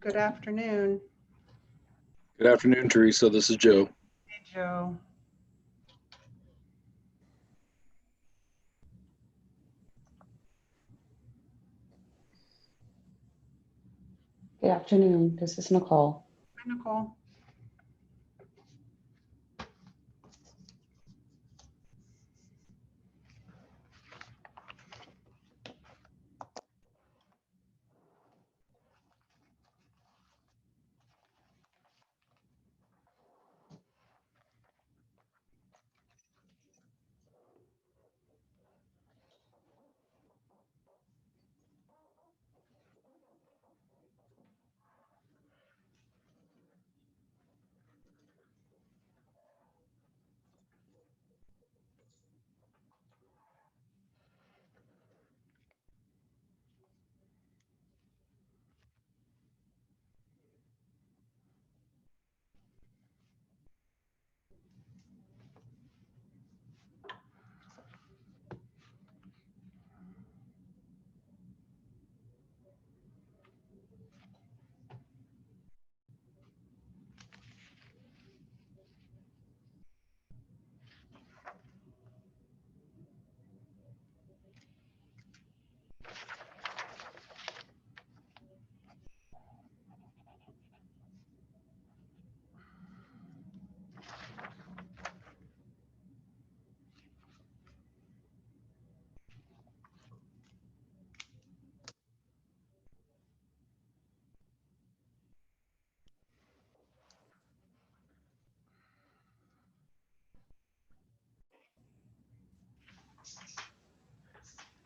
Good afternoon. Good afternoon, Teresa. This is Joe. Hey, Joe. Good afternoon. This is Nicole. Hi, Nicole.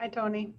Hi, Tony.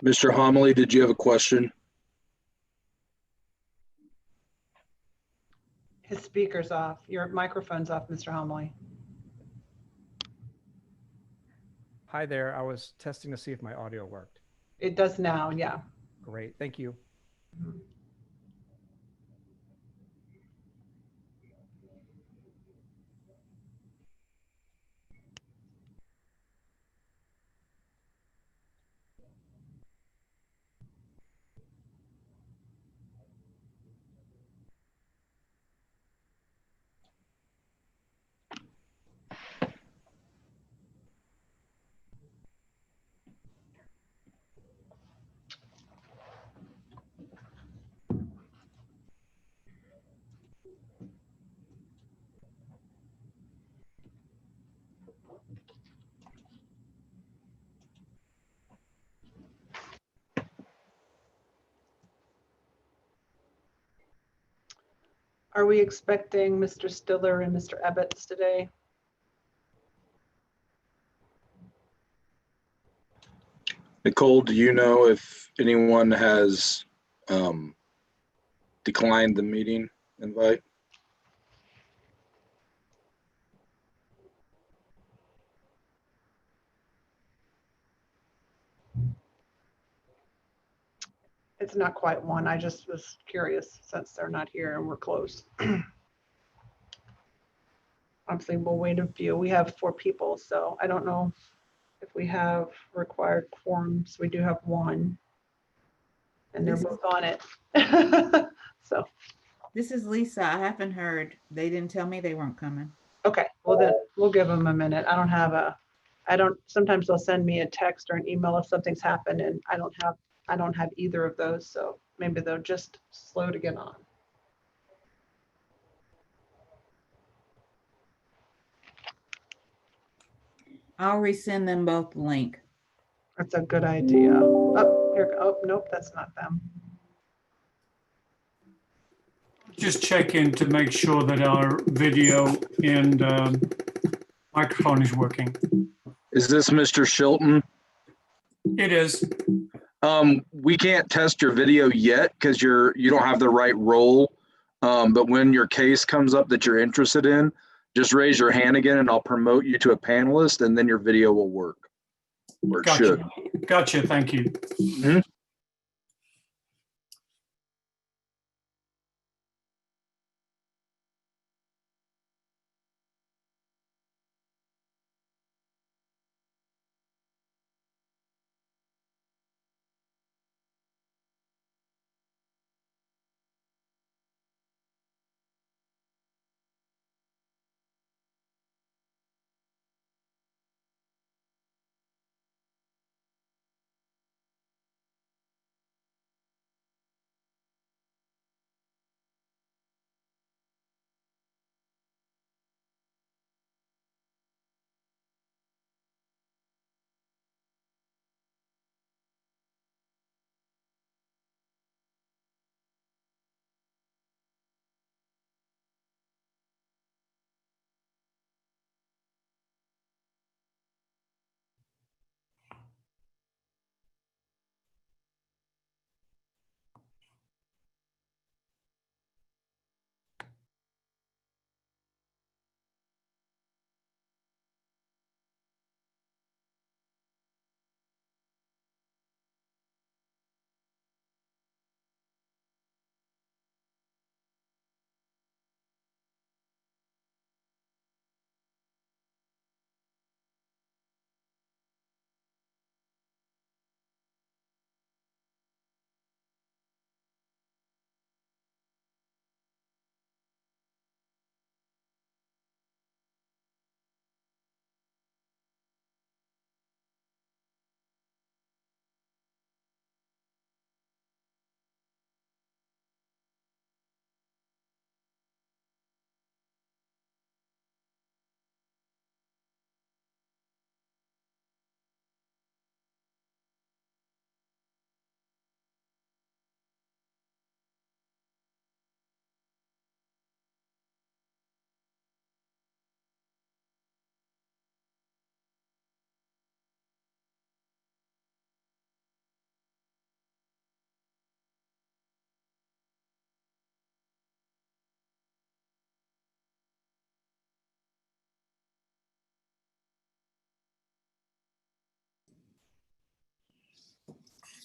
Mr. Homily, did you have a question? His speaker's off. Your microphone's off, Mr. Homily. Hi there. I was testing to see if my audio worked. It does now, yeah. Great. Thank you. Are we expecting Mr. Stiller and Mr. Ebbets today? Nicole, do you know if anyone has declined the meeting invite? It's not quite one. I just was curious since they're not here and we're close. Obviously, we'll wait a few. We have 4 people, so I don't know if we have required quorums. We do have 1. And they're both on it. So, This is Lisa. I haven't heard. They didn't tell me they weren't coming. okay, well then we'll give them a minute. Sometimes they'll send me a text or an email if something's happened and I don't have either of those. So maybe they're just slow to get on. I'll resend them both the link. That's a good idea. Oh, here, oh, nope, that's not them. Just check in to make sure that our video and microphone is working. Is this Mr. Shilton? It is. We can't test your video yet because you don't have the right role. But when your case comes up that you're interested in, just raise your hand again and I'll promote you to a panelist and then your video will work. Or it should. Gotcha. Thank you. Mhm.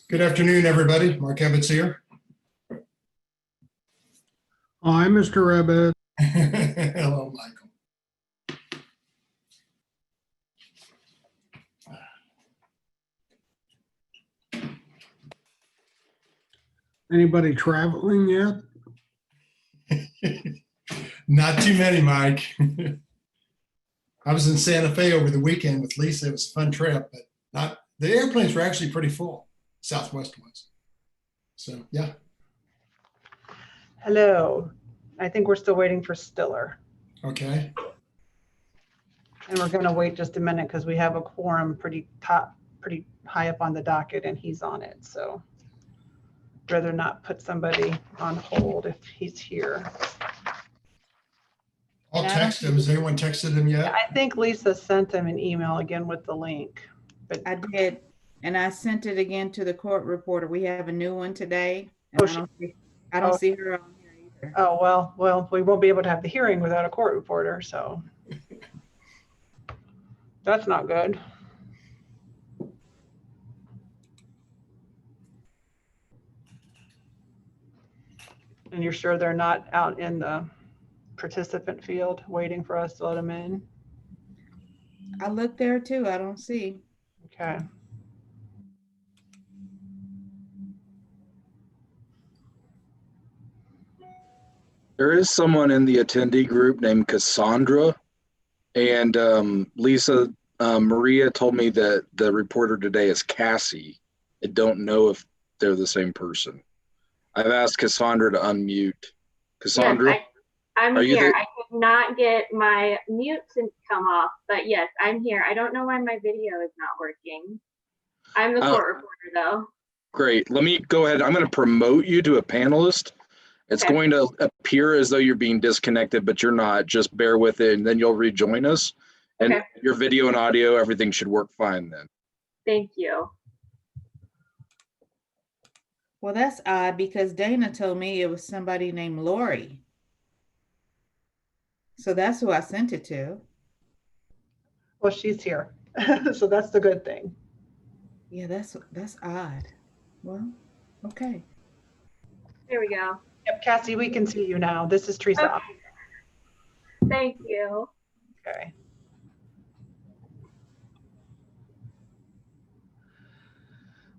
Good afternoon, everybody. Mark Ebbets here. Hi, Mr. Rabbit. Hello, Michael. Anybody traveling yet? Not too many, Mike. I was in Santa Fe over the weekend with Lisa. It was a fun trip, but not the airplanes were actually pretty full. Southwest was. So yeah. Hello. I think we're still waiting for Stiller. Okay. And we're gonna wait just a minute because we have a quorum pretty high up on the docket and he's on it, so. Rather not put somebody on hold if he's here. I'll text him. Has anyone texted him yet? I think Lisa sent him an email again with the link. But I did, and I sent it again to the court reporter. We have a new one today. Oh, And I don't see her on here either. oh, well, we won't be able to have the hearing without a court reporter, so. That's not good. And you're sure they're not out in the participant field waiting for us to let them in? I looked there too. I don't see. Okay. There is someone in the attendee group named Cassandra, and Lisa, Maria told me that the reporter today is Cassie. I don't know if they're the same person. I've asked Cassandra to unmute. Cassandra, Yes, I'm are you here. there? I could not get my mute to come off, but yes, I'm here. I don't know why my video is not working. I'm the Oh. court reporter though. Great. Let me go ahead. I'm going to promote you to a panelist. It's Okay. going to appear as though you're being disconnected, but you're not. Just bear with it, and then you'll rejoin us. And Okay. your video and audio, everything should work fine then. Thank you. Well, that's odd because Dana told me it was somebody named Lori. So that's who I sent it to. Well, she's here. So that's the good thing. Yeah, that's odd. Well, okay. There we go. Yep, Cassie, we can see you now. This is Teresa. Okay. Thank you. Okay.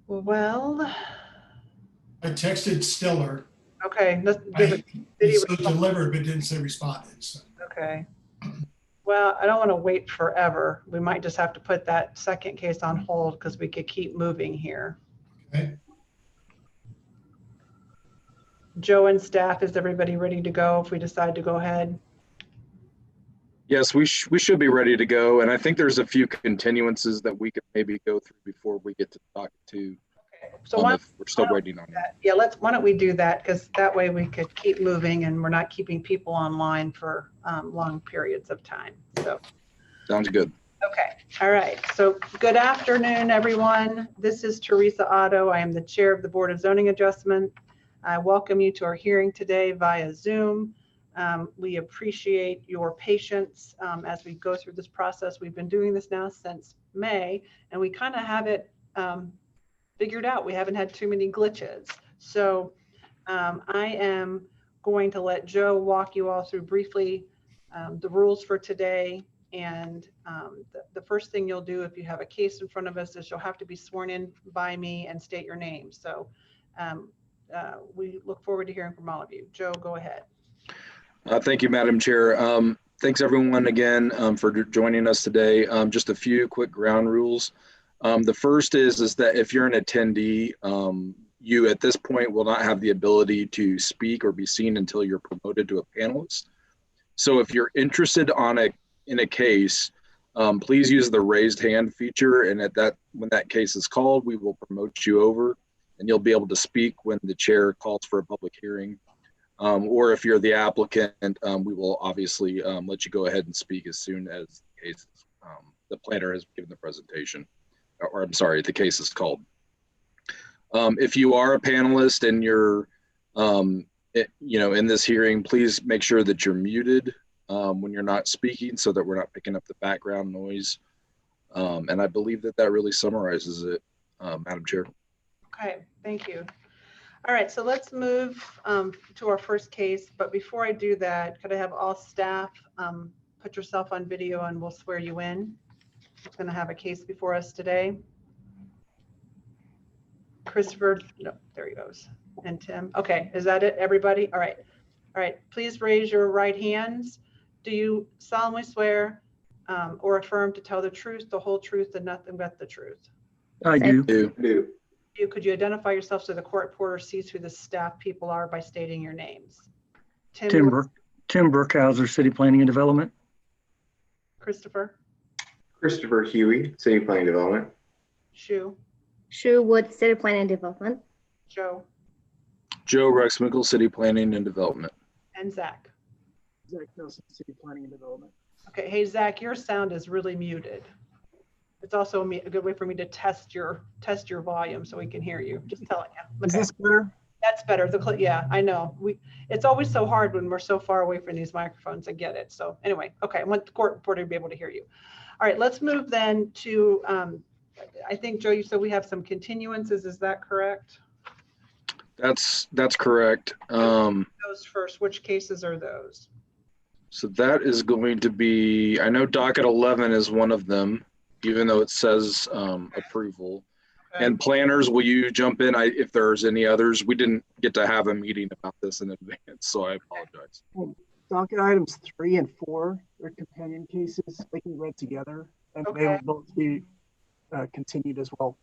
Well, I texted Stiller. okay, let's give it. He Did he said respond? delivered, but didn't say responded. So. Okay. Well, I don't want to wait forever. We might just have to put that second case on hold because we could keep moving here. Okay. Joe and staff, is everybody ready to go if we decide to go ahead? Yes, we should be ready to go. And I think there's a few continuances that we could maybe go through before we get to talk to. So why We're still waiting on it. that? Yeah, why don't we do that? Because that way we could keep moving and we're not keeping people online for long periods of time. So, Sounds good. okay. All right. So good afternoon, everyone. This is Teresa Otto. I am the chair of the Board of Zoning Adjustment. I welcome you to our hearing today via Zoom. We appreciate your patience as we go through this process. We've been doing this now since May, and we kind of have it figured out. We haven't had too many glitches. So I am going to let Joe walk you all through briefly the rules for today. And the first thing you'll do if you have a case in front of us is you'll have to be sworn in by me and state your name. So we look forward to hearing from all of you. Joe, go ahead. Thank you, Madam Chair. Thanks everyone again for joining us today. Just a few quick ground rules. The first is that if you're an attendee, you at this point will not have the ability to speak or be seen until you're promoted to a panelist. So if you're interested in a case, please use the raised hand feature, and when that case is called, we will promote you over and you'll be able to speak when the chair calls for a public hearing. Or if you're the applicant, we will obviously let you go ahead and speak as soon as the planner has given the presentation, or I'm sorry, the case is called. If you are a panelist and you're, in this hearing, please make sure that you're muted when you're not speaking so that we're not picking up the background noise. And I believe that really summarizes it, Madam Chair. Okay, thank you. All right, so let's move to our first case. But before I do that, could I have all staff put yourself on video and we'll swear you in? It's going to have a case before us today. Christopher, no, there he goes. And Tim. Okay, is that it, everybody? All right. All right, please raise your right hands. Do you solemnly swear or affirm to tell the truth, the whole truth, and nothing but the truth? I do. Could you identify yourself so the court reporter sees who the staff people are by stating your names? Tim Burkhauser, City Planning and Development. Christopher? Christopher Huey, City Planning Development. Shu? Shu Wood, City Planning and Development. Joe? Joe Rexmickle, City Planning and Development. And Zach? Zach Nelson, City Planning and Development. Okay, hey Zach, your sound is really muted. It's also a good way for me to test your volume so we can hear you. Just telling you. Okay. Is this better? That's better. Yeah, I know. It's always so hard when we're so far away from these microphones. I get it. So anyway, okay, I want the court reporter to be able to hear you. All right, let's move then to, I think, Joe, you said we have some continuances. Is that correct? That's correct. Those first, which cases are those? So that is going to be, I know docket 11 is one of them, even though it says approval. Okay. And planners, will you jump in if there's any others? We didn't get to have a meeting about this in advance, so I apologize. Docket items 3 and 4, they're companion cases. They can be read together and Okay. they will both be continued as well.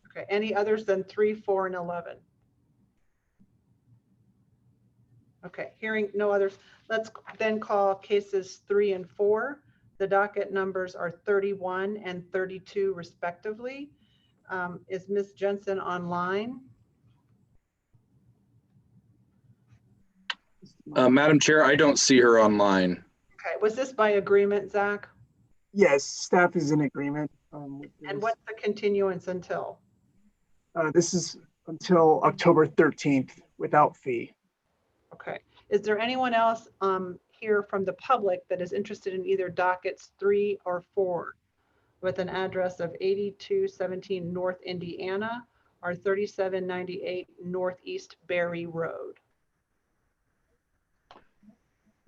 Okay, any others than 3, 4, and 11? Okay, hearing no others, let's then call cases 3 and 4. The docket numbers are 31 and 32 respectively. Is Ms. Jensen online? Madam Chair, I don't see her online. Okay, was this by agreement, Zach? Yes, staff is in agreement. With And this. what's the continuance until? This is until October 13th without fee. Okay. Is there anyone else here from the public that is interested in either dockets 3 or 4 with an address of 8217 North Indiana or 3798 Northeast Berry Road?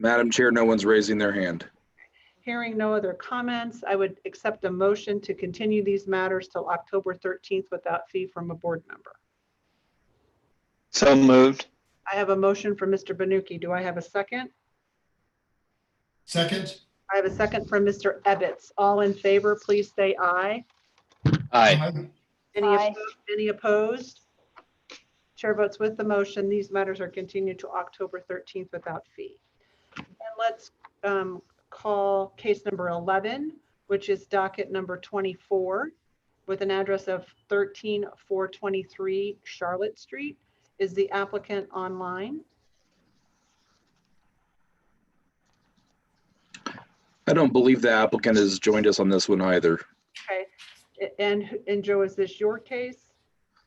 Madam Chair, no one's raising their hand. Hearing no other comments, I would accept a motion to continue these matters till October 13th without fee from a board member. So moved. I have a motion from Mr. Banuki. Do I have a second? Second? I have a second from Mr. Ebbets. All in favor, please say aye. Aye. Any opposed? Chair votes with the motion. These matters are continued to October 13th without fee. And let's call case number 11, which is docket number 24 with an address of 13423 Charlotte Street. Is the applicant online? I don't believe the applicant has joined us on this one either. Okay. And Joe, is this your case?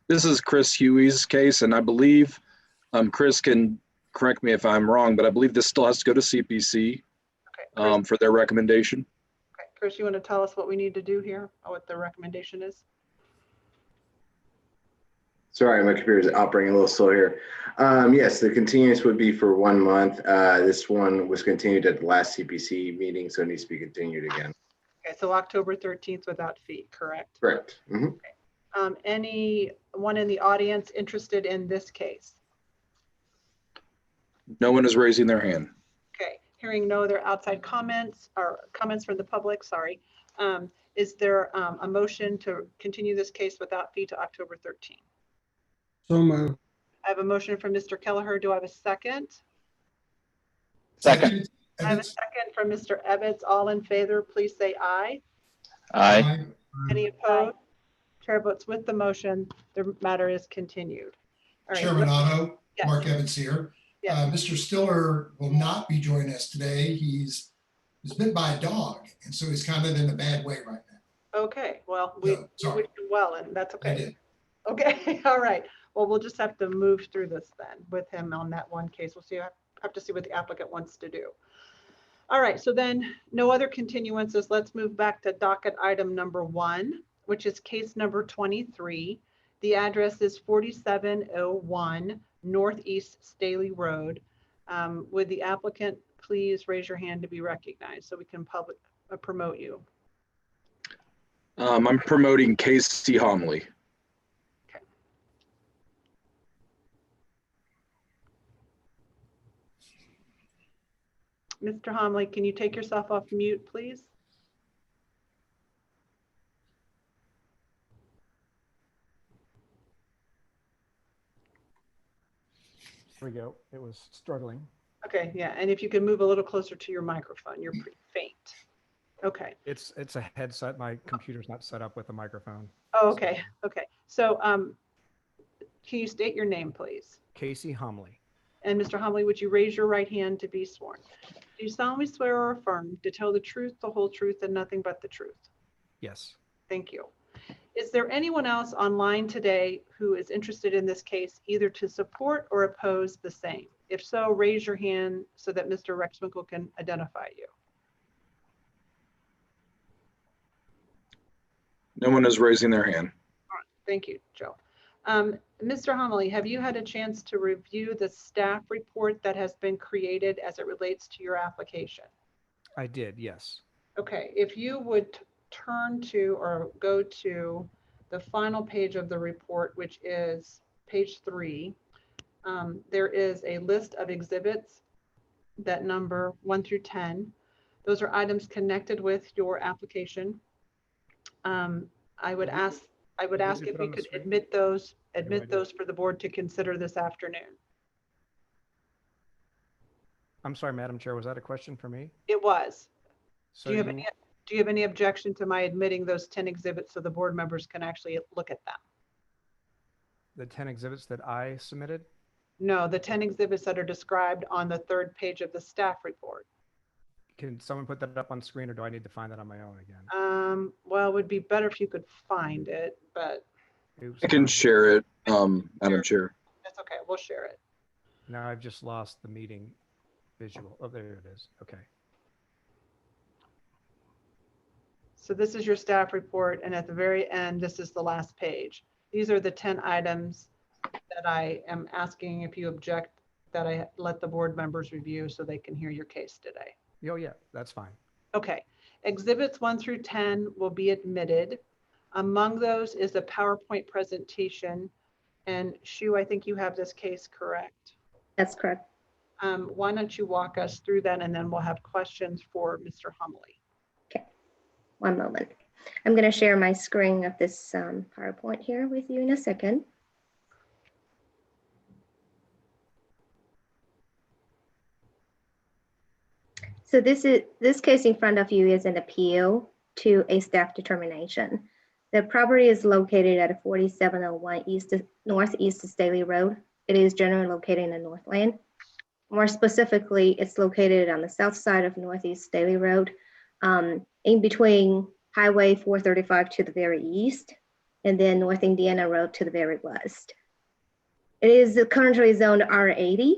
This is Chris Huey's case, and I believe Chris can correct me if I'm wrong, but I believe this still has to go to CPC Okay. Chris, for their recommendation. okay. Chris, you want to tell us what we need to do here, or what the recommendation is? Sorry, my computer's operating a little slow here. Yes, the continuance would be for 1 month. This one was continued at the last CPC meeting, so it needs to be continued again. Okay, so October 13th without fee, correct? Correct. Mhm. Anyone in the audience interested in this case? No one is raising their hand. Okay, hearing no other outside comments or comments from the public, sorry. Is there a motion to continue this case without fee to October 13th? So moved. I have a motion from Mr. Kelleher. Do I have a second? Second. I have a second from Mr. Ebbets. All in favor, please say aye. Aye. Any opposed? Chair votes with the motion. The matter is continued. All right. Chairman Otto, Yes. Mark Evans here. Yes. Mr. Stiller will not be joining us today. He's bit by a dog, and so he's kind of in a bad way right now. Okay, well, we No, sorry. wish you well, and that's I okay. did. Okay, all right. Well, we'll just have to move through this then with him on that one case. We'll see, have to see what the applicant wants to do. All right, so then no other continuances. Let's move back to docket item number 1, which is case number 23. The address is 4701 Northeast Staley Road. Would the applicant please raise your hand to be recognized so we can promote you? I'm promoting Casey Homley. Mr. Homley, can you take yourself off mute, please? There we go. It was struggling. Okay, yeah, and if you can move a little closer to your microphone, you're pretty faint. Okay. It's a headset. My computer's not set up with a microphone. Oh, okay, okay. So can you state your name, please? Casey Homley. And Mr. Homley, would you raise your right hand to be sworn? Do you solemnly swear or affirm to tell the truth, the whole truth, and nothing but the truth? Yes. Thank you. Is there anyone else online today who is interested in this case, either to support or oppose the same? If so, raise your hand so that Mr. Rexwinkle can identify you. No one is raising their hand. All right, thank you, Joe. Mr. Homley, have you had a chance to review the staff report that has been created as it relates to your application? I did, yes. Okay, if you would turn to or go to the final page of the report, which is page 3, there is a list of exhibits that number 1 through 10. Those are items connected with your application. I would ask if we could admit those for the board to consider this afternoon. I'm sorry, Madam Chair, was that a question for me? It was. So Do you have any Do you have any objection to my admitting those 10 exhibits so the board members can actually look at them? The 10 exhibits that I submitted? No, the 10 exhibits that are described on the 3rd page of the staff report. Can someone put that up on screen or do I need to find that on my own again? Well, it would be better if you could find it, but Oops, I can share it, Madam Chair. that's okay. We'll share it. Now I've just lost the meeting visual. Oh, there it is. Okay. So this is your staff report, and at the very end, this is the last page. These are the 10 items that I am asking if you object that I let the board members review so they can hear your case today. Oh, yeah, that's fine. Okay, exhibits 1 through 10 will be admitted. Among those is a PowerPoint presentation. And Shu, I think you have this case correct. That's correct. Why don't you walk us through that, and then we'll have questions for Mr. Humley. Okay, one moment. I'm going to share my screen of this PowerPoint here with you in a second. So this case in front of you is an appeal to a staff determination. The property is located at 4701 Northeast Staley Road. It is generally located in the Northland. More specifically, it's located on the south side of Northeast Staley Road, in between Highway 435 to the very east, and then North Indiana Road to the very west. It is currently zoned R80.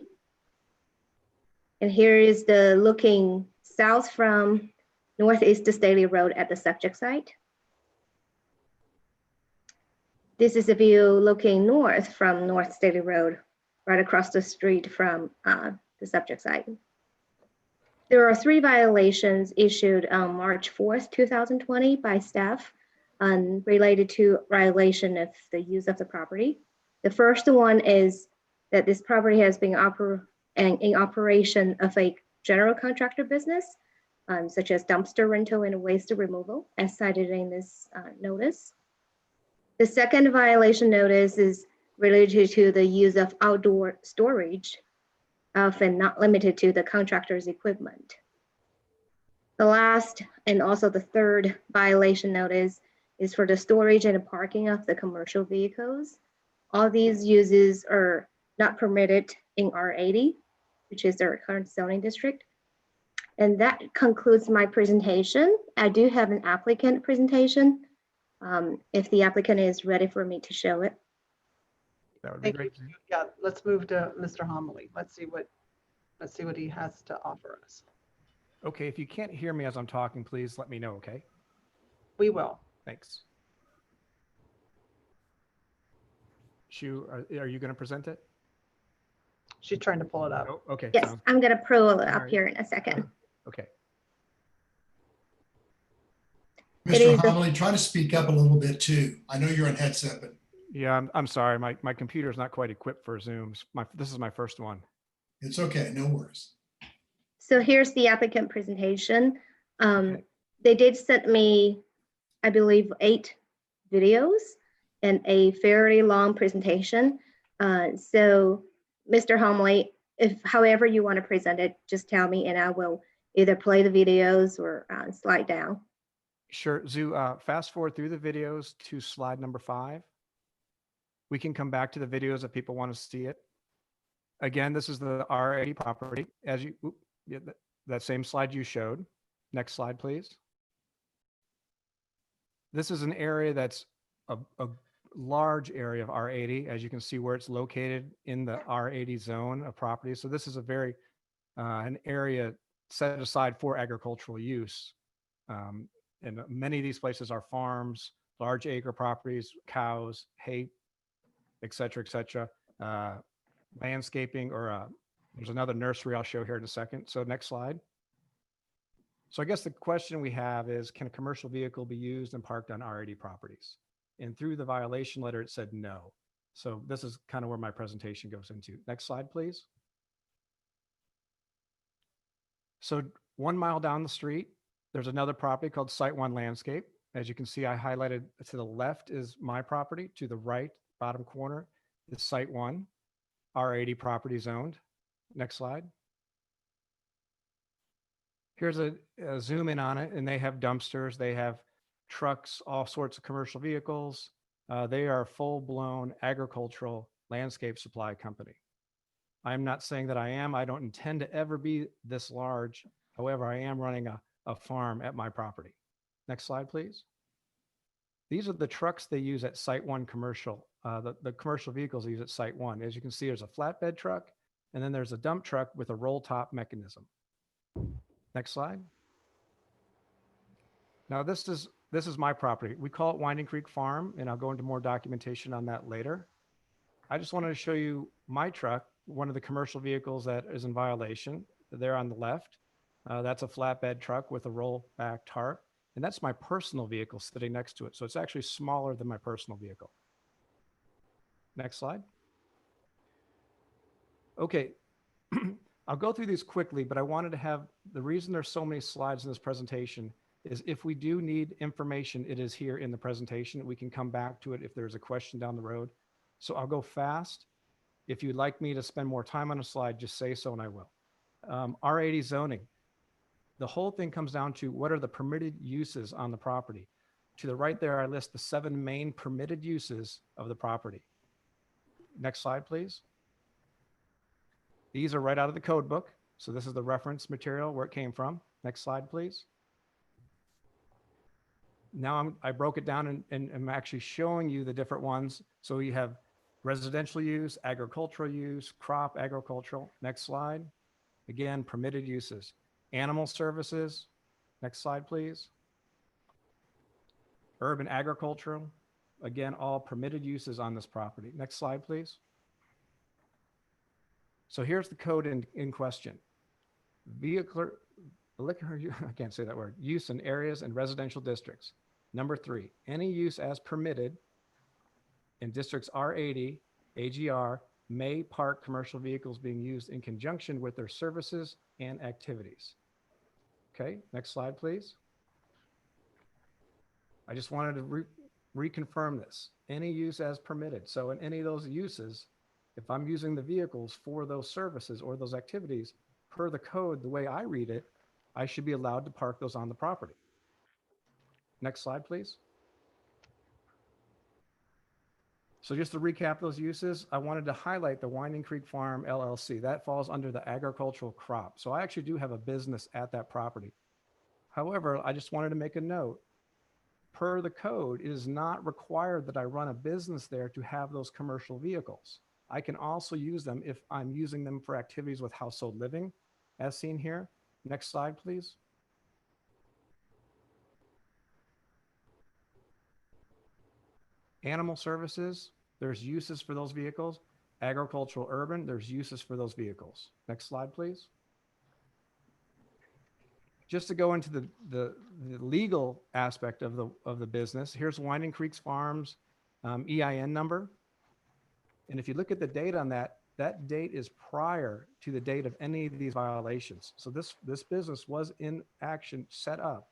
And here is the looking south from Northeast Staley Road at the subject site. This is a view looking north from North Staley Road, right across the street from the subject site. There are 3 violations issued on March 4th, 2020 by staff related to violation of the use of the property. The first one is that this property has been in operation of a general contractor business, such as dumpster rental and waste removal, as cited in this notice. The second violation notice is related to the use of outdoor storage of and not limited to the contractor's equipment. The last and also the third violation notice is for the storage and parking of the commercial vehicles. All these uses are not permitted in R80, which is their current zoning district. And that concludes my presentation. I do have an applicant presentation. If the applicant is ready for me to show it. That would be Thank you. great. Yeah, let's move to Mr. Homily. Let's see what he has to offer us. Okay, if you can't hear me as I'm talking, please let me know, okay? We will. Thanks. Shu, are you going to present it? She's trying to pull it up. Oh, okay. Yes, I'm going to pull it up right. here in a second. Okay. Mr. Homily, try to speak up a little bit too. I know you're on headset, but Yeah, I'm sorry. My computer is not quite equipped for Zooms. This is my first one. it's okay. No worries. So here's the applicant presentation. Okay. They did send me, I believe, 8 videos and a fairly long presentation. So Mr. Homily, if however you want to present it, just tell me and I will either play the videos or slide down. Sure. Zoo, fast forward through the videos to slide number 5. We can come back to the videos if people want to see it. Again, this is the R80 property. As you, yeah, that same slide you showed. Next slide, please. This is an area that's a large area of R80, as you can see where it's located in the R80 zone of property. So this is a very, an area set aside for agricultural use. And many of these places are farms, large acre properties, cows, hay, et cetera, landscaping, or there's another nursery I'll show here in a second. So next slide. So I guess the question we have is, can a commercial vehicle be used and parked on R80 properties? And through the violation letter, it said no. So this is kind of where my presentation goes into. Next slide, please. So 1 mile down the street, there's another property called Site One Landscape. As you can see, I highlighted to the left is my property, to the right, bottom corner is Site One, R80 property zoned. Next slide. Here's a zoom in on it, and they have dumpsters, they have trucks, all sorts of commercial vehicles. They are a full-blown agricultural landscape supply company. I'm not saying that I am. I don't intend to ever be this large. However, I am running a farm at my property. Next slide, please. These are the trucks they use at Site 1 commercial, the commercial vehicles they use at Site 1. As you can see, there's a flatbed truck, and then there's a dump truck with a roll top mechanism. Next slide. Now this is my property. We call it Winding Creek Farm, and I'll go into more documentation on that later. I just wanted to show you my truck, one of the commercial vehicles that is in violation. There on the left, that's a flatbed truck with a roll back tarp, and that's my personal vehicle sitting next to it. So it's actually smaller than my personal vehicle. Next slide. Okay, I'll go through these quickly, but I wanted to have, the reason there's so many slides in this presentation is if we do need information, it is here in the presentation. We can come back to it if there's a question down the road. So I'll go fast. If you'd like me to spend more time on a slide, just say so and I will. R80 zoning. The whole thing comes down to what are the permitted uses on the property. To the right there, I list the 7 main permitted uses of the property. Next slide, please. These are right out of the code book. So this is the reference material where it came from. Next slide, please. Now I broke it down and I'm actually showing you the different ones. So you have residential use, agricultural use, crop agricultural. Next slide. Again, permitted uses. Animal services. Next slide, please. Urban agricultural. Again, all permitted uses on this property. Next slide, please. So here's the code in question. Vehicular, I can't say that word, use in areas and residential districts. Number 3, any use as permitted in districts R80, AGR, may park commercial vehicles being used in conjunction with their services and activities. Okay, next slide, please. I just wanted to reconfirm this. Any use as permitted. So in any of those uses, if I'm using the vehicles for those services or those activities, per the code, the way I read it, I should be allowed to park those on the property. Next slide, please. So just to recap those uses, I wanted to highlight the Winding Creek Farm LLC. That falls under the agricultural crop. So I actually do have a business at that property. However, I just wanted to make a note. Per the code, it is not required that I run a business there to have those commercial vehicles. I can also use them if I'm using them for activities with household living, as seen here. Next slide, please. Animal services, there's uses for those vehicles. Agricultural urban, there's uses for those vehicles. Next slide, please. Just to go into the legal aspect of the business, here's Winding Creek Farms EIN number. And if you look at the date on that, that date is prior to the date of any of these violations. So this business was in action set up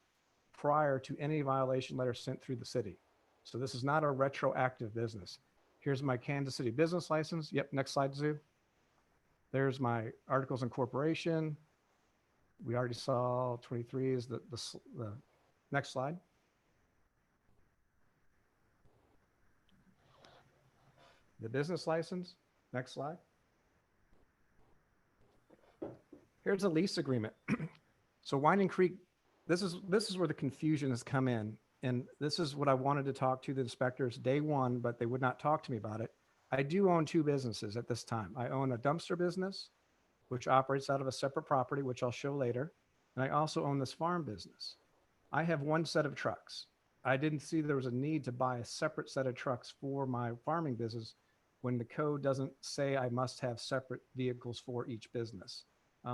prior to any violation letter sent through the city. So this is not a retroactive business. Here's my Kansas City business license. Yep, next slide, Zoo. There's my articles of incorporation. We already saw 23 is the next slide. The business license. Next slide. Here's a lease agreement. So Winding Creek, this is where the confusion has come in. And this is what I wanted to talk to the inspectors day one, but they would not talk to me about it. I do own 2 businesses at this time. I own a dumpster business, which operates out of a separate property, which I'll show later. And I also own this farm business. I have 1 set of trucks. I didn't see there was a need to buy a separate set of trucks for my farming business when the code doesn't say I must have separate vehicles for each business.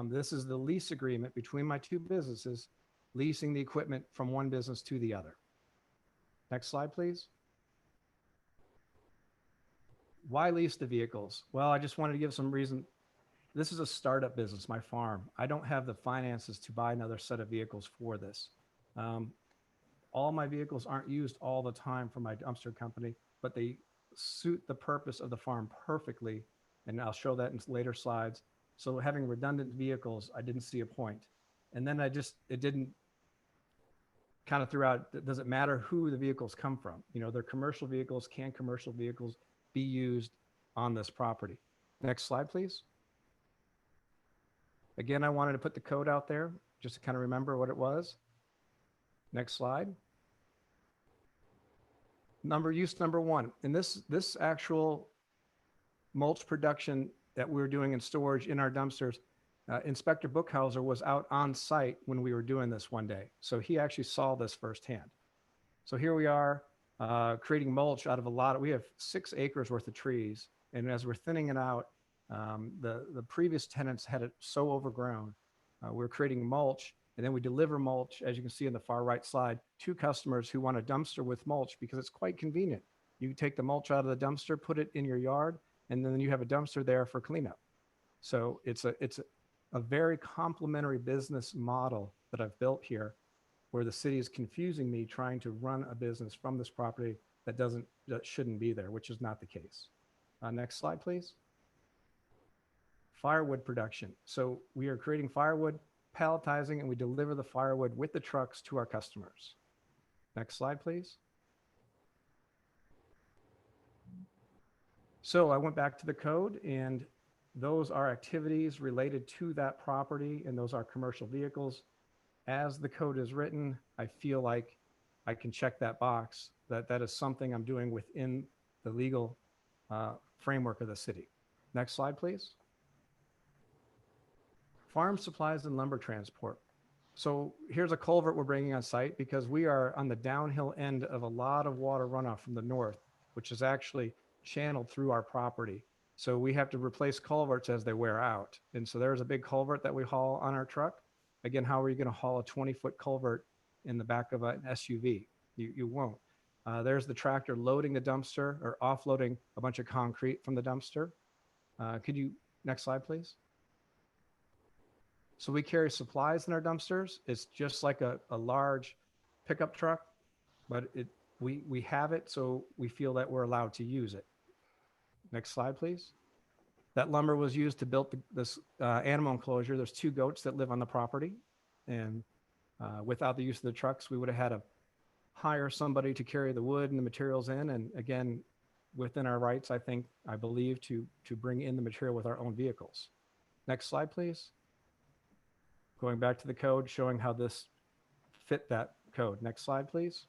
This is the lease agreement between my 2 businesses, leasing the equipment from one business to the other. Next slide, please. Why lease the vehicles? Well, I just wanted to give some reason. This is a startup business, my farm. I don't have the finances to buy another set of vehicles for this. All my vehicles aren't used all the time for my dumpster company, but they suit the purpose of the farm perfectly. And I'll show that in later slides. So having redundant vehicles, I didn't see a point. And then it didn't kind of threw out, does it matter who the vehicles come from? You know, they're commercial vehicles. Can commercial vehicles be used on this property? Next slide, please. Again, I wanted to put the code out there just to kind of remember what it was. Next slide. Use number one. And this actual mulch production that we were doing in storage in our dumpsters, Inspector Bookhauser was out on site when we were doing this one day. So he actually saw this firsthand. So here we are creating mulch out of we have 6 acres worth of trees. And as we're thinning it out, the previous tenants had it so overgrown. We're creating mulch, and then we deliver mulch, as you can see in the far right slide, to customers who want a dumpster with mulch because it's quite convenient. You take the mulch out of the dumpster, put it in your yard, and then you have a dumpster there for cleanup. So it's a very complementary business model that I've built here, where the city is confusing me trying to run a business from this property that shouldn't be there, which is not the case. Next slide, please. Firewood production. So we are creating firewood, palletizing, and we deliver the firewood with the trucks to our customers. Next slide, please. So I went back to the code, and those are activities related to that property, and those are commercial vehicles. As the code is written, I feel like I can check that box, that is something I'm doing within the legal framework of the city. Next slide, please. Farm supplies and lumber transport. So here's a culvert we're bringing on site because we are on the downhill end of a lot of water runoff from the north, which is actually channeled through our property. So we have to replace culverts as they wear out. And so there's a big culvert that we haul on our truck. Again, how are you going to haul a 20-foot culvert in the back of an SUV? You won't. There's the tractor loading the dumpster or offloading a bunch of concrete from the dumpster. Next slide, please. So we carry supplies in our dumpsters. It's just like a large pickup truck, but we have it, so we feel that we're allowed to use it. Next slide, please. That lumber was used to build this animal enclosure. There's 2 goats that live on the property, and without the use of the trucks, we would have had to hire somebody to carry the wood and the materials in. And again, within our rights, I believe to bring in the material with our own vehicles. Next slide, please. Going back to the code, showing how this fit that code. Next slide, please.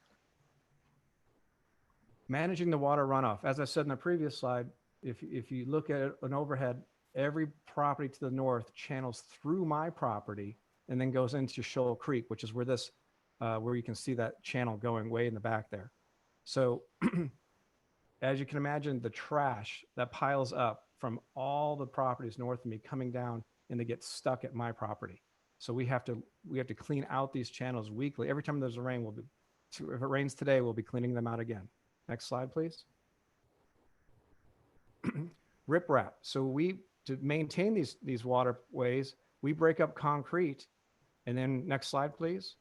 Managing the water runoff. As I said in the previous slide, if you look at an overhead, every property to the north channels through my property and then goes into Shoal Creek, which is where where you can see that channel going way in the back there. So as you can imagine, the trash that piles up from all the properties north of me coming down, and they get stuck at my property. So we have to clean out these channels weekly. Every time there's a rain, if it rains today, we'll be cleaning them out again. Next slide, please. Riprap. So to maintain these waterways, we break up concrete, and then next slide, please.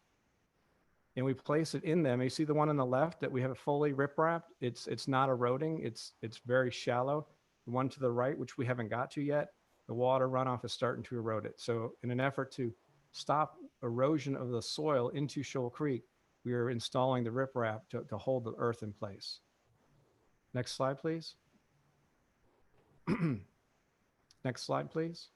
And we place it in them. You see the one on the left that we have fully riprapped. It's not eroding. It's very shallow. The one to the right, which we haven't got to yet, the water runoff is starting to erode it. So in an effort to stop erosion of the soil into Shoal Creek, we are installing the riprap to hold the earth in place. Next slide, please. Next slide, please.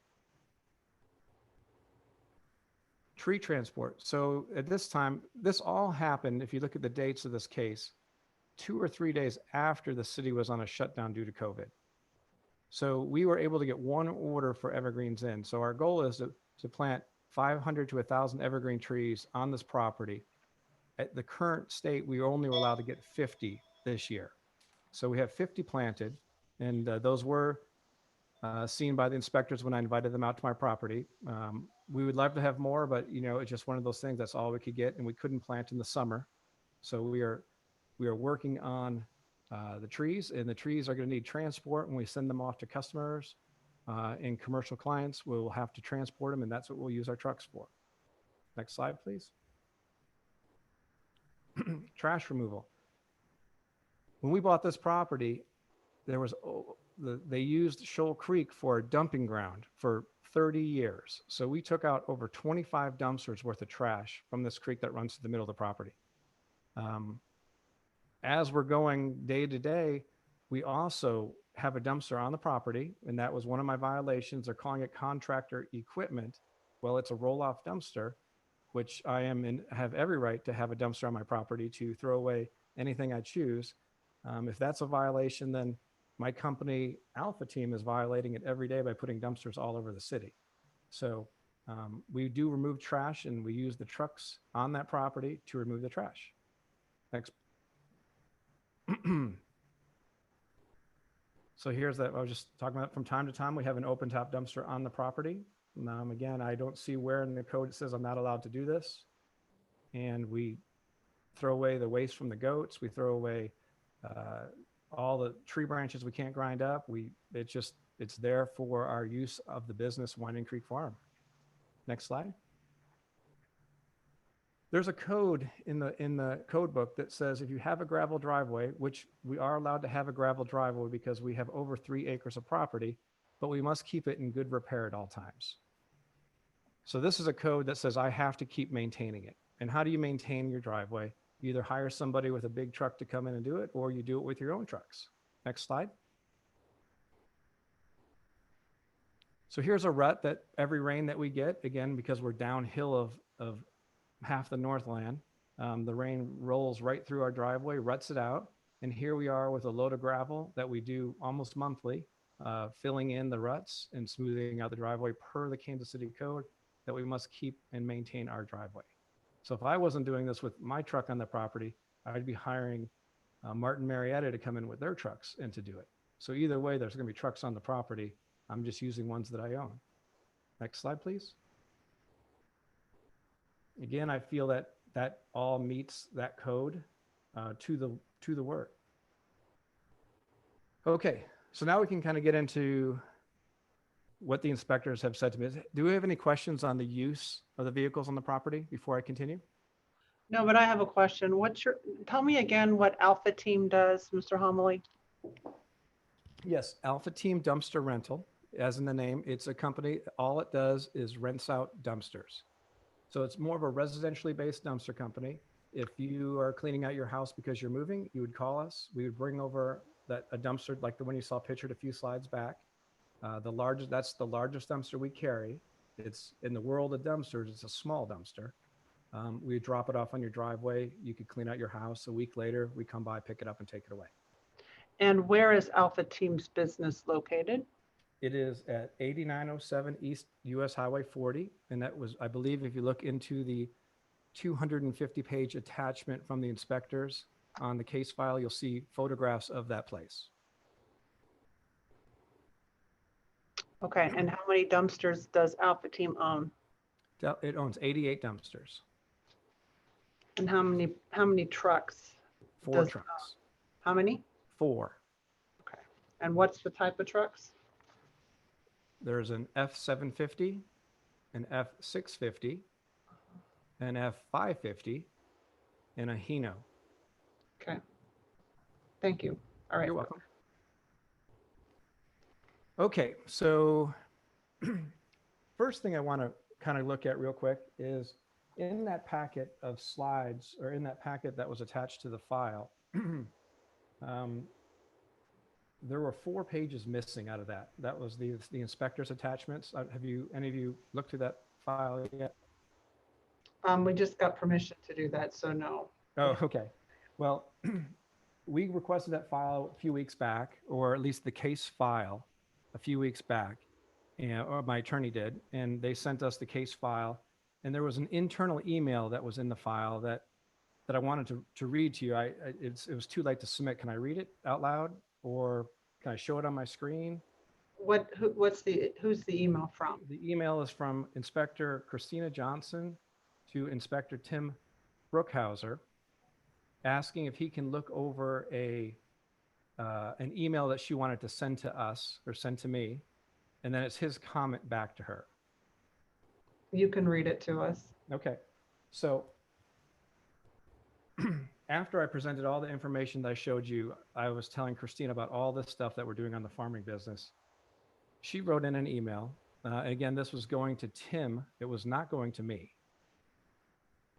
Tree transport. So at this time, this all happened, if you look at the dates of this case, 2 or 3 days after the city was on a shutdown due to COVID. So we were able to get 1 order for evergreens in. So our goal is to plant 500 to 1,000 evergreen trees on this property. At the current state, we only were allowed to get 50 this year. So we have 50 planted, and those were seen by the inspectors when I invited them out to my property. We would love to have more, but it's just one of those things. That's all we could get, and we couldn't plant in the summer. So we are working on the trees, and the trees are going to need transport when we send them off to customers and commercial clients. We'll have to transport them, and that's what we'll use our trucks for. Next slide, please. Trash removal. When we bought this property, they used Shoal Creek for a dumping ground for 30 years. So we took out over 25 dumpsters worth of trash from this creek that runs to the middle of the property. As we're going day to day, we also have a dumpster on the property, and that was one of my violations. They're calling it contractor equipment. Well, it's a roll-off dumpster, which have every right to have a dumpster on my property to throw away anything I choose. If that's a violation, then my company Alpha Team is violating it every day by putting dumpsters all over the city. So we do remove trash, and we use the trucks on that property to remove the trash. Next. So here's that. I was just talking about from time to time, we have an open top dumpster on the property. Again, I don't see where in the code it says I'm not allowed to do this. And we throw away the waste from the goats. We throw away all the tree branches we can't grind up. It's there for our use of the business Winding Creek Farm. Next slide. There's a code in the code book that says if you have a gravel driveway, which we are allowed to have a gravel driveway because we have over 3 acres of property, but we must keep it in good repair at all times. So this is a code that says I have to keep maintaining it. And how do you maintain your driveway? You either hire somebody with a big truck to come in and do it, or you do it with your own trucks. Next slide. So here's a rut that every rain that we get, again, because we're downhill of half the Northland, the rain rolls right through our driveway, ruts it out. And here we are with a load of gravel that we do almost monthly, filling in the ruts and smoothing out the driveway per the Kansas City code that we must keep and maintain our driveway. So if I wasn't doing this with my truck on the property, I'd be hiring Martin Marietta to come in with their trucks and to do it. So either way, there's going to be trucks on the property. I'm just using ones that I own. Next slide, please. Again, I feel that all meets that code to the word. Okay, so now we can kind of get into what the inspectors have said to me. Do we have any questions on the use of the vehicles on the property before I continue? No, but I have a question. Tell me again what Alpha Team does, Mr. Homily. Yes, Alpha Team Dumpster Rental, as in the name, it's a company. All it does is rents out dumpsters. So it's more of a residentially based dumpster company. If you are cleaning out your house because you're moving, you would call us. We would bring over a dumpster like the one you saw pictured a few slides back. That's the largest dumpster we carry. It's in the world of dumpsters, it's a small dumpster. We drop it off on your driveway. You could clean out your house. A week later, we come by, pick it up, and take it away. And where is Alpha Team's business located? It is at 8907 East US Highway 40. And that was, I believe, if you look into the 250-page attachment from the inspectors on the case file, you'll see photographs of that place. Okay, and how many dumpsters does Alpha Team own? It owns 88 dumpsters. And how many trucks? 4 trucks. How many? 4. Okay. And what's the type of trucks? There's an F750, an F650, an F550, and a Hino. Okay. Thank you. All right. You're welcome. Okay, so first thing I want to kind of look at real quick is in that packet of slides, or in that packet that was attached to the file, there were 4 pages missing out of that. That was the inspector's attachments. Have any of you looked through that file yet? We just got permission to do that, so no. Oh, okay. Well, we requested that file a few weeks back, or at least the case file a few weeks back, or my attorney did, and they sent us the case file. And there was an internal email that was in the file that I wanted to read to you. It was too late to submit. Can I read it out loud, or can I show it on my screen? Who's the email from? The email is from Inspector Christina Johnson to Inspector Tim Brookhauser, asking if he can look over an email that she wanted to send to us, or send to me, and then it's his comment back to her. You can read it to us. Okay. So after I presented all the information that I showed you, I was telling Christina about all this stuff that we're doing on the farming business. She wrote in an email Again, this was going to Tim. It was not going to me.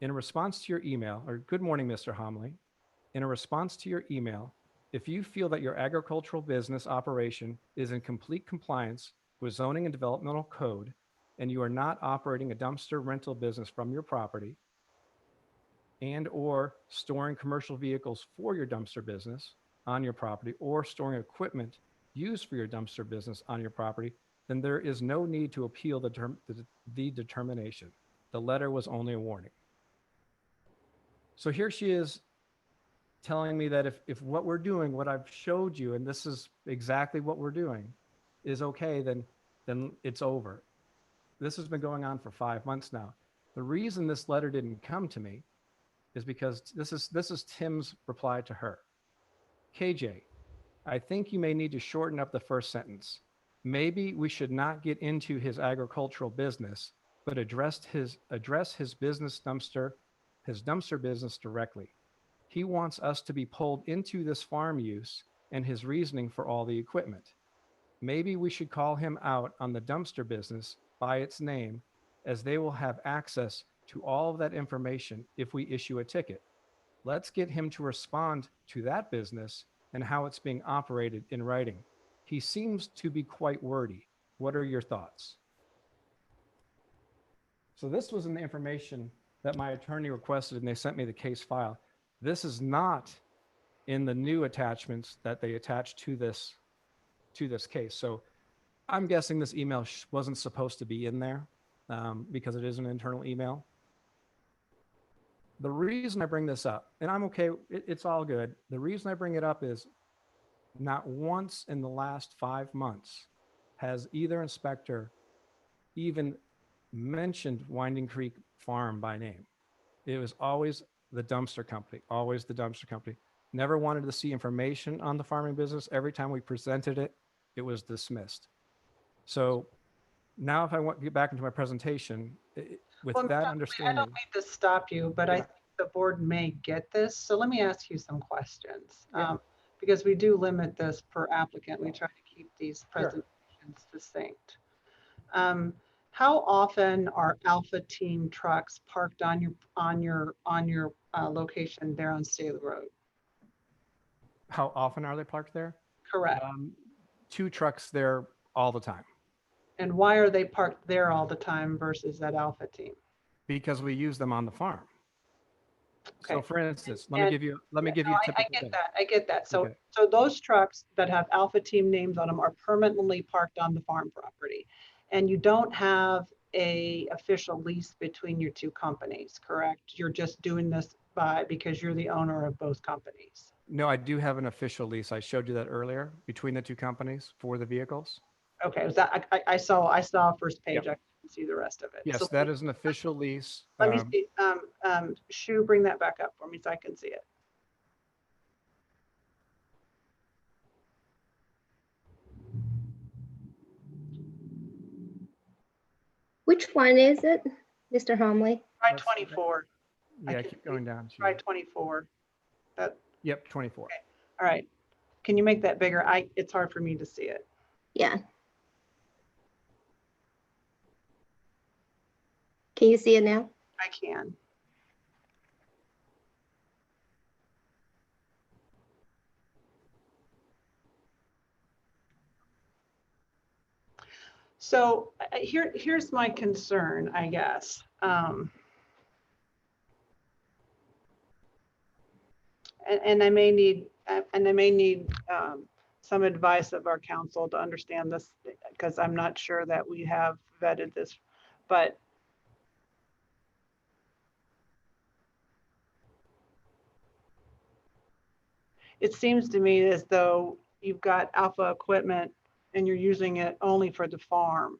In response to your email, or good morning, Mr. Homley. In a response to your email, if you feel that your agricultural business operation is in complete compliance with zoning and developmental code, and you are not operating a dumpster rental business from your property and or storing commercial vehicles for your dumpster business on your property or storing equipment used for your dumpster business on your property, then there is no need to appeal the determination. The letter was only a warning. So here she is telling me that if what we're doing, what I've showed you, and this is exactly what we're doing, is okay, then it's over. This has been going on for 5 months now. The reason this letter didn't come to me is because this is Tim's reply to her. KJ, I think you may need to shorten up the first sentence. Maybe we should not get into his agricultural business, but address his dumpster business directly. He wants us to be pulled into this farm use and his reasoning for all the equipment. Maybe we should call him out on the dumpster business by its name, as they will have access to all of that information if we issue a ticket. Let's get him to respond to that business and how it's being operated in writing. He seems to be quite wordy. What are your thoughts? So this was in the information that my attorney requested, and they sent me the case file. This is not in the new attachments that they attached to this case. So I'm guessing this email wasn't supposed to be in there because it is an internal email. The reason I bring this up, and I'm okay, it's all good. The reason I bring it up is not once in the last 5 months has either inspector even mentioned Winding Creek Farm by name. It was always the dumpster company, always the dumpster company. Never wanted to see information on the farming business. Every time we presented it, it was dismissed. So now if I want to get back into my presentation, with Well, that I understanding. don't mean to stop you, but I think the board may get this. So let me ask you some questions. Yeah. Because we do limit this per applicant. We try to keep these Sure. presentations succinct. How often are Alpha Team trucks parked on your location there on Staley Road? How often are they parked there? Correct. 2 trucks there all the time. And why are they parked there all the time versus at Alpha Team? Because we use them on the farm. So Okay. for instance, let me give you a I typical get thing. that. I get that. So, Okay. so those trucks that have Alpha Team names on them are permanently parked on the farm property. And you don't have a official lease between your 2 companies, correct? You're just doing this because you're the owner of both companies. No, I do have an official lease. I showed you that earlier between the 2 companies for the vehicles. Okay, was that, I saw first page. Yep. I couldn't see the rest of it. Yes, So that is an official lease. let me see, Shu, bring that back up for me so I can see it. Which one is it, Mr. Homley? Try That's- 24. Yeah, keep going down. Try 24. Yep, 24. All right. Can you make that bigger? It's hard for me to see it. Yeah. Can you see it now? I can. So here's my concern, I guess. And I may need some advice of our counsel to understand this, because I'm not sure that we have vetted this, but it seems to me as though you've got Alpha equipment and you're using it only for the farm.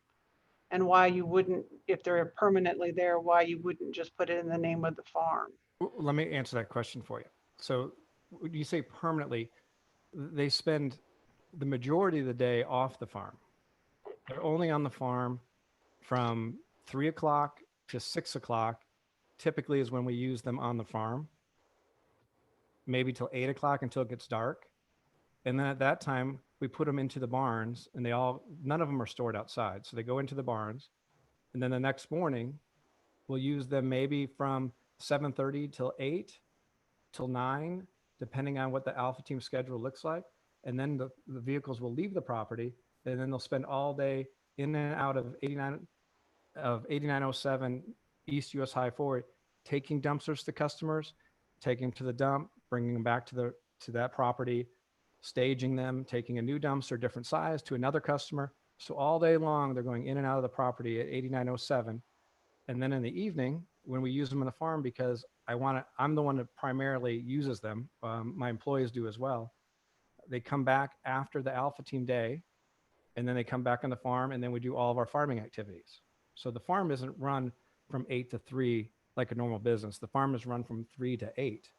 And why you wouldn't, if they're permanently there, why you wouldn't just put it in the name of the farm? Let me answer that question for you. So when you say permanently, they spend the majority of the day off the farm. They're only on the farm from 3 o'clock to 6 o'clock, typically is when we use them on the farm. Maybe till 8 o'clock until it gets dark. And then at that time, we put them into the barns, and none of them are stored outside. So they go into the barns. And then the next morning, we'll use them maybe from 7:30 till 8 till 9, depending on what the Alpha Team schedule looks like. And then the vehicles will leave the property, and then they'll spend all day in and out of 8907 East US High 4, taking dumpsters to customers, taking them to the dump, bringing them back to that property, staging them, taking a new dumpster, different size, to another customer. So all day long, they're going in and out of the property at 8907. And then in the evening, when we use them in the farm, because I'm the one that primarily uses them, my employees do as well. They come back after the Alpha Team day, and then they come back on the farm, and then we do all of our farming activities. So the farm isn't run from 8 to 3 like a normal business. The farm is run from 3 to 8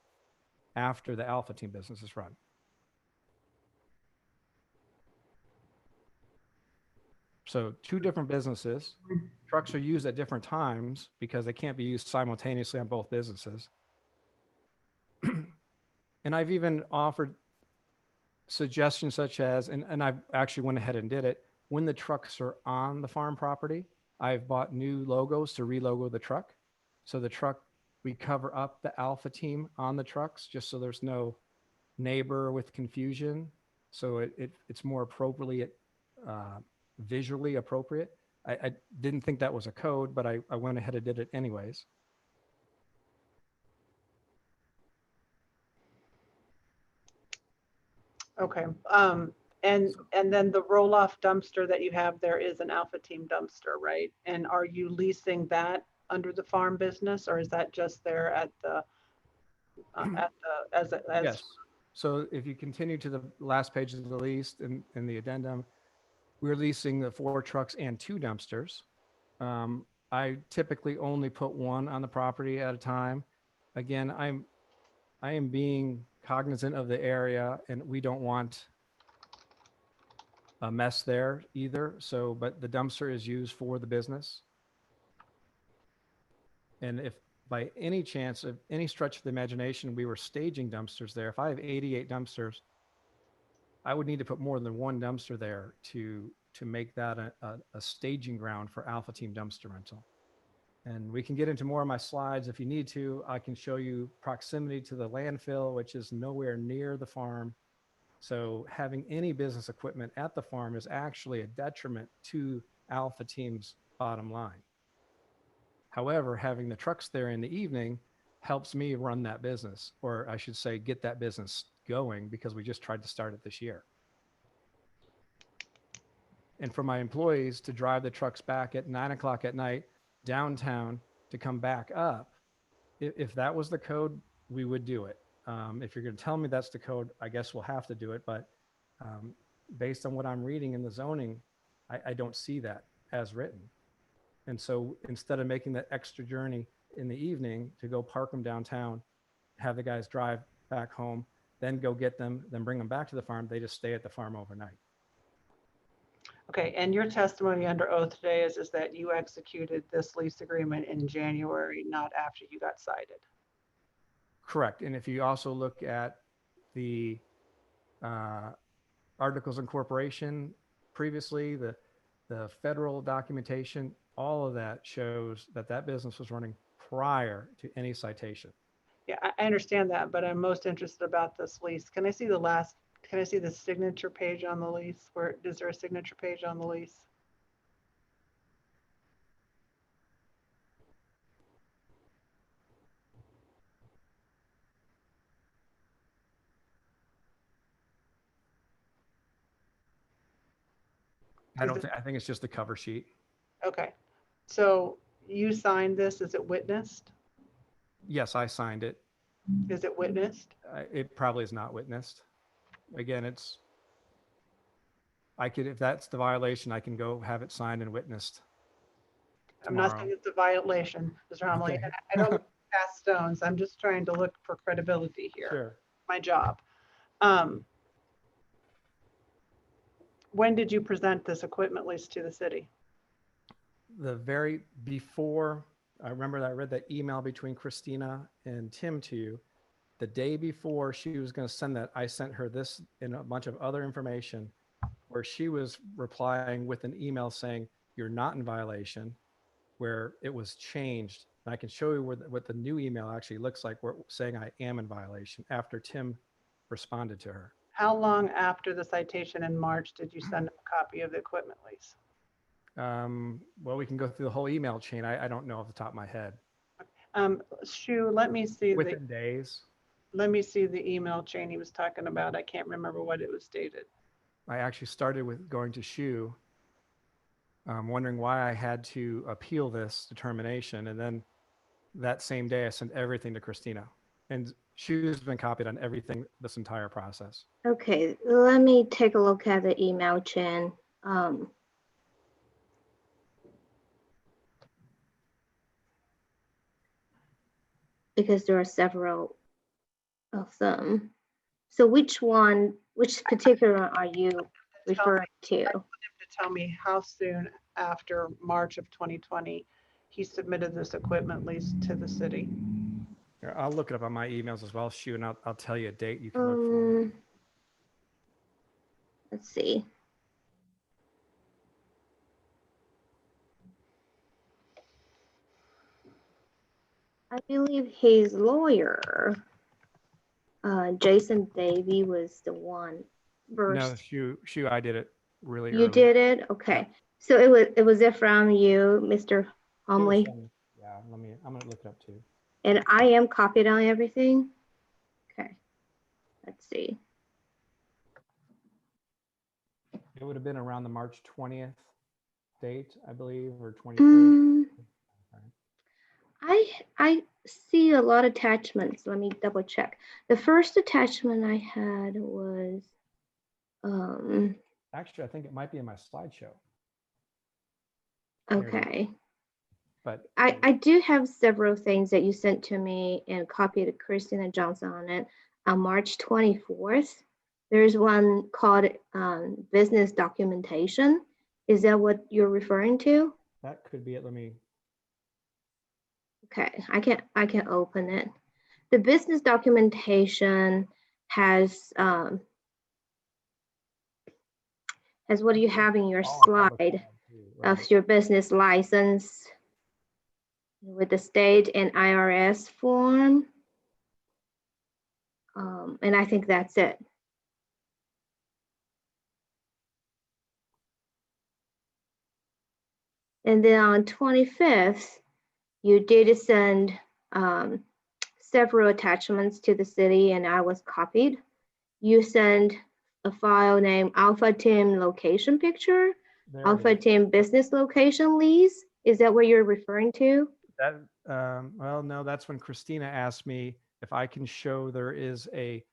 after the Alpha Team business is run. So 2 different businesses. Trucks are used at different times because they can't be used simultaneously on both businesses. And I've even offered suggestions such as, and I actually went ahead and did it, when the trucks are on the farm property, I've bought new logos to relogo the truck. So the truck, we cover up the Alpha Team on the trucks just so there's no neighbor with confusion. So it's more appropriately, visually appropriate. I didn't think that was a code, but I went ahead and did it anyways. Okay. And then the roll-off dumpster that you have there is an Alpha Team dumpster, right? And are you leasing that under the farm business, or is that just there at the as Yes. So if you continue to the last page of the lease in the addendum, we're leasing the 4 trucks and 2 dumpsters. I typically only put 1 on the property at a time. Again, I am being cognizant of the area, and we don't want a mess there either. So, but the dumpster is used for the business. And if by any chance, of any stretch of the imagination, we were staging dumpsters there, if I have 88 dumpsters, I would need to put more than 1 dumpster there to make that a staging ground for Alpha Team dumpster rental. And we can get into more of my slides if you need to. I can show you proximity to the landfill, which is nowhere near the farm. So having any business equipment at the farm is actually a detriment to Alpha Team's bottom line. However, having the trucks there in the evening helps me run that business, or I should say get that business going, because we just tried to start it this year. And for my employees to drive the trucks back at 9 o'clock at night downtown to come back up, if that was the code, we would do it. If you're going to tell me that's the code, I guess we'll have to do it. But based on what I'm reading in the zoning, I don't see that as written. And so instead of making that extra journey in the evening to go park them downtown, have the guys drive back home, then go get them, then bring them back to the farm, they just stay at the farm overnight. Okay, and your testimony under oath today is that you executed this lease agreement in January, not after you got cited. Correct. And if you also look at the articles of incorporation previously, the federal documentation, all of that shows that that business was running prior to any citation. Yeah, I understand that, but I'm most interested about this lease. Can I see the signature page on the lease? Where is there a signature page on the lease? I think it's just the cover sheet. Okay, so you signed this. Is it witnessed? Yes, I signed it. Is it witnessed? It probably is not witnessed. Again, if that's the violation, I can go have it signed and witnessed tomorrow. I'm not saying it's a violation, Mr. Homily. Okay. I don't cast stones. I'm just trying to look for credibility here. Sure. My job. When did you present this equipment lease to the city? Before, I remember that I read that email between Christina and Tim to you. the day before she was going to send that, I sent her this and a bunch of other information where she was replying with an email saying, you're not in violation, where it was changed. And I can show you what the new email actually looks like, where saying I am in violation after Tim responded to her. How long after the citation in March did you send him a copy of the equipment lease? Well, we can go through the whole email chain. I don't know off the top of my head. Shu, let me see Within days. let me see the email chain he was talking about. I can't remember what it was dated. I actually started with going to Shu, wondering why I had to appeal this determination. And then that same day, I sent everything to Christina. And Shu's been copied on everything this entire process. Okay, let me take a look at the email chain. Because there are several of them. So which particular are you referring to? I want him to tell me how soon after March of 2020 he submitted this equipment lease to the city. Here, I'll look it up on my emails as well, Shu, and I'll tell you a date you can look for. Let's see. I believe his lawyer, Jason Davey, was the one No, first. Shu, I did it really early. You did it? Okay. So it was from you, Mr. Homley? Yeah, I'm gonna look it up too. And I am copied on everything? Okay. Let's see. It would have been around the March 20th date, I believe, or 21st. I see a lot of attachments. Let me double check. The first attachment I had was Actually, I think it might be in my slideshow. okay. But I do have several things that you sent to me and copied Christina Johnson on it on March 24th. There's one called business documentation. Is that what you're referring to? that could be it. Let me. Okay, I can open it. The business documentation has what you have in your slide of your business license with the state and IRS form. And I think that's it. And then on 25th, you did send several attachments to the city and I was copied. You sent a file named Alpha Team location picture, Alpha Team business location lease. Is that what you're referring to? That well, no, that's when Christina asked me if I can show there is a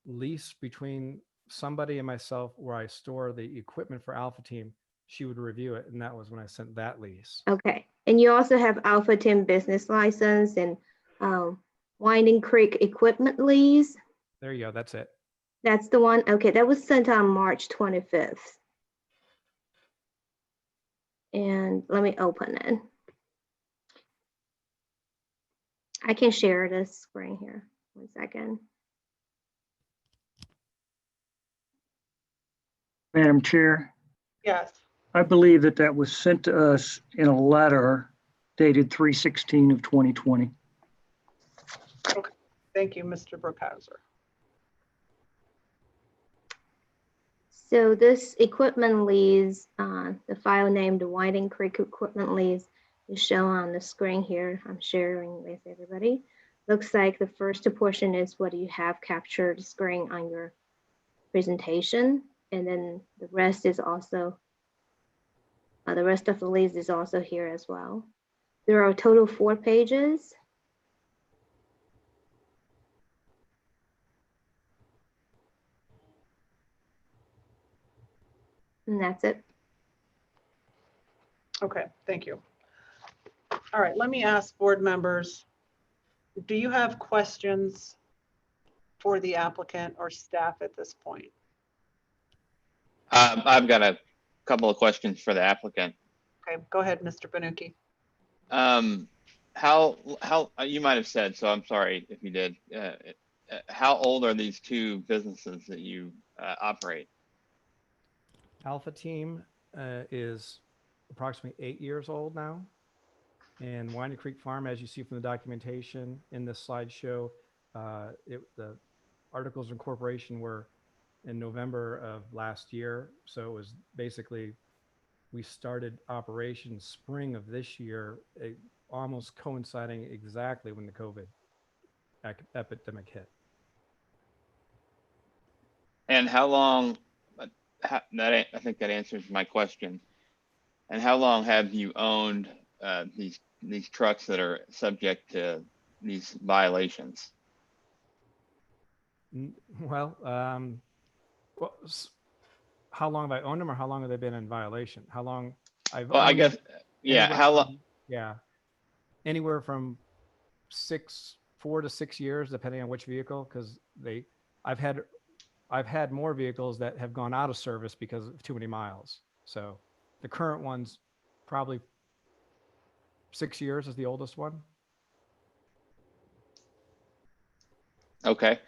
lease between somebody and myself where I store the equipment for Alpha Team. She would review it, and that was when I sent that lease. Okay, and you also have Alpha Team business license and Winding Creek equipment lease. There you go. That's it. That's the one. Okay, that was sent on March 25th. And let me open it. I can share this screen here. 1 second. Madam Chair, Yes. I believe that was sent to us in a letter dated 3/16 of 2020. Okay. Thank you, Mr. Brookhauser. So this equipment lease, the file named Winding Creek equipment lease is shown on the screen here. I'm sharing with everybody. Looks like the first portion is what you have captured screen on your presentation. And then the rest is also, the rest of the lease is also here as well. There are a total of 4 pages. And that's it. Okay, thank you. All right, let me ask board members, do you have questions for the applicant or staff at this point? I've got a couple of questions for the applicant. Okay, go ahead, Mr. Banuki. how, you might have said, so I'm sorry if you did. How old are these two businesses that you operate? Alpha Team is approximately 8 years old now. And Winding Creek Farm, as you see from the documentation in this slideshow, the articles of incorporation were in November of last year. So it was basically, we started operation spring of this year, almost coinciding exactly when the COVID epidemic hit. And how long, I think that answers my question. And how long have you owned these trucks that are subject to these violations? Well, how long have I owned them, or how long have they been in violation? How long I've Well, I owned guess, them? yeah, Anywhere how long? from- Yeah, anywhere from 4 to 6 years, depending on which vehicle, because I've had more vehicles that have gone out of service because of too many miles. So the current one's probably 6 years is the oldest one. Okay.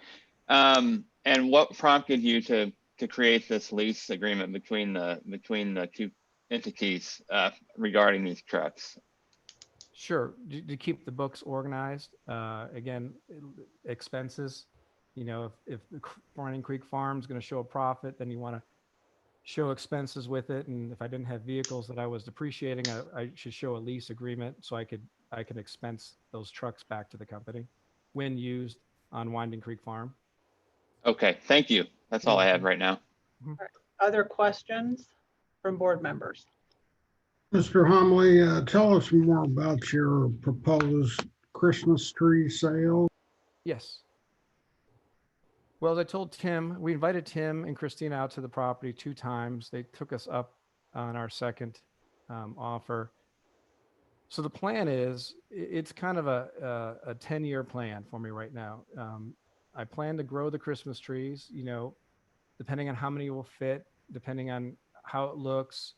And what prompted you to create this lease agreement between the two entities regarding these trucks? Sure, to keep the books organized. Again, expenses. You know, if the Winding Creek Farm is going to show a profit, then you want to show expenses with it. And if I didn't have vehicles that I was depreciating, I should show a lease agreement so I can expense those trucks back to the company when used on Winding Creek Farm. Okay, thank you. That's all I have right now. Other questions from board members? Mr. Homley, tell us more about your proposed Christmas tree sale. Yes. Well, as I told Tim, we invited Tim and Christina out to the property 2 times. They took us up on our second offer. So the plan is, it's kind of a 10-year plan for me right now. I plan to grow the Christmas trees, you know, depending on how many will fit, depending on how it looks,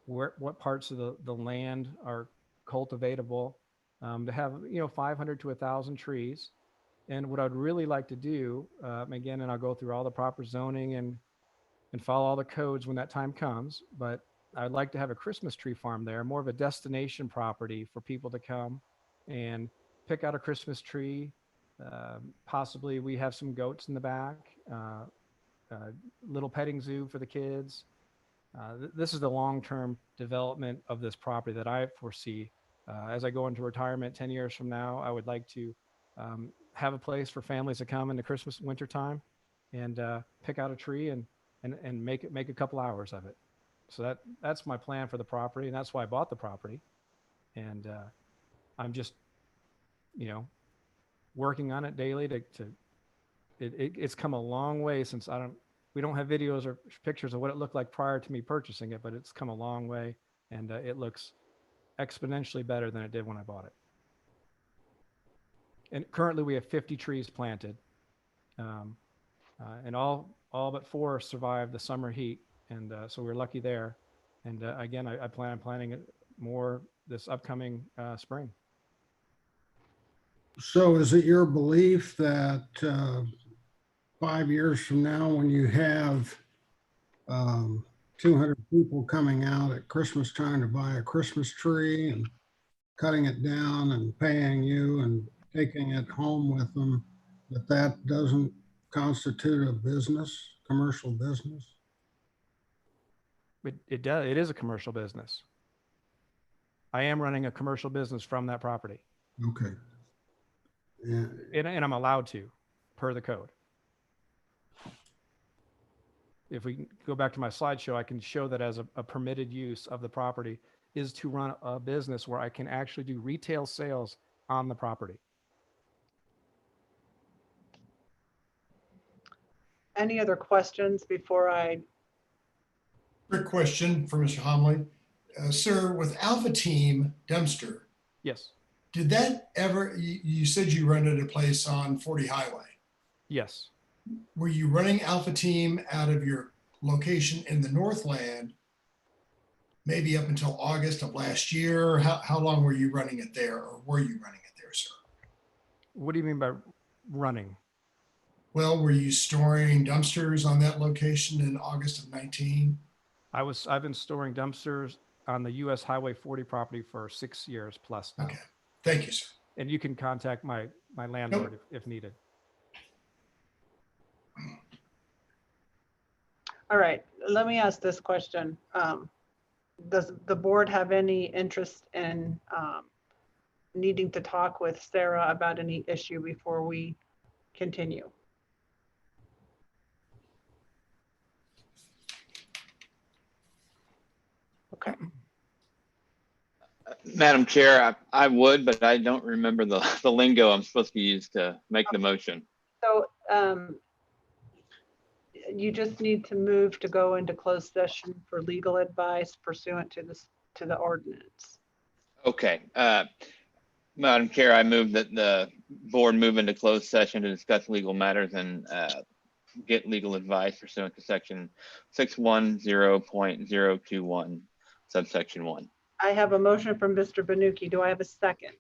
what parts of the land are cultivatable, to have, you know, 500 to 1,000 trees. And what I'd really like to do, again, and I'll go through all the proper zoning and follow all the codes when that time comes, but I'd like to have a Christmas tree farm there, more of a destination property for people to come and pick out a Christmas tree. Possibly we have some goats in the back, little petting zoo for the kids. This is the long-term development of this property that I foresee. As I go into retirement 10 years from now, I would like to have a place for families to come in the Christmas winter time and pick out a tree and make a couple hours of it. So that's my plan for the property, and that's why I bought the property. And I'm just, you know, working on it daily it's come a long way since we don't have videos or pictures of what it looked like prior to me purchasing it, but it's come a long way, and it looks exponentially better than it did when I bought it. And currently we have 50 trees planted, and all but 4 survived the summer heat. And so we're lucky there. And again, I plan on planting it more this upcoming spring. So is it your belief that 5 years from now, when you have 200 people coming out at Christmas time to buy a Christmas tree and cutting it down and paying you and taking it home with them, that doesn't constitute a business, commercial business? It does. It is a commercial business. I am running a commercial business from that property. Okay. Yeah. And I'm allowed to, per the code. If we go back to my slideshow, I can show that as a permitted use of the property is to run a business where I can actually do retail sales on the property. Any other questions before I? Quick question for Mr. Homley. Sir, with Alpha Team Dumpster, Yes. did that ever, you said you rented a place on 40 Highway. Yes. Were you running Alpha Team out of your location in the Northland, maybe up until August of last year. How long were you running it there, or were you running it there, sir? What do you mean by running? Well, were you storing dumpsters on that location in August of 19? I've been storing dumpsters on the US Highway 40 property for 6 years plus now. Okay, thank you, sir. And you can contact my landlord if needed. All right, let me ask this question. Does the board have any interest in needing to talk with Sarah about any issue before we continue? Okay. Madam Chair, I would, but I don't remember the lingo I'm supposed to use to make the motion. So you just need to move to go into closed session for legal advice pursuant to the ordinance. Okay. Madam Chair, I move that the board move into closed session to discuss legal matters and get legal advice pursuant to section 610.021, subsection 1. I have a motion from Mr. Banuki. Do I have a second?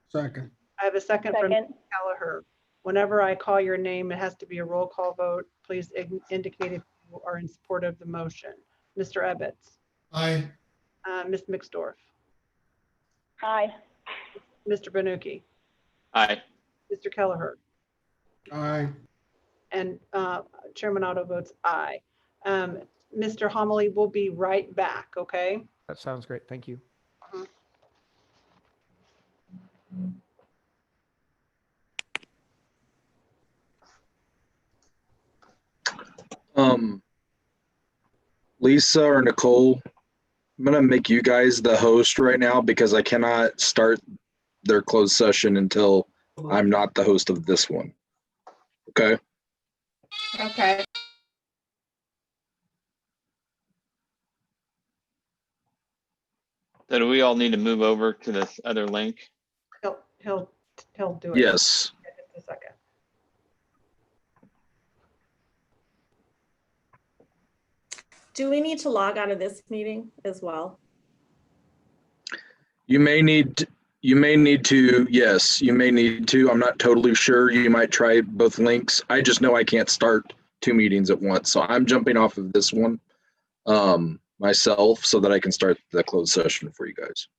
Second. I have a second from Mr. Kelleher. Whenever I call your name, it has to be a roll call vote. Please indicate if you are in support of the motion. Mr. Ebbets. Aye. Ms. Mixdorf. Aye. Mr. Banuki. Aye. Mr. Kelleher. Aye. And Chairman Otto votes aye. Mr. Homily will be right back, okay? That sounds great. Thank you. Lisa or Nicole, I'm gonna make you guys the host right now because I cannot start their closed session until I'm not the host of this one. Okay? Okay. So do we all need to move over to this other link? He'll do it. Yes. In just a second. Do we need to log out of this meeting as well? You may need to, yes, you may need to. I'm not totally sure. You might try both links. I just know I can't start 2 meetings at once. So I'm jumping off of this one myself so that I can start the closed session for you guys.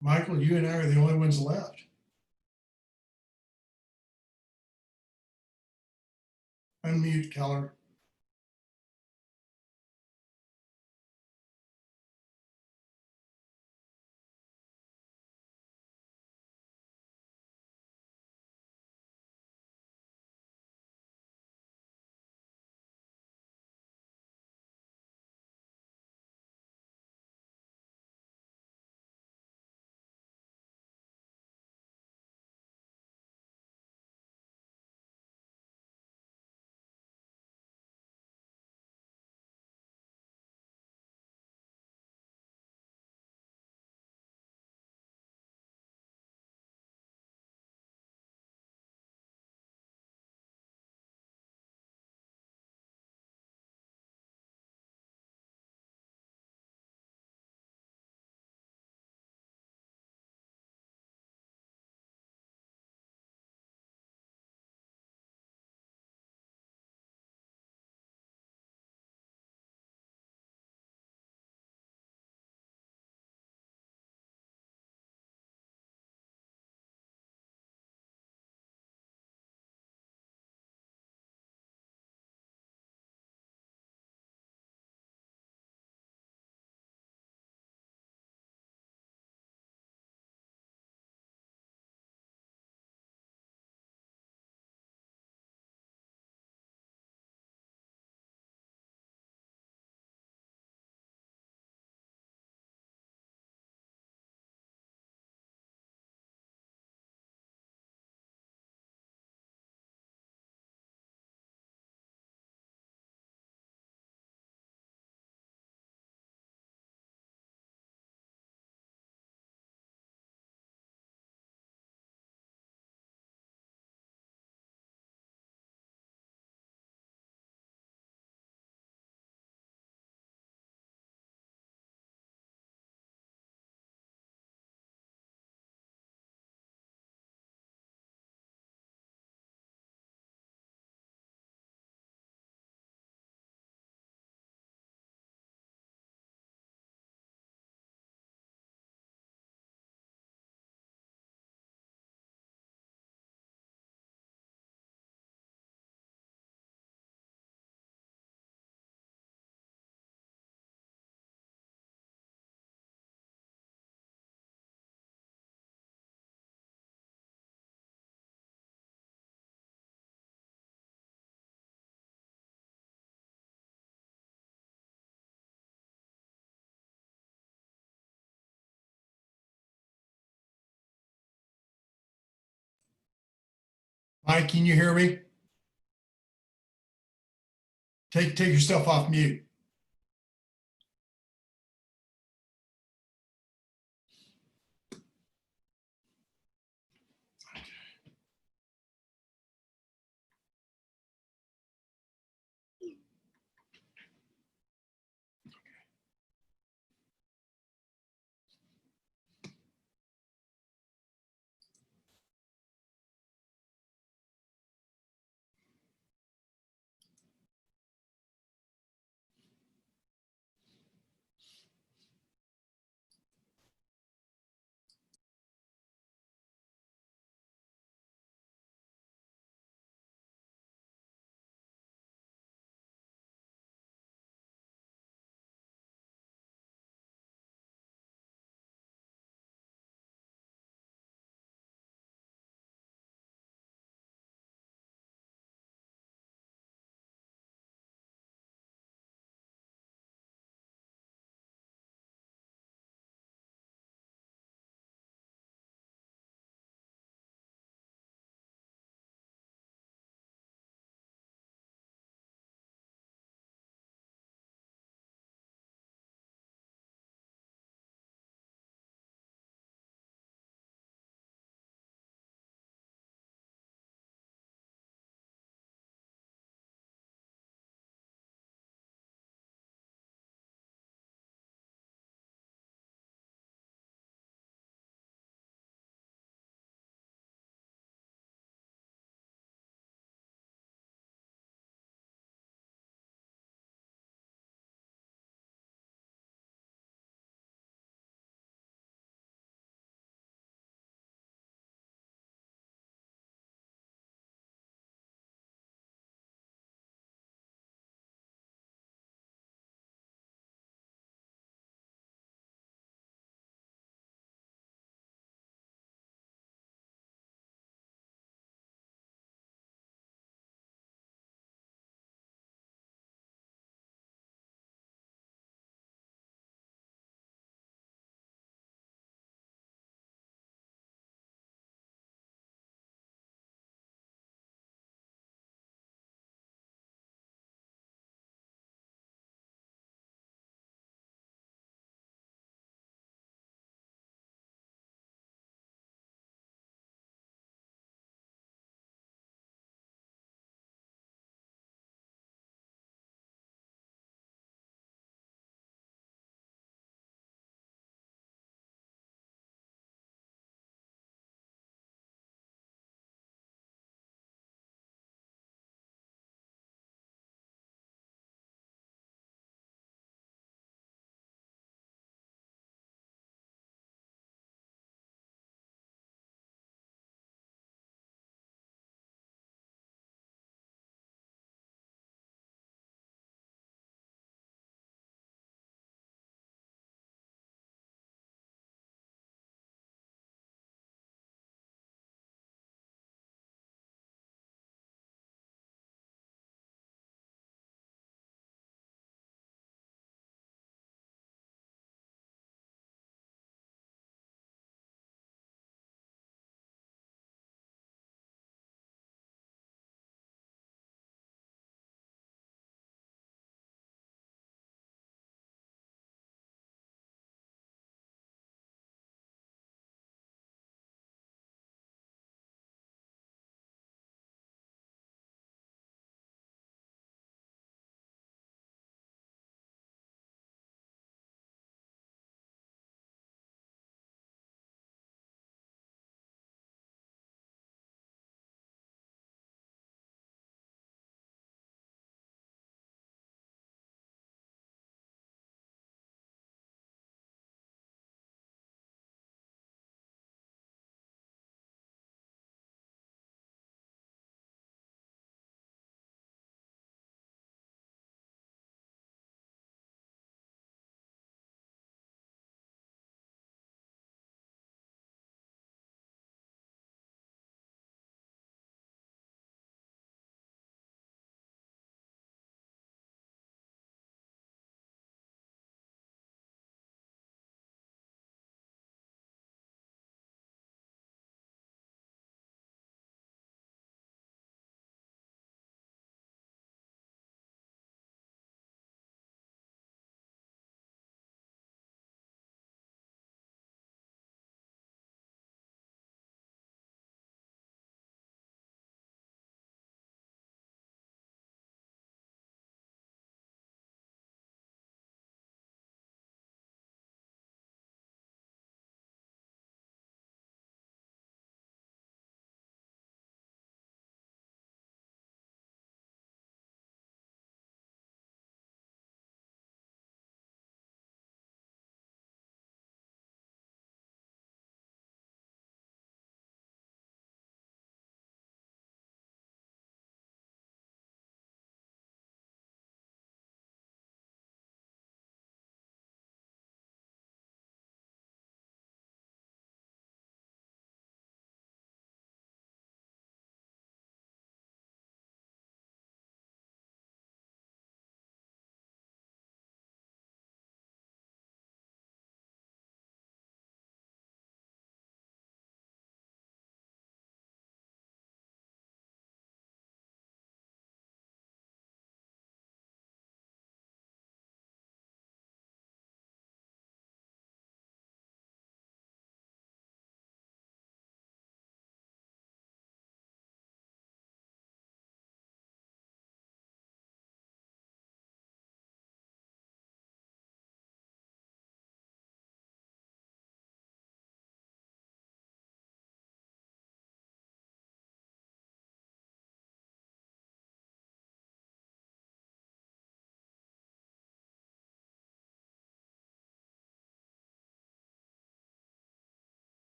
Michael, you and I are the only ones left. Unmute, Keller. Mike, can you hear me? Take yourself off mute.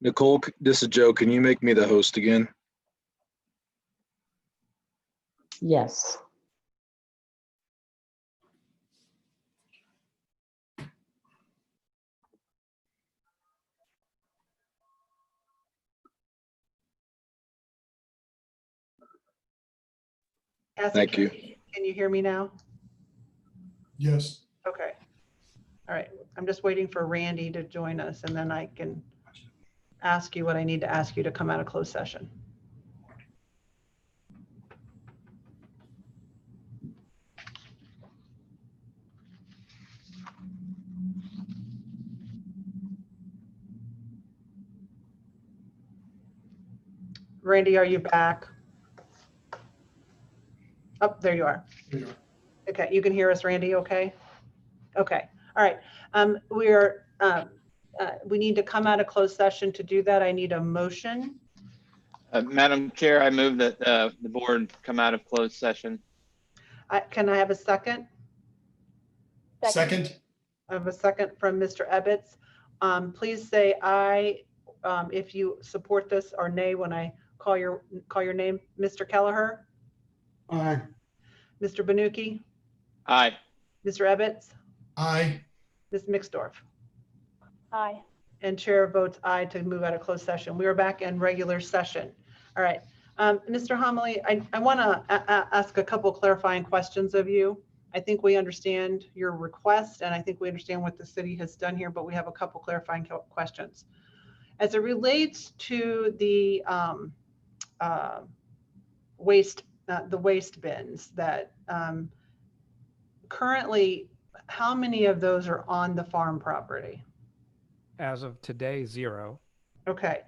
Nicole, this is Joe. Can you make me the host again? Yes. Cassie, Thank can- you. Can you hear me now? Yes. Okay. All right. I'm just waiting for Randy to join us and then I can ask you what I need to ask you to come out of closed session. Randy, are you back? Oh, there you are. There you are. Okay, you can hear us, Randy, okay? Okay, all right. We need to come out of closed session. To do that, I need a motion. Madam Chair, I move that the board come out of closed session. Can I have a second? Second. I have a second from Mr. Ebbets. Please say aye if you support this, or nay when I call your name. Mr. Kelleher, Aye. Mr. Banuki, Aye. Mr. Ebbets, Aye. Ms. Mixdorf, Aye. and chair votes aye to move out of closed session. We are back in regular session. All right. Mr. Homily, I want to ask a couple clarifying questions of you. I think we understand your request and I think we understand what the city has done here, but we have a couple clarifying questions. As it relates to the waste bins that currently, how many of those are on the farm property? As of today, 0. Okay.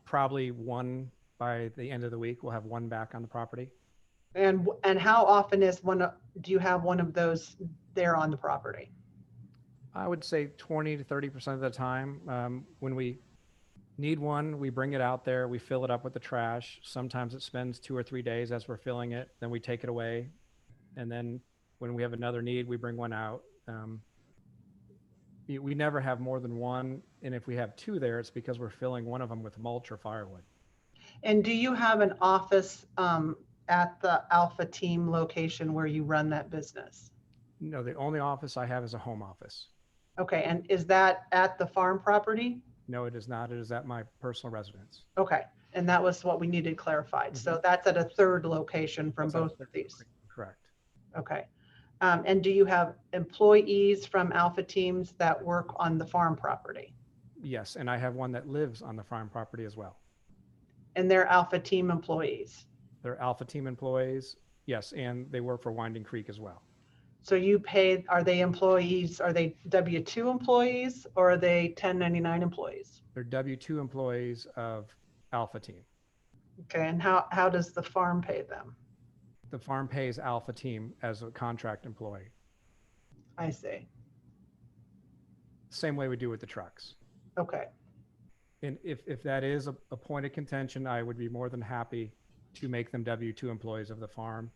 Probably 1 by the end of the week. We'll have 1 back on the property. And how often do you have one of those there on the property? I would say 20 to 30% of the time. When we need one, we bring it out there, we fill it up with the trash. Sometimes it spends 2 or 3 days as we're filling it, then we take it away. And then when we have another need, we bring one out. We never have more than 1. And if we have 2 there, it's because we're filling one of them with mulch or firewood. And do you have an office at the Alpha Team location where you run that business? No, the only office I have is a home office. Okay, and is that at the farm property? No, it is not. It is at my personal residence. Okay, and that was what we needed clarified. So that's at a third location from That's at a both of third these. Correct. Okay. And do you have employees from Alpha Teams that work on the farm property? Yes, and I have one that lives on the farm property as well. And they're Alpha Team employees? They're Alpha Team employees, yes, and they work for Winding Creek as well. So you pay, are they employees, are they W-2 employees or are they 1099 employees? They're W-2 employees of Alpha Team. Okay, and how does the farm pay them? The farm pays Alpha Team as a contract employee. I see. Same way we do with the trucks. Okay. And if that is a point of contention, I would be more than happy to make them W-2 employees of the farm.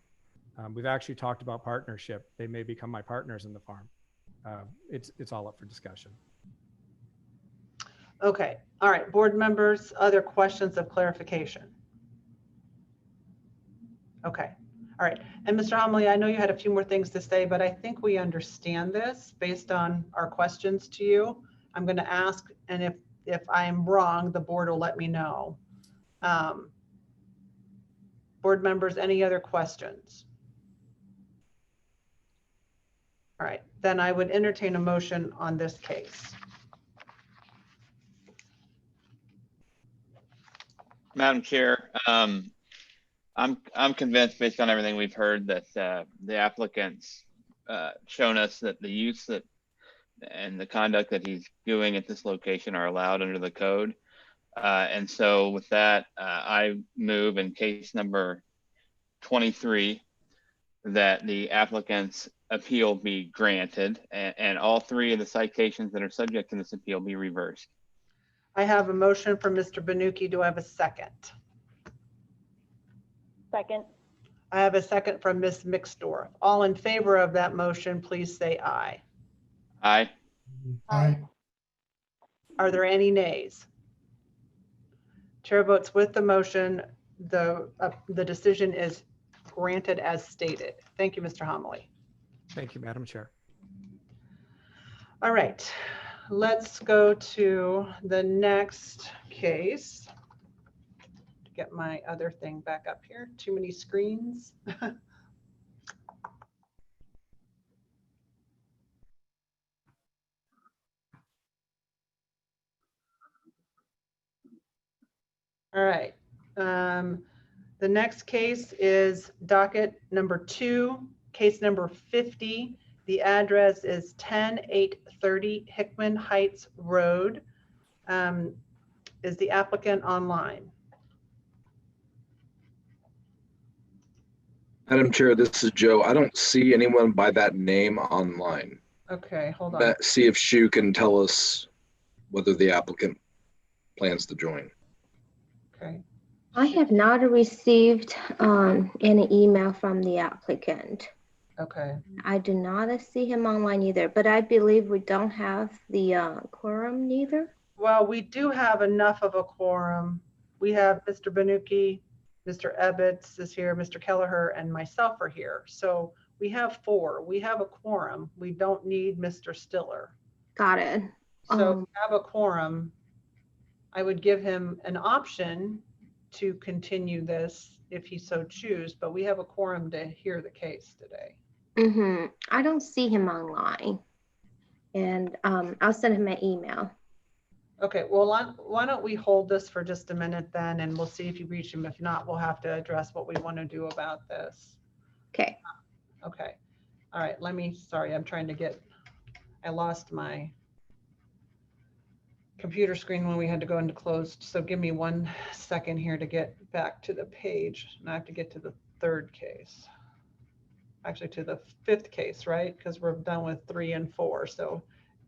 We've actually talked about partnership. They may become my partners in the farm. It's all up for discussion. Okay, all right, board members, other questions of clarification? Okay, all right. And Mr. Homily, I know you had a few more things to say, but I think we understand this based on our questions to you. I'm going to ask, and if I'm wrong, the board will let me know. Board members, any other questions? All right, then I would entertain a motion on this case. Madam Chair, I'm convinced based on everything we've heard that the applicant's shown us that the use that and the conduct that he's doing at this location are allowed under the code. And so with that, I move in case number 23 that the applicant's appeal be granted and all 3 of the citations that are subject to this appeal be reversed. I have a motion from Mr. Banuki. Do I have a second? Second. I have a second from Ms. Mixdorf. All in favor of that motion, please say aye. Aye. Aye. Are there any nays? Chair votes with the motion. The decision is granted as stated. Thank you, Mr. Homily. Thank you, Madam Chair. All right, let's go to the next case. Get my other thing back up here. Too many screens. All right. The next case is docket number 2, case number 50. The address is 10830 Hickman Heights Road. Is the applicant online? Madam Chair, this is Joe. I don't see anyone by that name online. Okay, hold on. See if Shu can tell us whether the applicant plans to join. Okay. I have not received any email from the applicant. Okay. I do not see him online either, but I believe we don't have the quorum neither. Well, we do have enough of a quorum. We have Mr. Banuki, Mr. Ebbets is here, Mr. Kelleher, and myself are here. So we have 4. We have a quorum. We don't need Mr. Stiller. Got it. So if we have a quorum, I would give him an option to continue this if he so choose, but we have a quorum to hear the case today. I don't see him online, and I'll send him an email. Okay, well, why don't we hold this for just a minute then, and we'll see if you reach him. If not, we'll have to address what we want to do about this. Okay. Okay. All right, sorry, I'm trying to I lost my computer screen when we had to go into closed. So give me 1 second here to get back to the page. And I have to get to the 3rd case. Actually to the 5th case, right? Because we're done with 3 and 4. So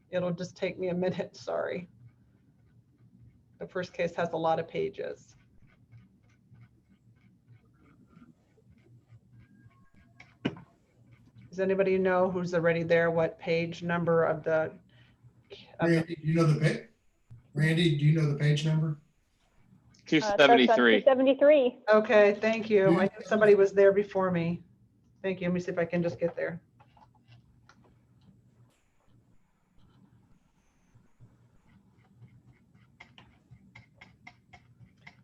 it'll just take me a minute, sorry. The first case has a lot of pages. Does anybody know who's already there? What page number of the? Randy, do you know the page? Randy, do you know the page number? 273. 273. Okay, thank you. I knew somebody was there before me. Thank you. Let me see if I can just get there.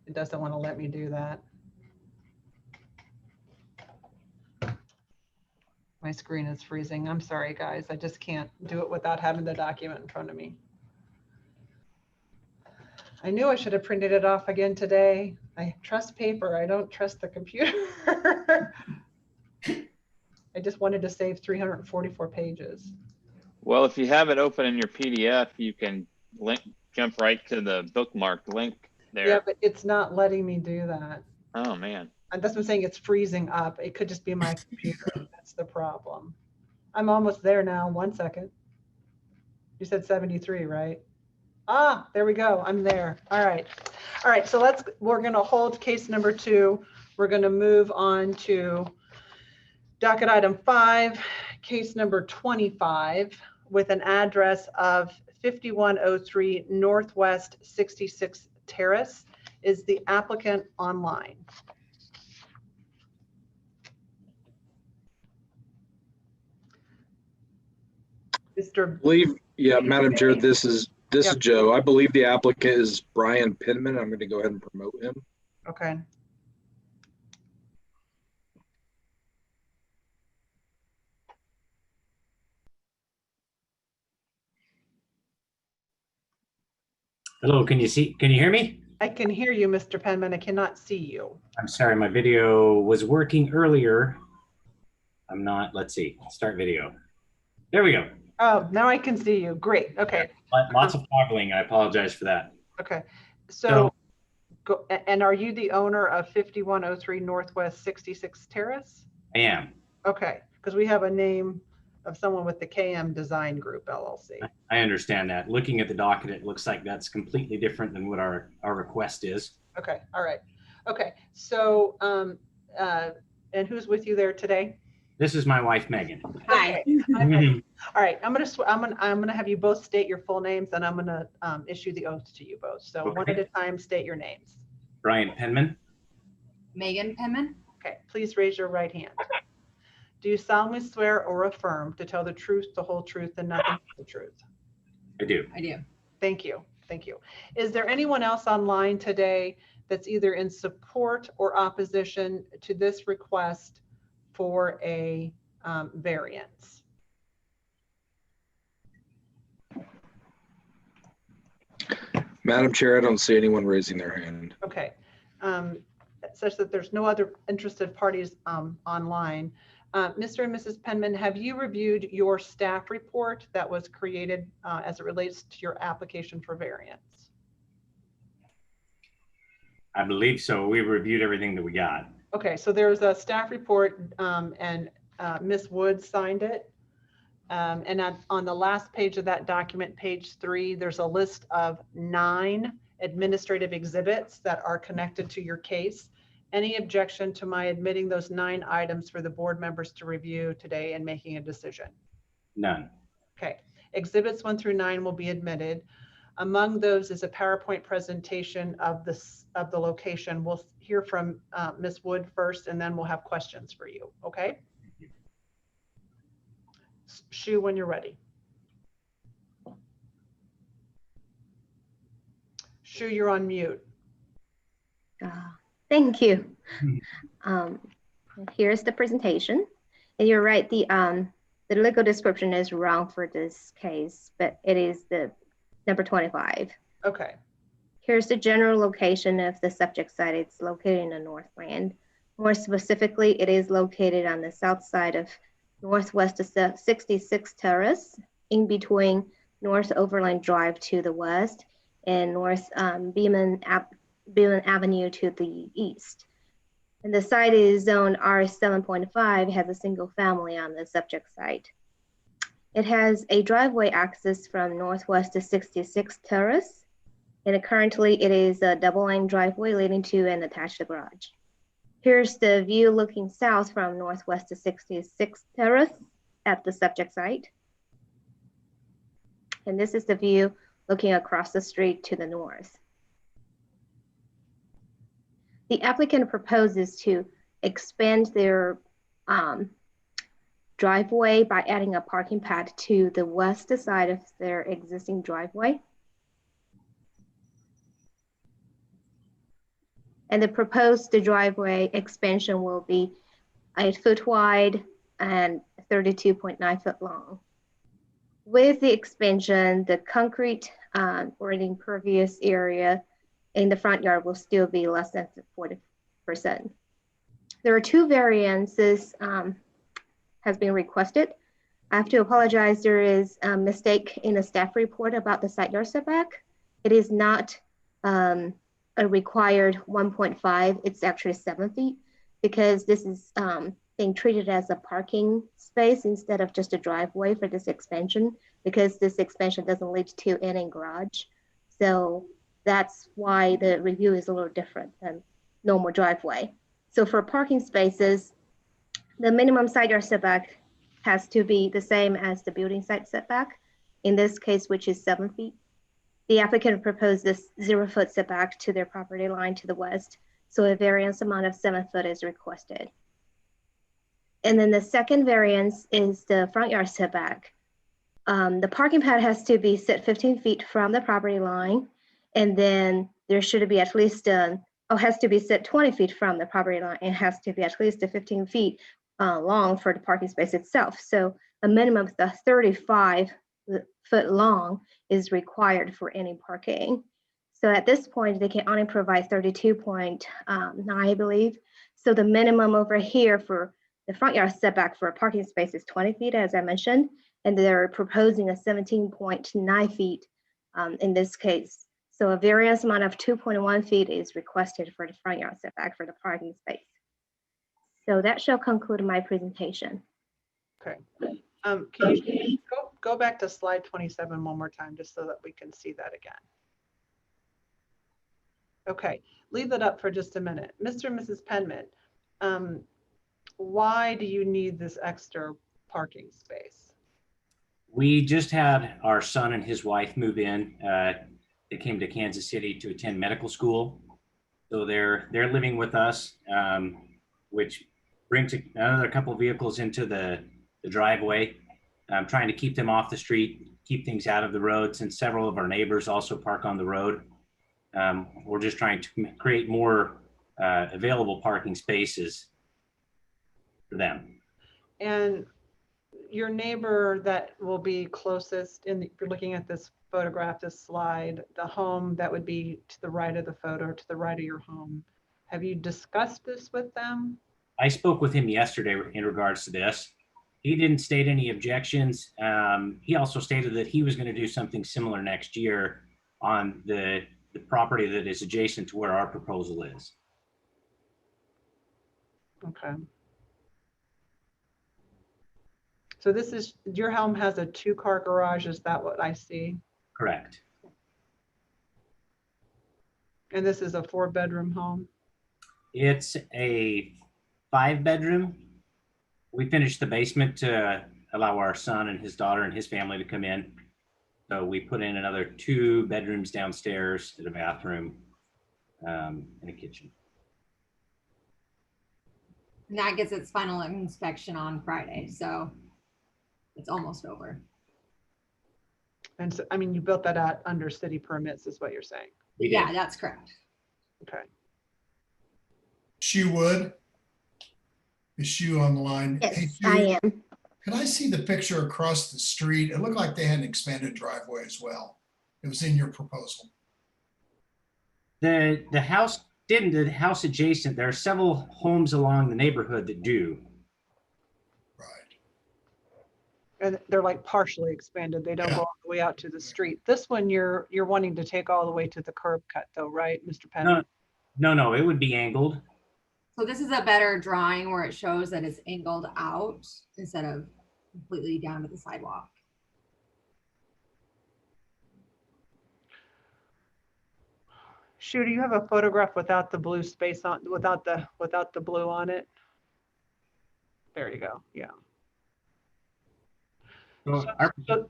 It doesn't want to let me do that. My screen is freezing. I'm sorry, guys. I just can't do it without having the document in front of me. I knew I should have printed it off again today. I trust paper. I don't trust the computer. I just wanted to save 344 pages. Well, if you have it open in your PDF, you can jump right to the bookmarked link there. Yeah, but it's not letting me do that. Oh, man. And that's what I'm saying. It's freezing up. It could just be my computer. That's the problem. I'm almost there now. 1 second. You said 73, right? Ah, there we go. I'm there. All right. All right. So we're going to hold case number 2. We're going to move on to docket item 5, case number 25, with an address of 5103 Northwest 66th Terrace. Is the applicant online? Madam Chair, this is Joe. I believe the applicant is Brian Pinman. I'm going to go ahead and promote him. Okay. Hello, can you hear me? I can hear you, Mr. Penman. I cannot see you. I'm sorry, my video was working earlier. I'm not, let's see, start video. There we go. Oh, now I can see you. Great. Okay. Lots of toggling. I apologize for that. Okay. So, and are you the owner of 5103 Northwest 66th Terrace? I am. Okay. Because we have a name of someone with the KM Design Group, LLC. I understand that. Looking at the docket, it looks like that's completely different than what our request is. Okay. All right. Okay. So, and who's with you there today? This is my wife, Megan. Hi. Okay. All right. I'm gonna have you both state your full names, and I'm gonna issue the oath to you both. So one at a time, state your names. Brian Penman. Megan Penman. Okay, please raise your right hand. Do you solemnly swear or affirm to tell the truth, the whole truth, and nothing but the truth? I do. I do. Thank you. Thank you. Is there anyone else online today that's either in support or opposition to this request for a variance? Madam Chair, I don't see anyone raising their hand. Okay. Such that there's no other interested parties online. Mr. and Mrs. Penman, have you reviewed your staff report that was created as it relates to your application for variance? I believe so. We reviewed everything that we got. Okay, so there's a staff report and Ms. Wood signed it. And on the last page of that document, page 3, there's a list of 9 administrative exhibits that are connected to your case. Any objection to my admitting those 9 items for the board members to review today and making a decision? None. Okay, exhibits 1 through 9 will be admitted. Among those is a PowerPoint presentation of the location. We'll hear from Ms. Wood first, and then we'll have questions for you, okay? Shu, when you're ready. Shu, you're on mute. Thank you. Here's the presentation. And you're right, the legal description is wrong for this case, but it is the number 25. Okay. Here's the general location of the subject site. It's located in the Northland. More specifically, it is located on the south side of Northwest 66 Terrace, in between North Overland Drive to the west and North Beeman Avenue to the east. And the site is zoned R7.5, has a single family on the subject site. It has a driveway access from Northwest to 66 Terrace, and currently it is a double-line driveway leading to an attached garage. Here's the view looking south from Northwest to 66 Terrace at the subject site. And this is the view looking across the street to the north. The applicant proposes to expand their driveway by adding a parking pad to the west side of their existing driveway. And the proposed driveway expansion will be 8 foot wide and 32.9 foot long. With the expansion, the concrete or the impervious area in the front yard will still be less than 40%. There are 2 variances has been requested. I have to apologize, there is a mistake in the staff report about the side yard setback. It is not a required 1.5, it's actually 7 feet, because this is being treated as a parking space instead of just a driveway for this expansion, because this expansion doesn't lead to any garage. So that's why the review is a little different than normal driveway. So for parking spaces, the minimum side yard setback has to be the same as the building site setback, in this case, which is 7 feet. The applicant proposed this 0 foot setback to their property line to the west, so a variance amount of 7 foot is requested. And then the second variance is the front yard setback. The parking pad has to be set 15 feet from the property line, and then there should be at least, has to be set 20 feet from the property line, and has to be at least 15 feet long for the parking space itself. So a minimum of 35 foot long is required for any parking. So at this point, they can only provide 32.9, I believe. So the minimum over here for the front yard setback for a parking space is 20 feet, as I mentioned, and they're proposing a 17.9 feet in this case. So a variance amount of 2.1 feet is requested for the front yard setback for the parking space. So that shall conclude my presentation. Okay. Can you go back to slide 27 one more time, just so that we can see that again? Okay, leave that up for just a minute. Mr. and Mrs. Penman, why do you need this extra parking space? We just had our son and his wife move in. They came to Kansas City to attend medical school. So they're living with us, which brings another couple of vehicles into the driveway. I'm trying to keep them off the street, keep things out of the road, since several of our neighbors also park on the road. We're just trying to create more available parking spaces for them. And your neighbor that will be closest if you're looking at this photograph, this slide, the home that would be to the right of the photo, to the right of your home. Have you discussed this with them? I spoke with him yesterday in regards to this. He didn't state any objections. He also stated that he was going to do something similar next year on the property that is adjacent to where our proposal is. Okay. So this is, your home has a 2-car garage, is that what I see? Correct. And this is a 4-bedroom home? It's a 5-bedroom. We finished the basement to allow our son and his daughter and his family to come in. So we put in another 2 bedrooms downstairs and a bathroom and a kitchen. And that gets its final inspection on Friday, so it's almost over. And so, I mean, you built that out under city permits is what you're saying? Yeah, that's correct. Okay. Shu Wood? Is Shu on the line? Yes, Hey, Shu, I am. could I see the picture across the street? It looked like they had an expanded driveway as well. It was in your proposal. The house didn't. The house adjacent, there are several homes along the neighborhood that do. And they're like partially expanded. They don't go all the way out to the street. This one, you're wanting to take all the way to the curb cut though, right, Mr. Penn? No, it would be angled. So this is a better drawing where it shows that it's angled out instead of completely down to the sidewalk. Shu, do you have a photograph without the blue space on, without the blue on it? There you go, yeah.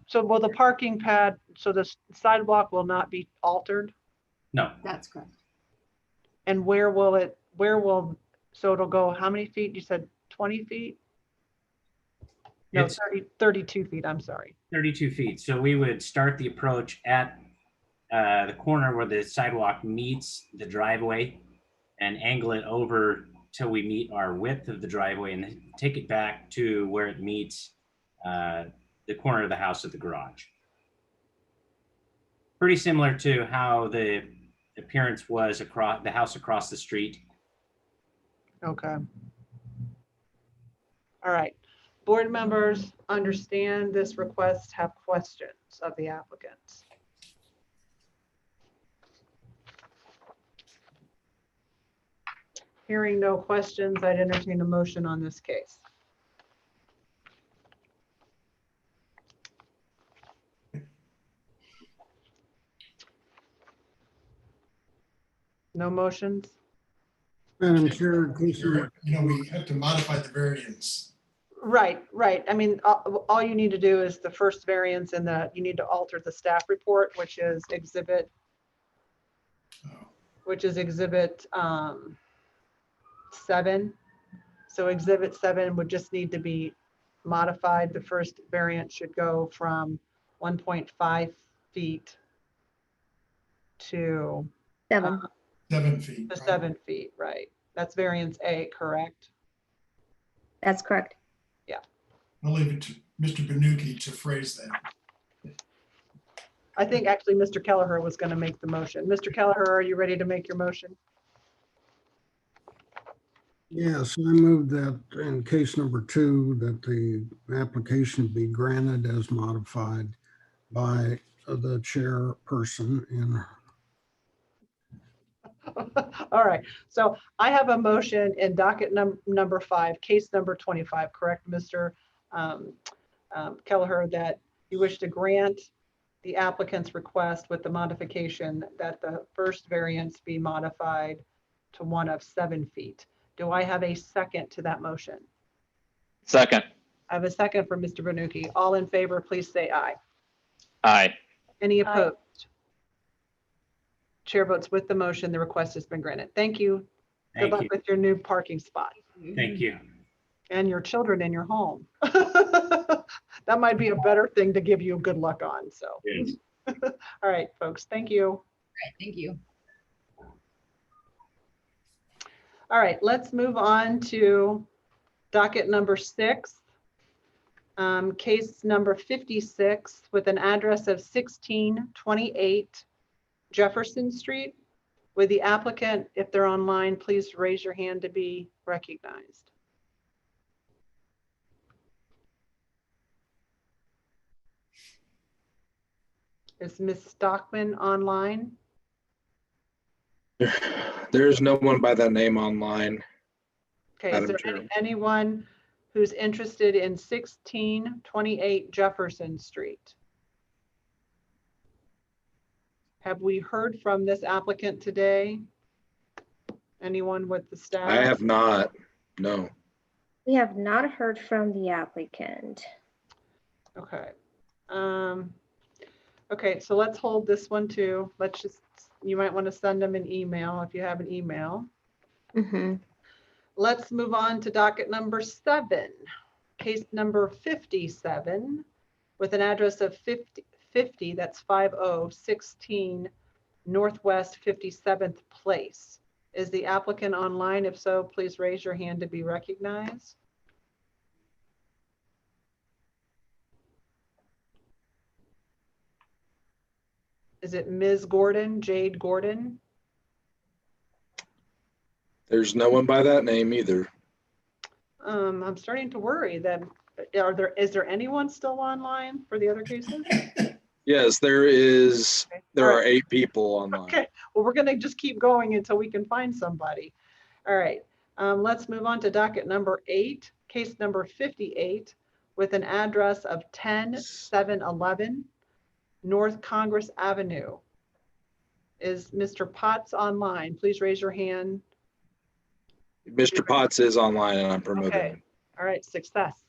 So will the parking pad, so the sidewalk will not be altered? No. That's correct. And so it'll go how many feet? You said 20 feet? No, It's 32 feet, I'm sorry. 32 feet. So we would start the approach at the corner where the sidewalk meets the driveway and angle it over till we meet our width of the driveway and then take it back to where it meets the corner of the house at the garage. Pretty similar to how the appearance was across the house across the street. Okay. All right. Board members understand this request, have questions of the applicants. Hearing no questions, I'd entertain a motion on this case. No motions? Madam Chair, case You know, we have to modify the variance. Right. I mean, all you need to do is the first variance and you need to alter the staff report, which is exhibit 7. So exhibit 7 would just need to be modified. The first variance should go from 1.5 feet to 7. 7 feet. to 7 feet, right? That's variance A, correct? That's correct. I'll leave it to Mr. Benuki to phrase that. I think actually Mr. Kelleher was going to make the motion. Mr. Kelleher, are you ready to make your motion? Yes, I move that in case number 2, that the application be granted as modified by the chairperson in. All right, so I have a motion in docket number 5, case number 25, correct, Mr. Kelleher, that you wish to grant the applicant's request with the modification that the first variance be modified to one of 7 feet. Do I have a second to that motion? Second. I have a second for Mr. Benuki. All in favor, please say aye. Aye. Any opposed? Chair votes with the motion. The request has been granted. Thank you. Good Thank luck you. with your new parking spot Thank you. and your children in your home. That might be a better thing to give you good luck on. So, Yes. all right, folks, thank you. Right, thank you. All right, let's move on to docket number 6. Case number 56 with an address of 1628 Jefferson Street. With the applicant, if they're online, please raise your hand to be recognized. Is Ms. Stockman online? There's no one by that name online. Okay, is Madam there Chair. anyone who's interested in 1628 Jefferson Street? Have we heard from this applicant today? Anyone with the staff? I have not. No. We have not heard from the applicant. Okay. Okay, so let's hold this one too. Let's just, you might want to send them an email if you have an email. Let's move on to docket number 7, case number 57 with an address of 50, that's 5016 Northwest 57th Place. Is the applicant online? If so, please raise your hand to be recognized. Is it Ms. Gordon, Jade Gordon? There's no one by that name either. I'm starting to worry that, is there anyone still online for the other cases? Yes, there is. There are 8 people online. Okay, well, we're gonna just keep going until we can find somebody. All right, let's move on to docket number 8, case number 58 with an address of 10711 North Congress Avenue. Is Mr. Potts online? Please raise your hand. Mr. Potts is online and I'm promoting Okay, him. all right, success.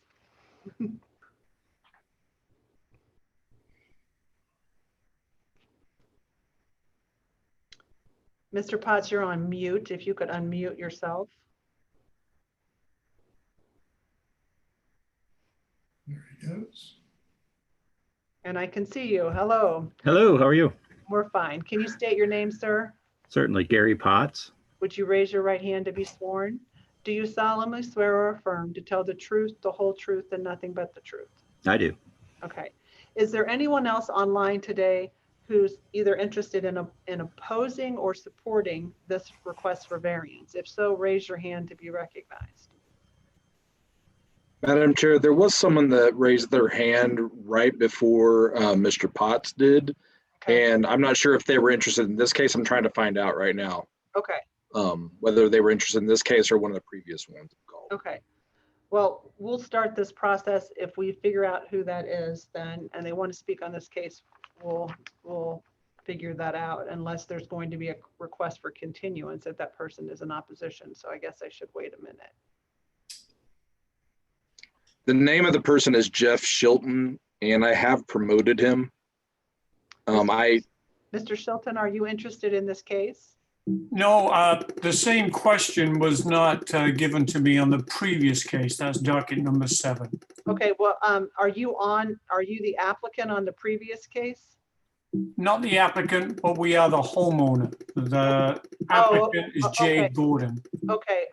Mr. Potts, you're on mute. If you could unmute yourself. There he goes. And I can see you. Hello. Hello, how are you? We're fine. Can you state your name, sir? Certainly, Gary Potts. Would you raise your right hand to be sworn? Do you solemnly swear or affirm to tell the truth, the whole truth, and nothing but the truth? I do. Okay. Is there anyone else online today who's either interested in opposing or supporting this request for variance? If so, raise your hand to be recognized. Madam Chair, there was someone that raised their hand right before Mr. Potts did. Okay. And I'm not sure if they were interested in this case. I'm trying to find out right now. Okay. Whether they were interested in this case or one of the previous ones. Okay. Well, we'll start this process. If we figure out who that is, then, and they want to speak on this case, we'll figure that out, unless there's going to be a request for continuance if that person is in opposition. So I guess I should wait a minute. The name of the person is Jeff Shilton, and I have promoted him. Mr. Shilton, are you interested in this case? No, the same question was not given to me on the previous case. That's docket number 7. Okay, well, are you the applicant on the previous case? Not the applicant, but we are the homeowner. The applicant is Jade okay. Gordon. Okay,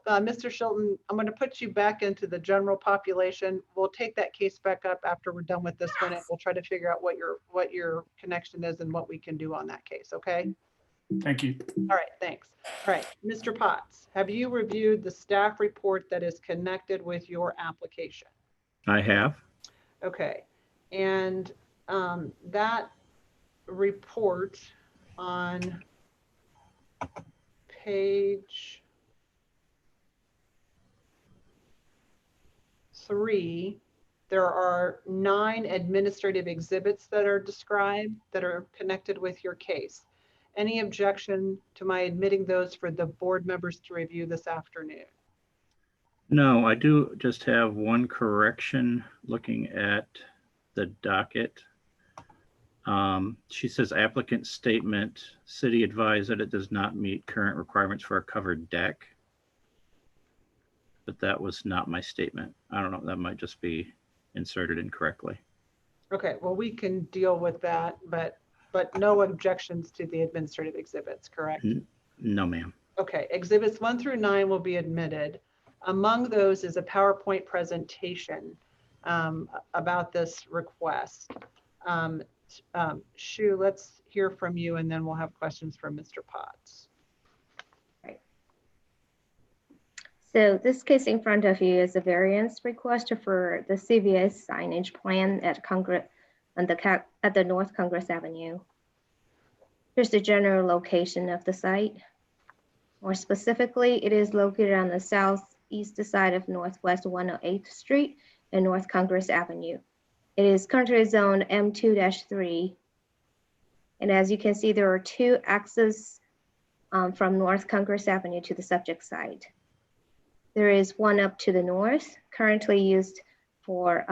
Mr. Shilton, I'm going to put you back into the general population. We'll take that case back up after we're done with this one, and we'll try to figure out what your connection is and what we can do on that case, okay? Thank you. All right, thanks. All right, Mr. Potts, have you reviewed the staff report that is connected with your application? I have. Okay, and that report on page 3, there are 9 administrative exhibits that are described that are connected with your case. Any objection to my admitting those for the board members to review this afternoon? No, I do just have one correction looking at the docket. She says applicant statement, city advised that it does not meet current requirements for a covered deck. But that was not my statement. I don't know, that might just be inserted incorrectly. Okay, well, we can deal with that, but no objections to the administrative exhibits, correct? No, ma'am. Okay, exhibits 1 through 9 will be admitted. Among those is a PowerPoint presentation about this request. Shu, let's hear from you, and then we'll have questions from Mr. Potts. So this case in front of you is a variance request for the CVS signage plan at the North Congress Avenue. Here's the general location of the site. More specifically, it is located on the southeast side of Northwest 108th Street and North Congress Avenue. It is currently zoned M2-3. And as you can see, there are 2 access from North Congress Avenue to the subject site. There is one up to the north, currently used for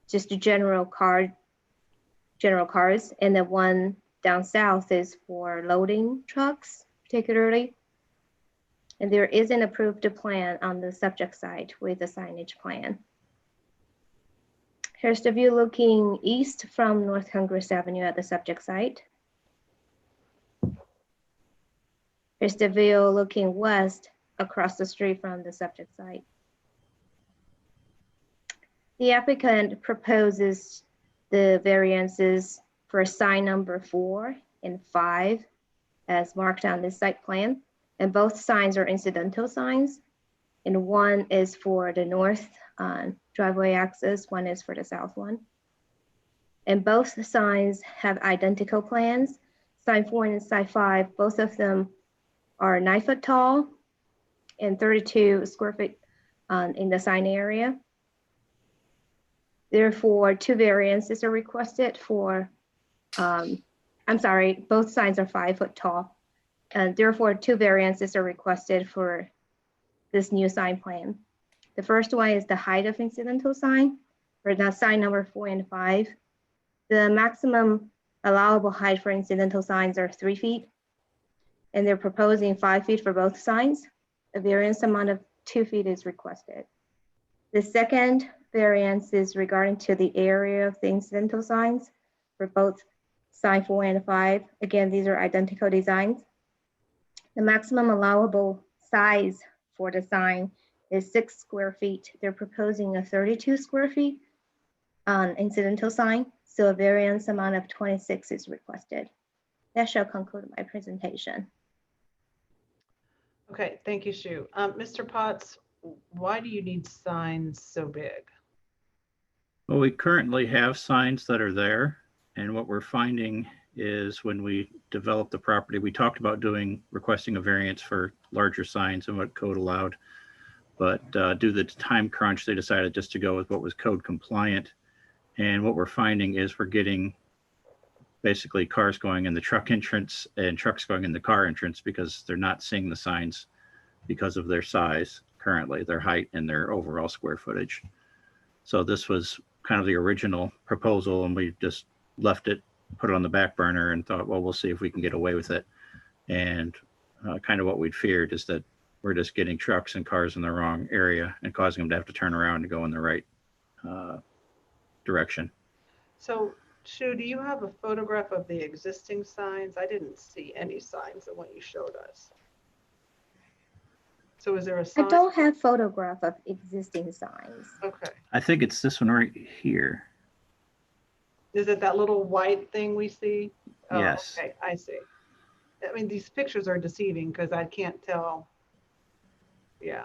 just a general cars, and the one down south is for loading trucks, particularly. And there is an approved plan on the subject site with a signage plan. Here's the view looking east from North Congress Avenue at the subject site. Here's the view looking west across the street from the subject site. The applicant proposes the variances for sign number 4 and 5 as marked on this site plan. And both signs are incidental signs. And one is for the north driveway access, one is for the south one. And both signs have identical plans. Sign 4 and sign 5, both of them are 9 foot tall and 32 square feet in the sign area. Therefore, 2 variances are requested for, both signs are 5 foot tall. And therefore, 2 variances are requested for this new sign plan. The first one is the height of incidental sign, for the sign number 4 and 5. The maximum allowable height for incidental signs are 3 feet, and they're proposing 5 feet for both signs. A variance amount of 2 feet is requested. The second variance is regarding to the area of the incidental signs for both sign 4 and 5. Again, these are identical designs. The maximum allowable size for the sign is 6 square feet. They're proposing a 32 square feet incidental sign, so a variance amount of 26 is requested. That shall conclude my presentation. Okay, thank you, Shu. Mr. Potts, why do you need signs so big? Well, we currently have signs that are there. And what we're finding is when we developed the property, we talked about requesting a variance for larger signs and what code allowed. But due to the time crunch, they decided just to go with what was code compliant. And what we're finding is we're getting basically cars going in the truck entrance and trucks going in the car entrance because they're not seeing the signs because of their size currently, their height and their overall square footage. So this was kind of the original proposal, and we just left it, put it on the back burner and thought, well, we'll see if we can get away with it. And kind of what we'd feared is that we're just getting trucks and cars in the wrong area and causing them to have to turn around and go in the right direction. So, Shu, do you have a photograph of the existing signs? I didn't see any signs of what you showed us. So is there a sign? I don't have photograph of existing signs. Okay. I think it's this one right here. Is it that little white thing we see? Oh, Yes. Okay, I see. I mean, these pictures are deceiving because I can't tell. Yeah.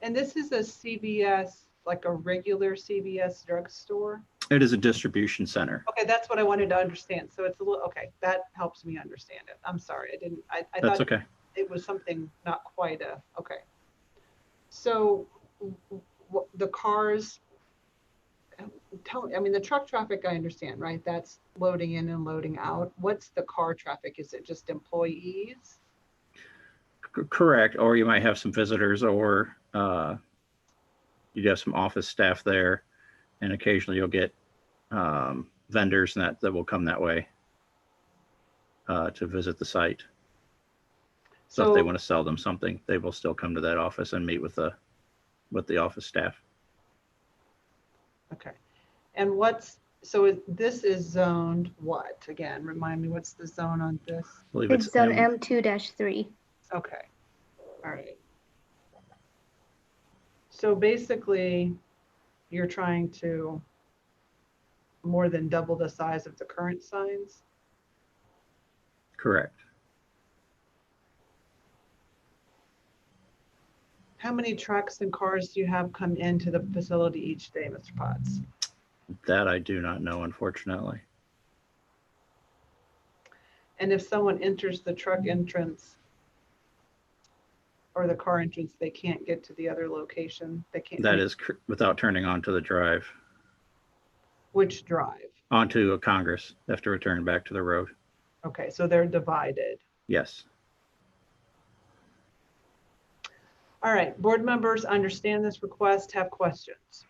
And this is a CVS, like a regular CVS drugstore? It is a distribution center. Okay, that's what I wanted to understand. So it's a little, okay, that helps me understand it. I'm sorry, I That's thought okay. it was something not quite okay. So the cars, I mean, the truck traffic, I understand, right? That's loading in and loading out. What's the car traffic? Is it just employees? Correct. Or you might have some visitors, or you'd have some office staff there, and occasionally you'll get vendors and that will come that way to visit the site. So if they want to sell them something, they will still come to that office and meet with the office staff. Okay. And this is zoned what? Again, remind me, what's the zone on this? I believe It's zone M2-3. Okay. All right. So basically, you're trying to more than double the size of the current signs? Correct. How many trucks and cars do you have come into the facility each day, Mr. Potts? That I do not know, unfortunately. And if someone enters the truck entrance or the car entrance, they can't get to the other location? They can't. That is without turning onto the drive. Which drive? Onto a Congress. They have to return back to the road. Okay, so they're divided. Yes. All right, board members understand this request, have questions?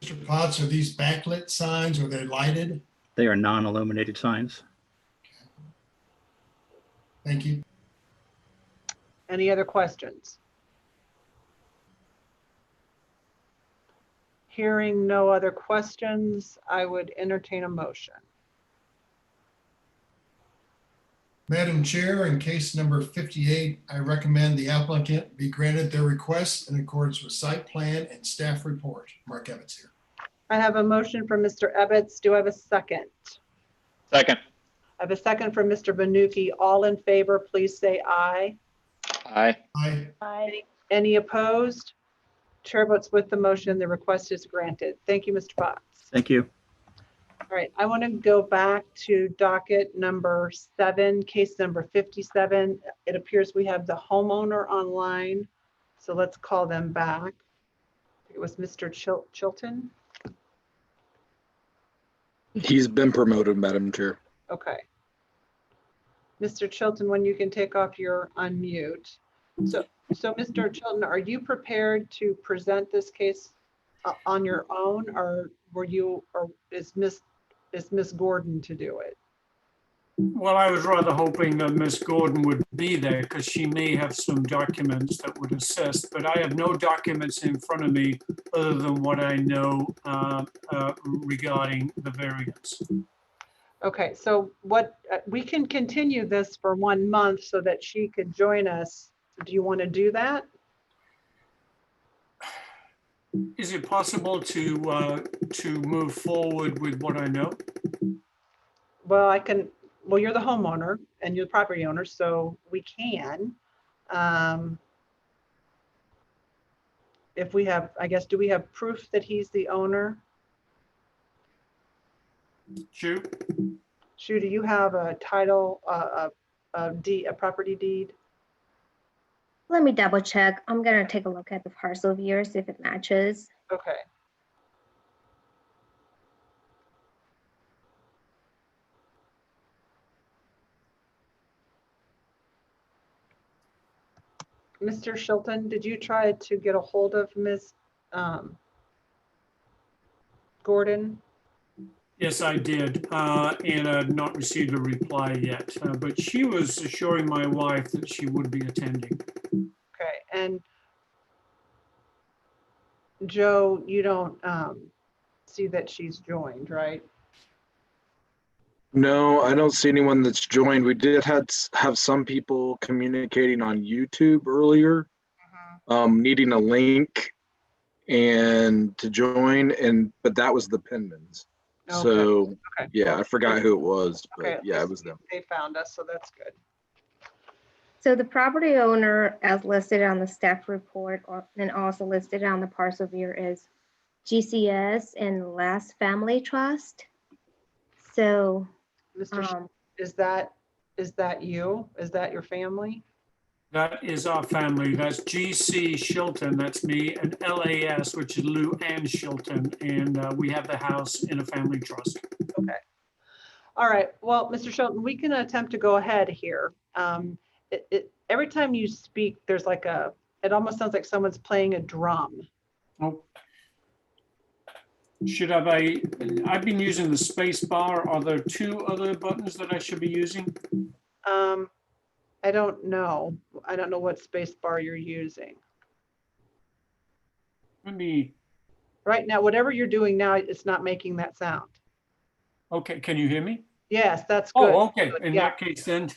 Mr. Potts, are these backlit signs? Are they lighted? They are non-illuminated signs. Thank you. Any other questions? Hearing no other questions, I would entertain a motion. Madam Chair, in case number 58, I recommend the applicant be granted their request in accordance with site plan and staff report. Mark Evans here. I have a motion from Mr. Ebbets. Do I have a second? Second. I have a second from Mr. Banuki. All in favor, please say aye. Aye. Aye. Aye. Any opposed? Chair votes with the motion. The request is granted. Thank you, Mr. Potts. Thank you. All right, I want to go back to docket number 7, case number 57. It appears we have the homeowner online, so let's call them back. It was Mr. Chilton. He's been promoted, Madam Chair. Okay. Mr. Chilton, when you can take off your unmute. So Mr. Chilton, are you prepared to present this case on your own, or is Miss Gordon to do it? Well, I was rather hoping that Miss Gordon would be there because she may have some documents that would assist, but I have no documents in front of me other than what I know regarding the variance. Okay, so we can continue this for 1 month so that she could join us. Do you want to do that? Is it possible to move forward with what I know? Well, well, you're the homeowner and you're the property owner, so we can. If we have, I guess, do we have proof that he's the owner? Sure. Shu, do you have a title, a property deed? Let me double check. I'm gonna take a look at the parcel viewer, see if it matches. Okay. Mr. Chilton, did you try to get a hold of Ms. Gordon? Yes, I did, and I've not received a reply yet, but she was assuring my wife that she would be attending. Okay, and Joe, you don't see that she's joined, right? No, I don't see anyone that's joined. We did have some people communicating on YouTube earlier, needing a link and to join, but that was the Penmans. Okay. So Okay. yeah, I forgot who it was, but Okay, yeah, it was them. They found us, so that's good. So the property owner, as listed on the staff report, and also listed on the parcel viewer, is GCS and Last Family Trust. So, Mr. Is that you? Is that your family? That is our family. That's GC Shilton, that's me, and LAS, which is Lou Ann Shilton, and we have the house in a family trust. Okay. All right. Well, Mr. Shilton, we can attempt to go ahead here. Every time you speak, there's like it almost sounds like someone's playing a drum. Oh. Should I've been using the space bar. Are there two other buttons that I should be using? I don't know. I don't know what space bar you're using. Maybe, Right now, whatever you're doing now, it's not making that sound. okay, can you hear me? Yes, that's good. Oh, okay, in Yeah, that case then,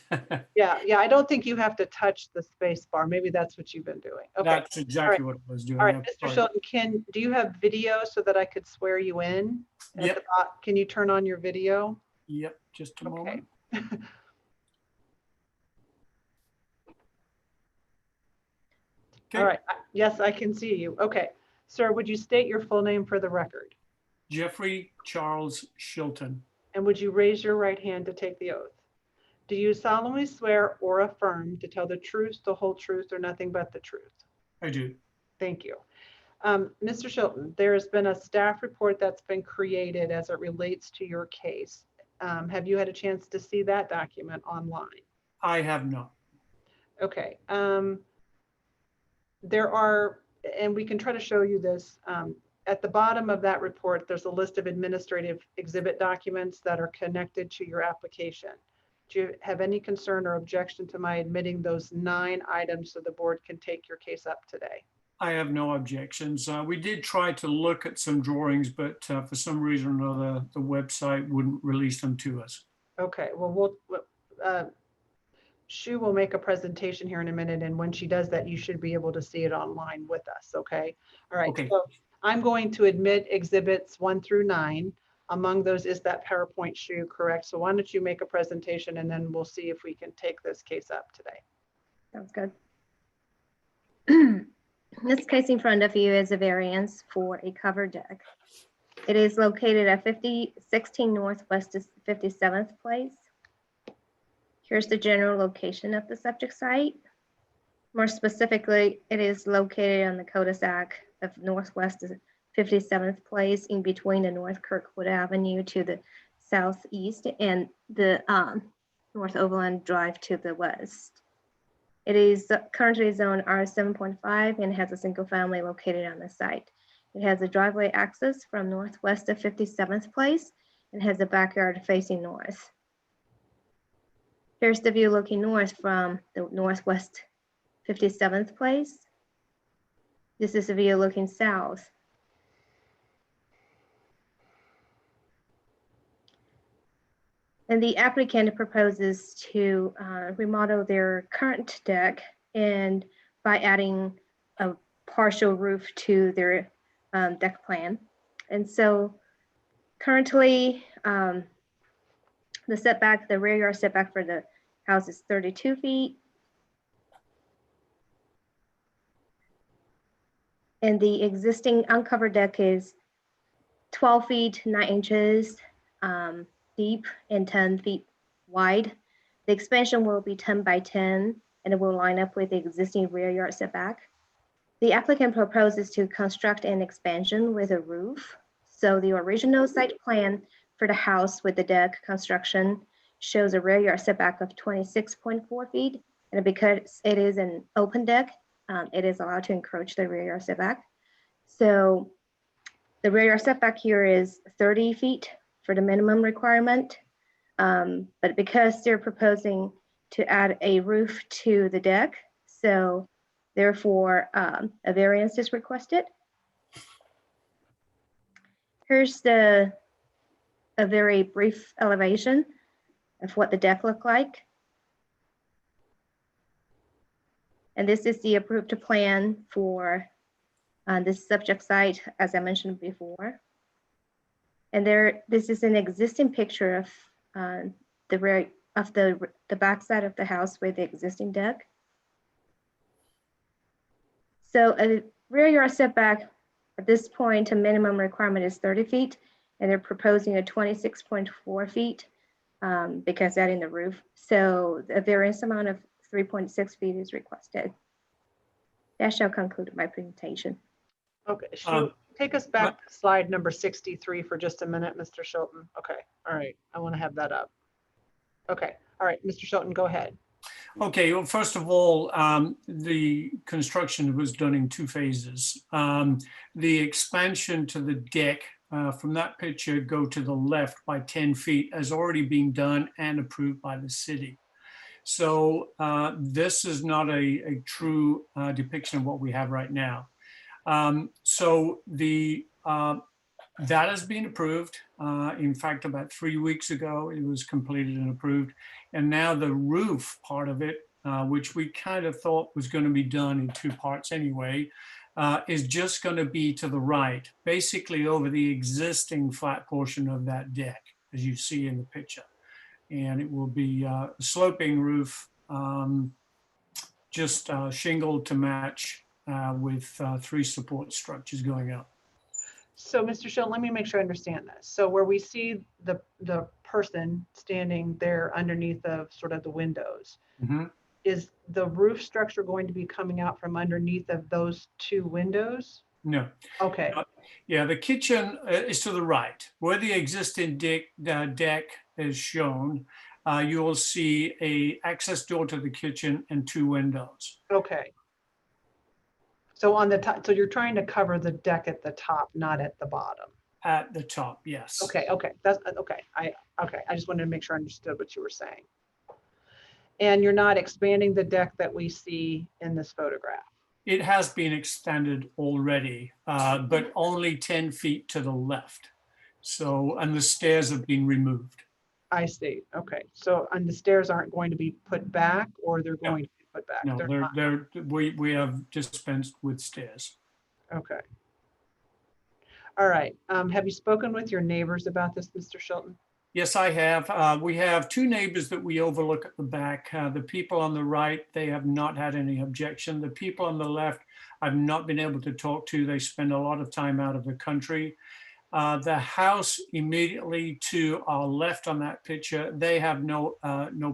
yeah, I don't think you have to touch the space bar. Maybe that's what you've been doing. Okay. that's exactly what I was doing. All right, Yeah, Mr. sorry. Shilton, do you have video so that I could swear you in? At Yep. the can you turn on your video? Yep, just a moment. All right, yes, I can see you. Okay, sir, would you state your full name for the record? Jeffrey Charles Shilton. And would you raise your right hand to take the oath? Do you solemnly swear or affirm to tell the truth, the whole truth, or nothing but the truth? I do. Thank you. Mr. Shilton, there has been a staff report that's been created as it relates to your case. Have you had a chance to see that document online? I have not. Okay. There are, and we can try to show you this, at the bottom of that report, there's a list of administrative exhibit documents that are connected to your application. Do you have any concern or objection to my admitting those 9 items so the board can take your case up today? I have no objections. We did try to look at some drawings, but for some reason or another, the website wouldn't release them to us. Okay, well, Shu will make a presentation here in a minute, and when she does that, you should be able to see it online with us, okay? All right, Okay. so I'm going to admit exhibits 1 through 9. Among those is that PowerPoint, Shu, correct? So why don't you make a presentation, and then we'll see if we can take this case up today. Sounds good. This case in front of you is a variance for a covered deck. It is located at 5016 Northwest 57th Place. Here's the general location of the subject site. More specifically, it is located on the cul-de-sac of Northwest 57th Place in between the North Kirkwood Avenue to the southeast and the North Overland Drive to the west. It is currently zoned R7.5 and has a single family located on the site. It has a driveway access from northwest of 57th Place and has a backyard facing north. Here's the view looking north from the Northwest 57th Place. This is the view looking south. And the applicant proposes to remodel their current deck and by adding a partial roof to their deck plan. And so currently the setback, the rear yard setback for the house is 32 feet. And the existing uncovered deck is 12 feet, 9 inches deep and 10 feet wide. The expansion will be 10 by 10 and it will line up with the existing rear yard setback. The applicant proposes to construct an expansion with a roof. So the original site plan for the house with the deck construction shows a rear yard setback of 26.4 feet. And because it is an open deck, it is allowed to encroach the rear yard setback. So the rear yard setback here is 30 feet for the minimum requirement. But because they're proposing to add a roof to the deck, so therefore a variance is requested. Here's a very brief elevation of what the deck looked like. And this is the approved plan for this subject site, as I mentioned before. And this is an existing picture of the backside of the house with the existing deck. So a rear yard setback at this point, a minimum requirement is 30 feet, and they're proposing a 26.4 feet because adding the roof. So a variance amount of 3.6 feet is requested. That shall conclude my presentation. Okay, take us back to slide number 63 for just a minute, Mr. Shilton. Okay, all right, I want to have that up. Okay, all right, Mr. Shilton, go ahead. Okay, well, first of all, the construction was done in 2 phases. The expansion to the deck from that picture go to the left by 10 feet has already been done and approved by the city. So this is not a true depiction of what we have right now. So that has been approved. In fact, about 3 weeks ago, it was completed and approved. And now the roof part of it, which we kind of thought was going to be done in 2 parts anyway, is just going to be to the right, basically over the existing flat portion of that deck, as you see in the picture. And it will be a sloping roof, just shingled to match with 3 support structures going up. So Mr. Schill, let me make sure I understand this. So where we see the person standing there underneath of sort of the windows, is the roof structure going to be coming out from underneath of those 2 windows? No. Okay. Yeah, the kitchen is to the right. Where the existing deck is shown, you will see a access door to the kitchen and 2 windows. Okay. So on the top, so you're trying to cover the deck at the top, not at the bottom. At the top, yes. Okay, okay, that's okay. I just wanted to make sure I understood what you were saying. And you're not expanding the deck that we see in this photograph. It has been extended already, but only 10 feet to the left. So, and the stairs have been removed. I see. Okay, so and the stairs aren't going to be put back, or they're going to be put back? No, They're not. we have dispensed with stairs. Okay. All right. Have you spoken with your neighbors about this, Mr. Shilton? Yes, I have. We have 2 neighbors that we overlook at the back. The people on the right, they have not had any objection. The people on the left, I've not been able to talk to. They spend a lot of time out of the country. The house immediately to our left on that picture, they have no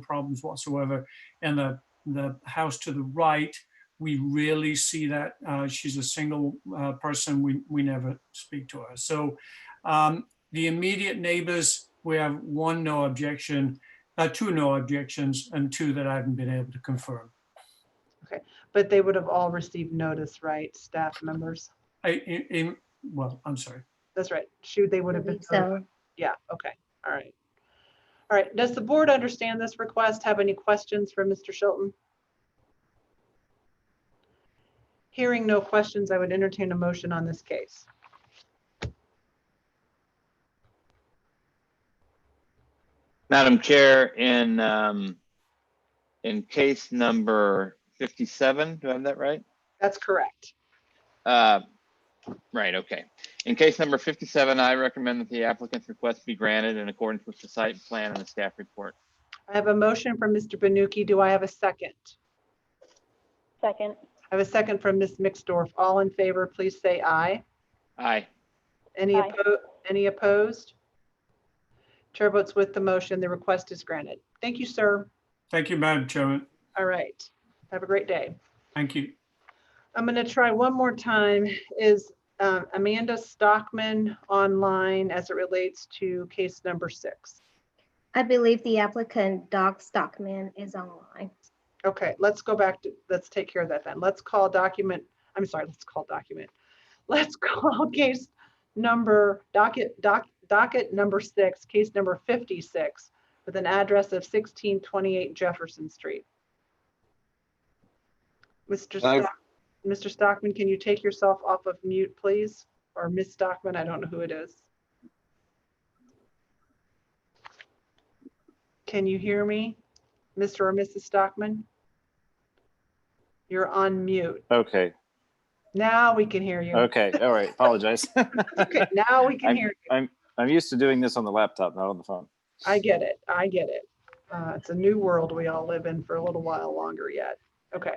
problems whatsoever. And the house to the right, we rarely see that. She's a single person. We never speak to her. So the immediate neighbors, we have 1 no objection, 2 no objections, and 2 that I haven't been able to confirm. Okay, but they would have all received notice, right? Staff members? Well, I'm sorry. That's right. Shoot, they would have been. So, Yeah, okay, all right. All right, does the board understand this request? Have any questions for Mr. Shilton? Hearing no questions, I would entertain a motion on this case. Madam Chair, in case number 57, do I have that right? That's correct. Right, okay. In case number 57, I recommend that the applicant's request be granted in accordance with the site plan and the staff report. I have a motion from Mr. Banuki. Do I have a second? Second. I have a second from Ms. Mixdorf. All in favor, please say aye. Aye. Any opposed? Chair votes with the motion. The request is granted. Thank you, sir. Thank you, Madam Chairman. All right. Have a great day. Thank you. I'm going to try one more time. Is Amanda Stockman online as it relates to case number 6? I believe the applicant, Doug Stockman, is online. Okay, let's go back to, let's take care of that then. Let's call document, I'm sorry, let's call document. Let's call case number, docket number 6, case number 56, with an address of 1628 Jefferson Street. Mr. Stockman, can you take yourself off of mute, please? Or Ms. Stockman, I don't know who it is. Can you hear me, Mr. or Mrs. Stockman? You're on mute. Okay. Now we can hear you. Okay. All right. Apologize. Okay, now we can hear you. I'm used to doing this on the laptop, not on the phone. I get it. I get it. It's a new world we all live in for a little while longer yet. Okay.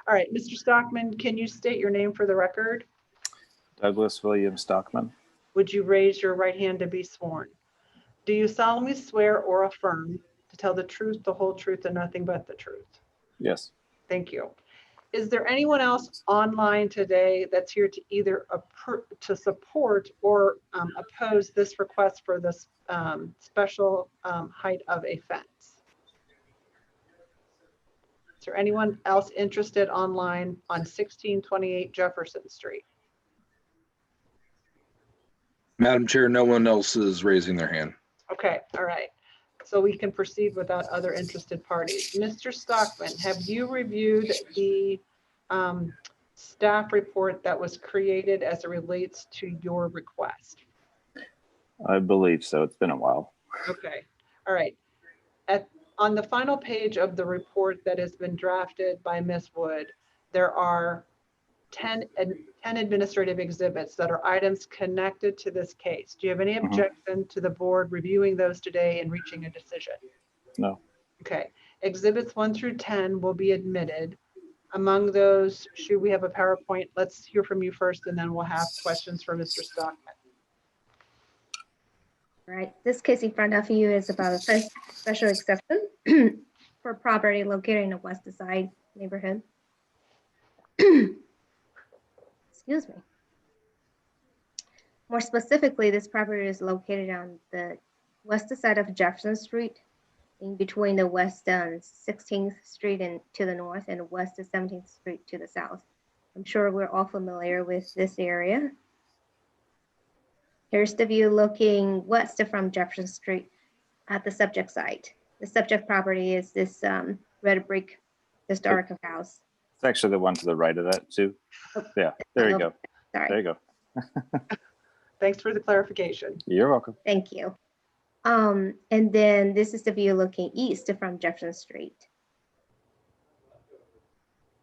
All right, Mr. Stockman, can you state your name for the record? Douglas William Stockman. Would you raise your right hand to be sworn? Do you solemnly swear or affirm to tell the truth, the whole truth, and nothing but the truth? Yes. Thank you. Is there anyone else online today that's here to either to support or oppose this request for this special height of a fence? Is there anyone else interested online on 1628 Jefferson Street? Madam Chair, no one else is raising their hand. Okay, all right. So we can proceed without other interested parties. Mr. Stockman, have you reviewed the staff report that was created as it relates to your request? I believe so. It's been a while. Okay, all right. On the final page of the report that has been drafted by Ms. Wood, there are 10 administrative exhibits that are items connected to this case. Do you have any objection to the board reviewing those today and reaching a decision? No. Okay, exhibits 1 through 10 will be admitted. Among those, should we have a PowerPoint? Let's hear from you first, and then we'll have questions for Mr. Stockman. Right, this case in front of you is about a special exception for property located in the West Side neighborhood. Excuse me. More specifically, this property is located on the west side of Jefferson Street, in between the west 16th Street and to the north and west 17th Street to the south. I'm sure we're all familiar with this area. Here's the view looking west from Jefferson Street at the subject site. The subject property is this red brick historical house. It's actually the one to the right of that too. Yeah, there you go. Sorry. There you go. Thanks for the clarification. You're welcome. Thank you. And then this is the view looking east from Jefferson Street.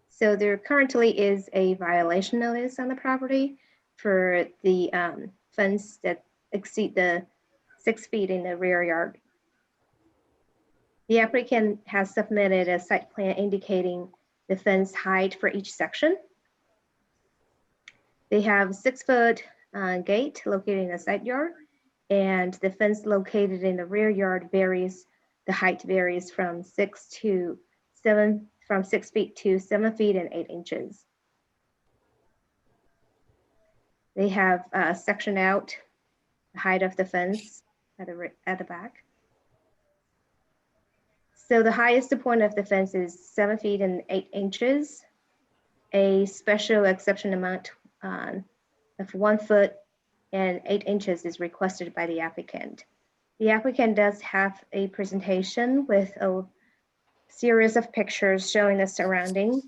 So there currently is a violation notice on the property for the fence that exceed the 6 feet in the rear yard. The applicant has submitted a site plan indicating the fence height for each section. They have 6-foot gate located in the side yard, and the fence located in the rear yard varies. The height varies from 6 feet to 7 feet and 8 inches. They have sectioned out the height of the fence at the back. So the highest point of the fence is 7 feet and 8 inches. A special exception amount of 1 foot and 8 inches is requested by the applicant. The applicant does have a presentation with a series of pictures showing the surrounding.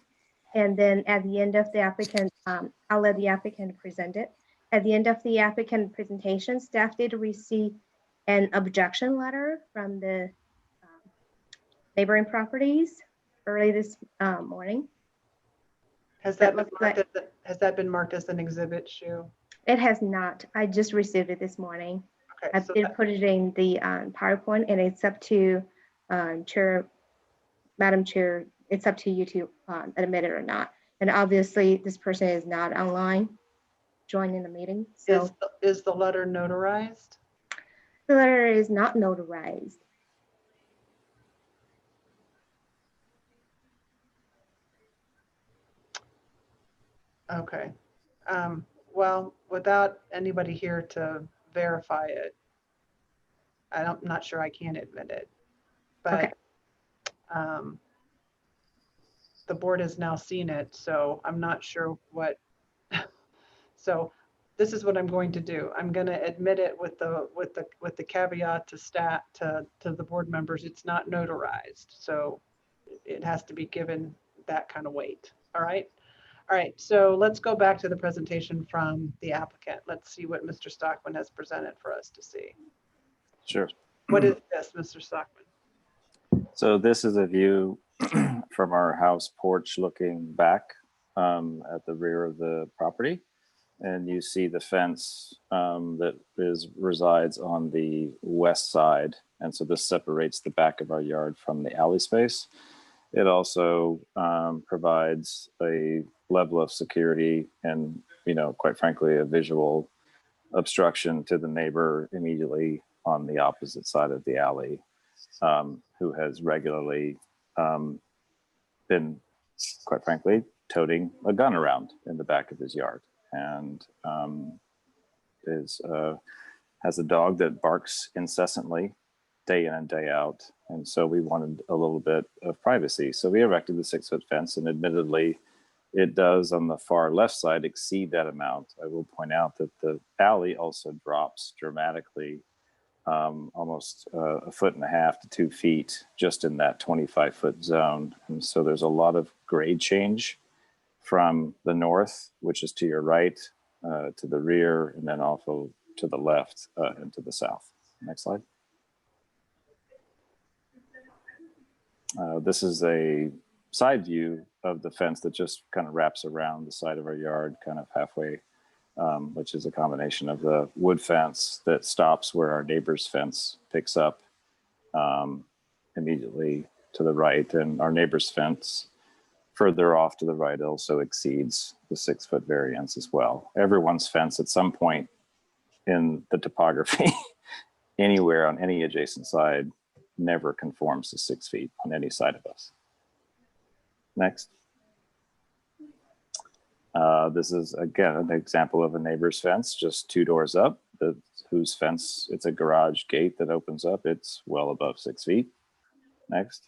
And then at the end of the applicant, I'll let the applicant present it. At the end of the applicant presentation, staff did receive an objection letter from the neighboring properties early this morning. Has that been marked as an exhibit, Shu? It has not. I just received it this morning. Okay, I did put it in the PowerPoint, and it's up to Madam Chair. It's up to you to admit it or not. And obviously, this person is not online joining the meeting. So is the letter notarized? The letter is not notarized. Okay. Well, without anybody here to verify it, I'm not sure I can admit it. But okay. The board has now seen it, so I'm not sure what. So this is what I'm going to do. I'm going to admit it with the caveat to staff, to the board members. It's not notarized, so it has to be given that kind of weight. All right. All right, so let's go back to the presentation from the applicant. Let's see what Mr. Stockman has presented for us to see. Sure. What is this, Mr. Stockman? So this is a view from our house porch looking back at the rear of the property. And you see the fence that resides on the west side. And so this separates the back of our yard from the alley space. It also provides a level of security and, quite frankly, a visual obstruction to the neighbor immediately on the opposite side of the alley, who has regularly been, quite frankly, toting a gun around in the back of his yard, and has a dog that barks incessantly day in and day out. And so we wanted a little bit of privacy. So we erected the 6-foot fence, and admittedly, it does on the far left side exceed that amount. I will point out that the alley also drops dramatically, almost 1.5 to 2 feet just in that 25-foot zone. And so there's a lot of grade change from the north, which is to your right, to the rear, and then also to the left and to the south. Next slide. This is a side view of the fence that just kind of wraps around the side of our yard, kind of halfway, which is a combination of the wood fence that stops where our neighbor's fence picks up immediately to the right, and our neighbor's fence further off to the right also exceeds the 6-foot variance as well. Everyone's fence at some point in the topography anywhere on any adjacent side never conforms to 6 feet on any side of us. Next. This is again an example of a neighbor's fence just 2 doors up, whose fence, it's a garage gate that opens up. It's well above 6 feet. Next.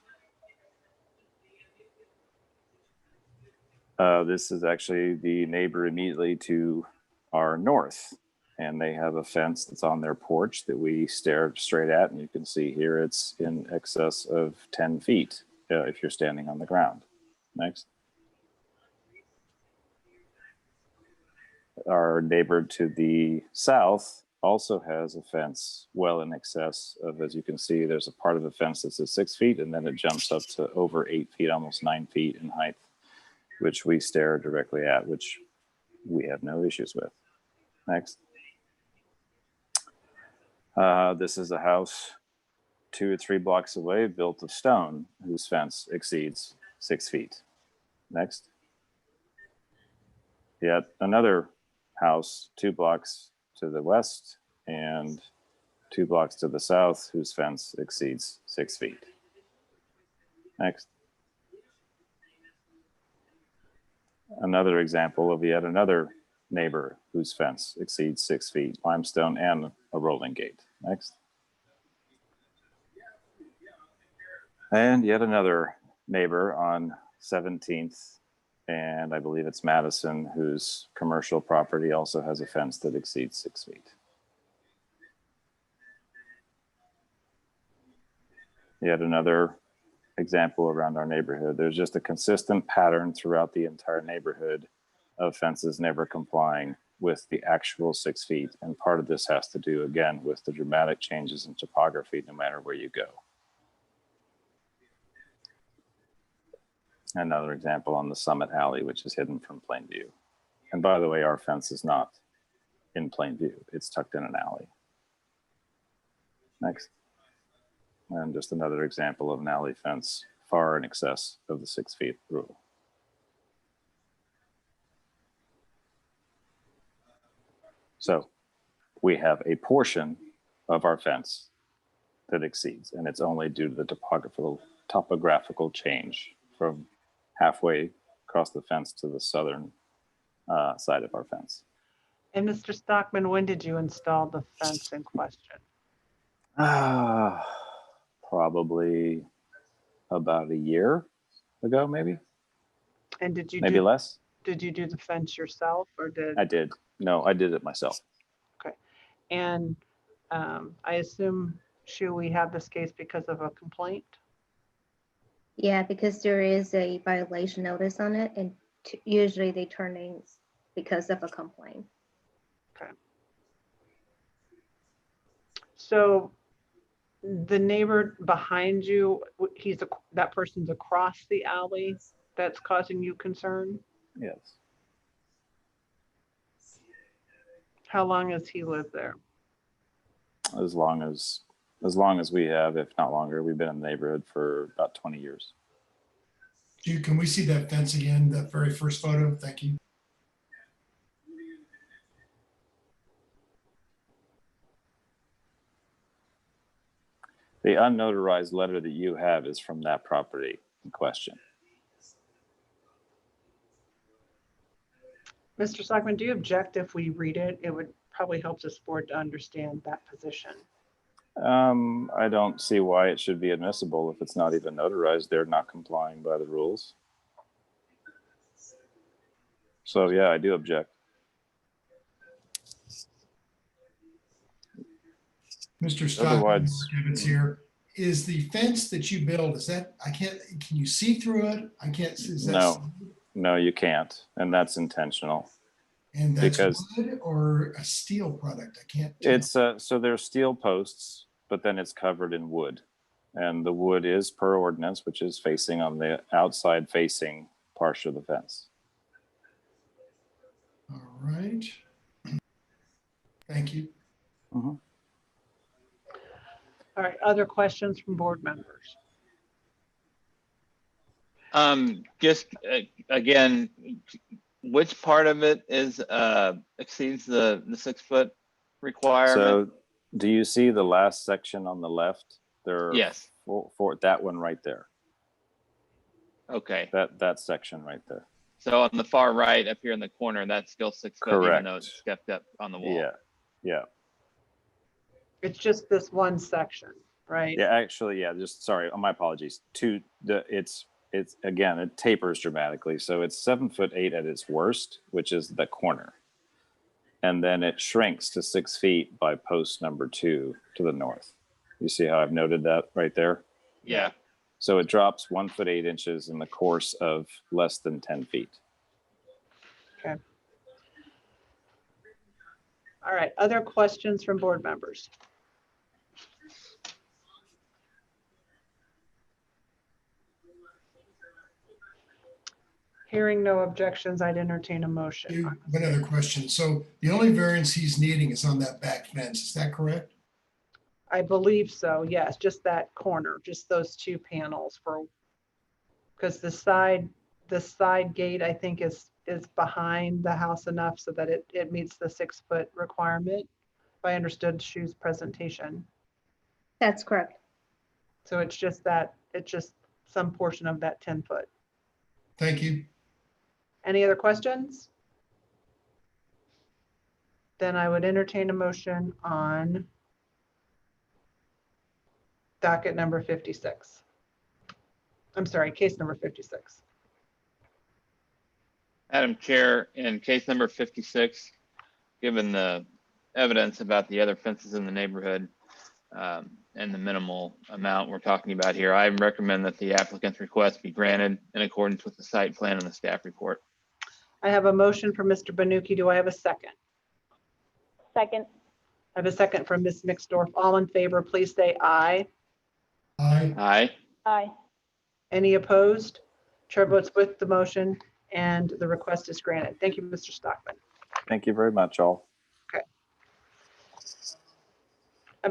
This is actually the neighbor immediately to our north, and they have a fence that's on their porch that we stare straight at, and you can see here it's in excess of 10 feet if you're standing on the ground. Next. Our neighbor to the south also has a fence well in excess of, as you can see, there's a part of the fence that's at 6 feet, and then it jumps up to over 8 feet, almost 9 feet in height, which we stare directly at, which we have no issues with. Next. This is a house 2 or 3 blocks away, built of stone, whose fence exceeds 6 feet. Next. Yet another house 2 blocks to the west and 2 blocks to the south, whose fence exceeds 6 feet. Next. Another example of yet another neighbor whose fence exceeds 6 feet, limestone and a rolling gate. Next. And yet another neighbor on 17th, and I believe it's Madison, whose commercial property also has a fence that exceeds 6 feet. Yet another example around our neighborhood. There's just a consistent pattern throughout the entire neighborhood of fences never complying with the actual 6 feet. And part of this has to do, again, with the dramatic changes in topography, no matter where you go. Another example on the Summit Alley, which is hidden from plain view. And by the way, our fence is not in plain view. It's tucked in an alley. Next. And just another example of an alley fence far in excess of the 6 feet rule. So we have a portion of our fence that exceeds, and it's only due to the topographical change from halfway across the fence to the southern side of our fence. And Mr. Stockman, when did you install the fence in question? Probably about a year ago, maybe. And did you maybe less? Did you do the fence yourself, or did? I did. No, I did it myself. Okay. And I assume, Shu, we have this case because of a complaint? Yeah, because there is a violation notice on it, and usually they turn in because of a complaint. Okay. So the neighbor behind you, that person's across the alley that's causing you concern? Yes. How long has he lived there? As long as we have, if not longer. We've been in the neighborhood for about 20 years. Can we see that fence again, that very first photo? Thank you. The unnotarized letter that you have is from that property in question. Mr. Stockman, do you object if we read it? It would probably help this board to understand that position. I don't see why it should be admissible if it's not even notarized. They're not complying by the rules. So yeah, I do object. Mr. Stockman, Otherwise- Gibbons here. Is the fence that you build, is that, can you see through it? I can't, is that? No, you can't. And that's intentional. And that's because wood or a steel product? I can't. tell. It's so there's steel posts, but then it's covered in wood. And the wood is per ordinance, which is facing on the outside facing portion of the fence. All right. Thank you. Mm-hmm. All right, other questions from board members? Just again, which part of it is exceeds the 6 foot requirement? So do you see the last section on the left? There. Yes. For that one right there. Okay. That section right there. So on the far right, up here in the corner, that's still 6 foot, Correct. even though it's stepped up on the wall. Yeah. Yeah. It's just this one section, right? Yeah. Actually, yeah. Just sorry. My apologies. It's again, it tapers dramatically. So it's 7'8" at its worst, which is the corner. And then it shrinks to 6 feet by post number 2 to the north. You see how I've noted that right there? Yeah. So it drops 1 foot 8 inches in the course of less than 10 feet. Okay. All right, other questions from board members? Hearing no objections, I'd entertain a motion. One other question. So the only variance he's needing is on that back fence. Is that correct? I believe so, yes, just that corner, just those 2 panels for, because the side gate, I think is behind the house enough so that it meets the 6 foot requirement, if I understood Shu's presentation. That's correct. So it's just some portion of that 10 foot. Thank you. Any other questions? Then I would entertain a motion on docket number 56. I'm sorry, case number 56. Madam Chair, in case number 56, given the evidence about the other fences in the neighborhood and the minimal amount we're talking about here, I recommend that the applicant's request be granted in accordance with the site plan and the staff report. I have a motion from Mr. Banuki. Do I have a second? Second. I have a second from Ms. Mixdorf. All in favor, please say aye. Aye. Aye. Aye. Any opposed? Chair votes with the motion and the request is granted. Thank you, Mr. Stockman. Thank you very much, all. Okay.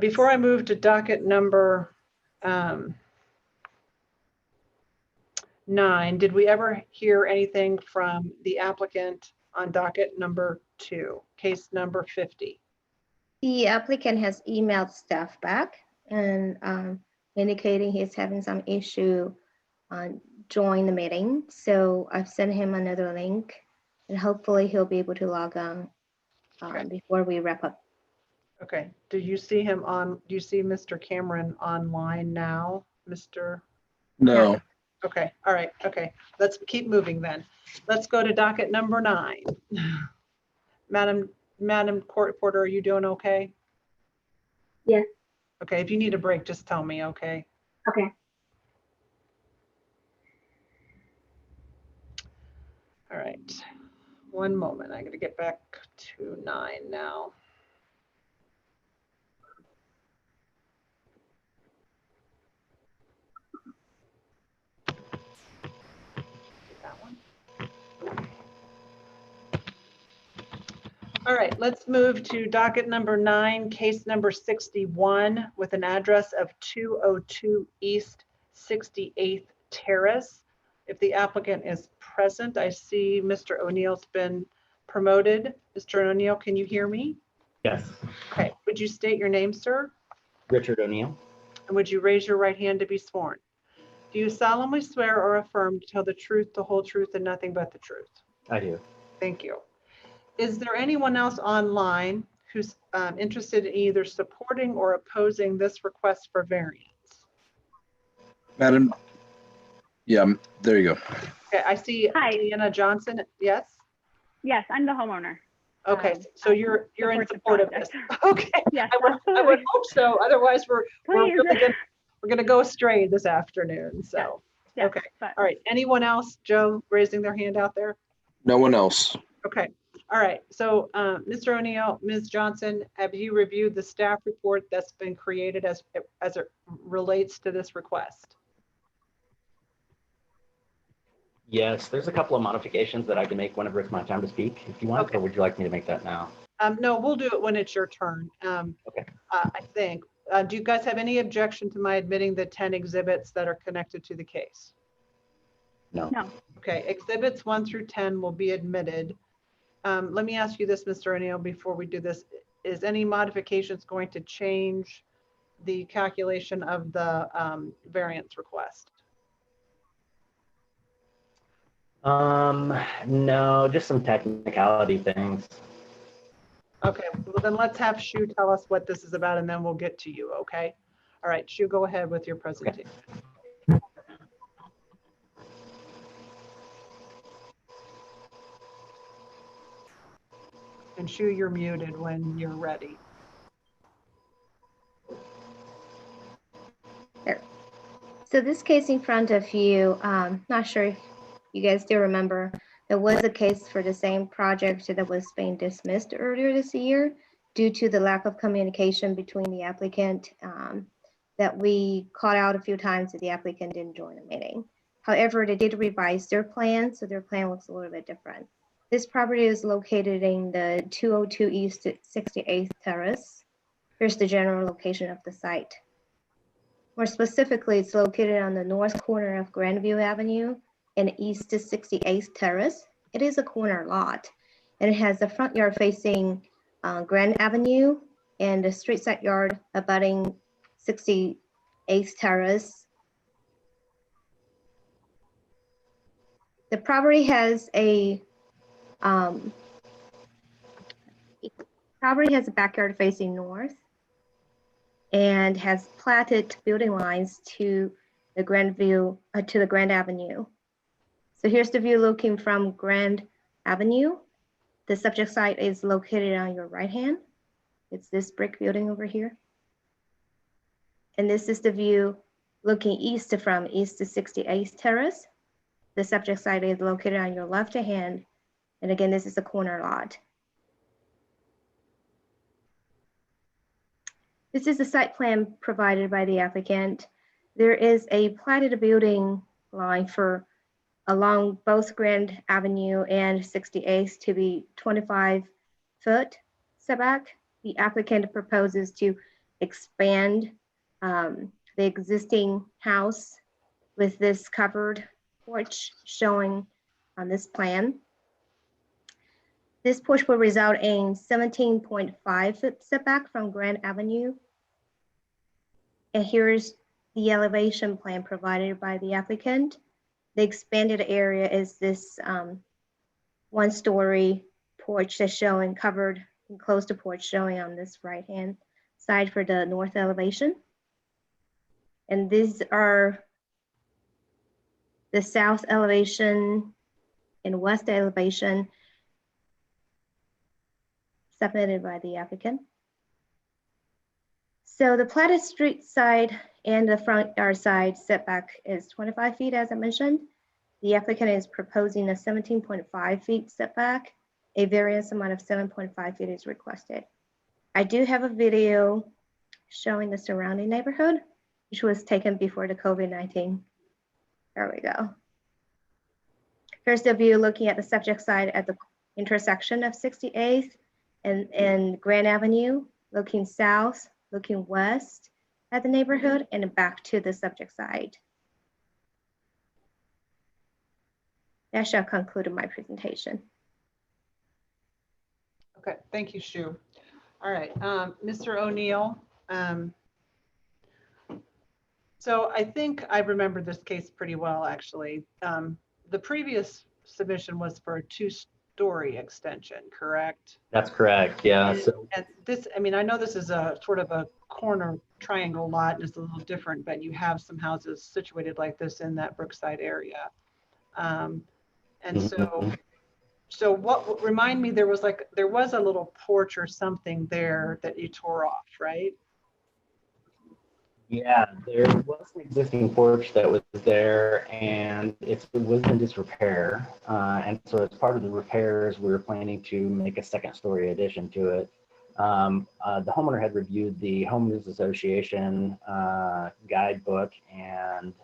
Before I move to docket number 9, did we ever hear anything from the applicant on docket number 2, case number 50? The applicant has emailed staff back and indicating he's having some issue on join the meeting. So I've sent him another link and hopefully he'll be able to log on before we wrap up. Okay, do you see him on, do you see Mr. Cameron online now, Mr.? No. Okay, all right, okay. Let's keep moving then. Let's go to docket number 9. Madam Court Reporter, are you doing okay? Yes. Okay, if you need a break, just tell me, okay? Okay. All right, one moment. I gotta get back to 9 now. That one. All right, let's move to docket number 9, case number 61 with an address of 202 East 68th Terrace. If the applicant is present, I see Mr. O'Neill's been promoted. Mr. O'Neill, can you hear me? Yes, Okay, would you state your name, sir? Richard O'Neill. And would you raise your right hand to be sworn? Do you solemnly swear or affirm to tell the truth, the whole truth, and nothing but the truth? I do. Thank you. Is there anyone else online who's interested in either supporting or opposing this request for variance? Madam, yeah, there you go. Okay, I see Deanna Johnson. Yes? Yes, I'm the homeowner. Okay, so you're in support the support of this. project. Okay. Yes, I would absolutely. hope so. Otherwise, we're Please. really gonna go astray this afternoon. So, Yes, okay. but- All right. Anyone else? Joe raising their hand out there? No one else. Okay. All right. So, Mr. O'Neill, Ms. Johnson, have you reviewed the staff report that's been created as it relates to this request? Yes, there's a couple of modifications that I can make whenever it's my time to speak, if you want, or would you like me to make that now? No, we'll do it when it's your turn. Okay. I think. Do you guys have any objection to my admitting the 10 exhibits that are connected to the case? No. No. Okay, exhibits 1 through 10 will be admitted. Let me ask you this, Mr. O'Neill, before we do this. Is any modifications going to change the calculation of the variance request? No, just some technicality things. Okay, well then let's have Shu tell us what this is about and then we'll get to you, okay? All right, Shu, go ahead with your presentation. And Shu, you're muted when you're ready. There. So this case in front of you, not sure if you guys still remember, there was a case for the same project that was being dismissed earlier this year due to the lack of communication between the applicant that we called out a few times that the applicant didn't join the meeting. However, they did revise their plan, so their plan looks a little bit different. This property is located in the 202 East 68th Terrace. Here's the general location of the site. More specifically, it's located on the north corner of Grandview Avenue and East 68th Terrace. It is a corner lot, and it has a front yard facing Grand Avenue and a street side yard abutting 68th Terrace. The property has a backyard facing north and has platted building lines to the Grandview to the Grand Avenue. So here's the view looking from Grand Avenue. The subject site is located on your right hand. It's this brick building over here. And this is the view looking east from East 68th Terrace. The subject site is located on your left hand. And again, this is a corner lot. This is the site plan provided by the applicant. There is a platted building line for along both Grand Avenue and 68th to be 25-foot setback. The applicant proposes to expand the existing house with this covered porch showing on this plan. This porch will result in 17.5-foot setback from Grand Avenue. And here's the elevation plan provided by the applicant. The expanded area is this one-story porch that's showing covered, enclosed porch showing on this right-hand side for the north elevation. And these are the south elevation and west elevation submitted by the applicant. So the platted street side and the front yard side setback is 25 feet, as I mentioned. The applicant is proposing a 17.5 feet setback. A variance amount of 7.5 feet is requested. I do have a video showing the surrounding neighborhood, which was taken before the COVID-19. There we go. Here's the view looking at the subject side at the intersection of 68th and Grand Avenue, looking south, looking west at the neighborhood and back to the subject side. That shall conclude my presentation. Okay, thank you, Shu. All right, Mr. O'Neill. So I think I remember this case pretty well, actually. The previous submission was for a two-story extension, correct? That's correct, yeah. And this, I mean, I know this is a sort of a corner triangle lot and it's a little different, but you have some houses situated like this in that Brookside area. And so So what, remind me, there was a little porch or something there that you tore off, right? Yeah, there was an existing porch that was there, and it was in disrepair. And so as part of the repairs, we were planning to make a second story addition to it. The homeowner had reviewed the Homeowners Association guidebook, and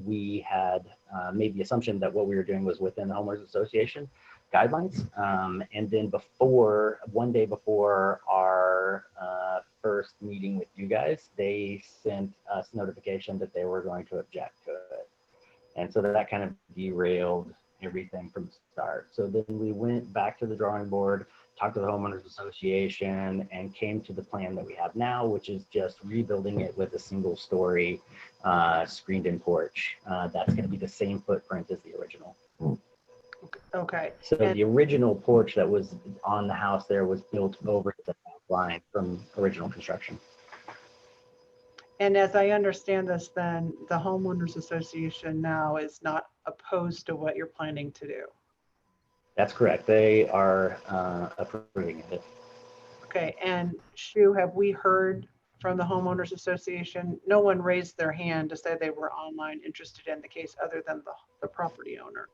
we had made the assumption that what we were doing was within the Homeowners Association guidelines. And then one day before our first meeting with you guys, they sent us notification that they were going to object to it. And so that kind of derailed everything from the start. So then we went back to the drawing board, talked to the Homeowners Association, and came to the plan that we have now, which is just rebuilding it with a single story screened-in porch. That's going to be the same footprint as the original. Okay. So the original porch that was on the house there was built over the line from original construction. And as I understand this, then the Homeowners Association now is not opposed to what you're planning to do. That's correct. They are approving of it. Okay, and Shu, have we heard from the Homeowners Association? No one raised their hand to say they were online interested in the case other than the property owner.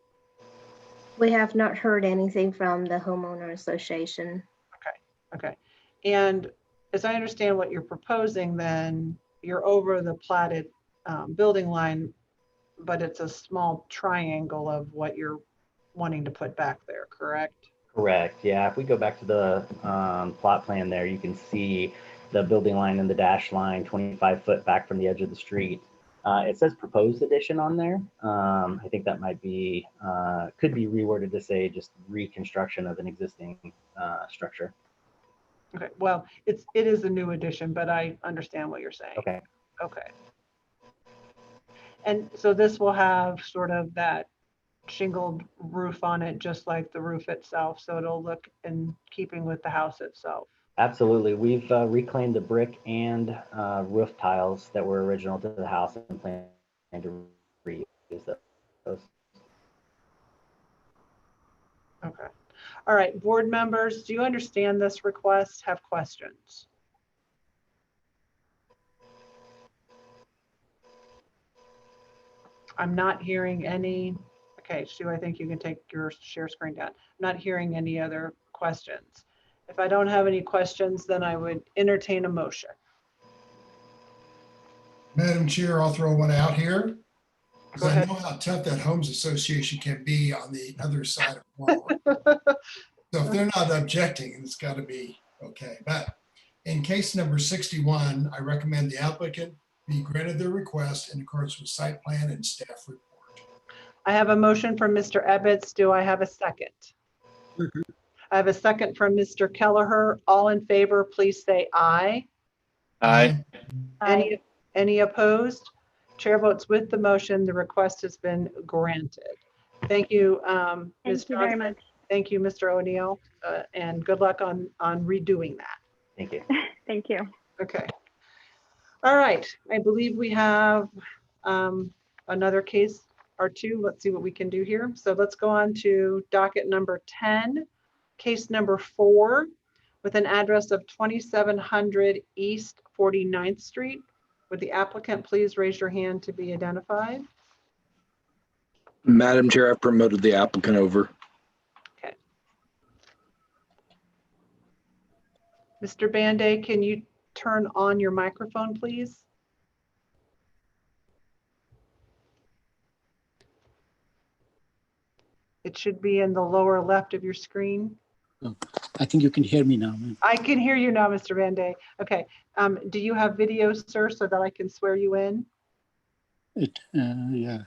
We have not heard anything from the homeowner association. Okay. And as I understand what you're proposing, then you're over the platted building line, but it's a small triangle of what you're wanting to put back there, correct? Correct. Yeah. If we go back to the plot plan there, you can see the building line and the dash line 25 foot back from the edge of the street. It says proposed addition on there. I think that might be, could be reworded to say just reconstruction of an existing structure. Okay, well, it is a new addition, but I understand what you're saying. Okay. Okay. And so this will have sort of that shingled roof on it, just like the roof itself. So it'll look in keeping with the house itself. Absolutely. We've reclaimed the brick and roof tiles that were original to the house and plan to reuse those. Okay. All right, board members, do you understand this request? Have questions? I'm not hearing any. Okay, Sue, I think you can take your share screen down. I'm not hearing any other questions. If I don't have any questions, then I would entertain a motion. Madam Chair, I'll throw one out here. Go I ahead. know how tough that Homes Association can be on the other side of the wall. So if they're not objecting, it's got to be okay. But in case number 61, I recommend the applicant be granted their request in accordance with site plan and staff report. I have a motion from Mr. Ebbets. Do I have a second? I have a second from Mr. Kelleher. All in favor, please say aye. Aye. Any opposed? Chair votes with the motion. The request has been granted. Thank you, Ms. Thank you very Johnson. much. Thank you, Mr. O'Neill, and good luck on redoing that. Thank you. Thank you. Okay. All right. I believe we have another case or two. Let's see what we can do here. So let's go on to docket number 10, case number 4, with an address of 2700 East 49th Street. Would the applicant please raise your hand to be identified? Madam Chair, I've promoted the applicant over. Okay. Mr. Banday, can you turn on your microphone, please? It should be in the lower left of your screen. I think you can hear me now, ma'am. I can hear you now, Mr. Banday. Okay. Do you have video, sir, so that I can swear you in? Yeah. You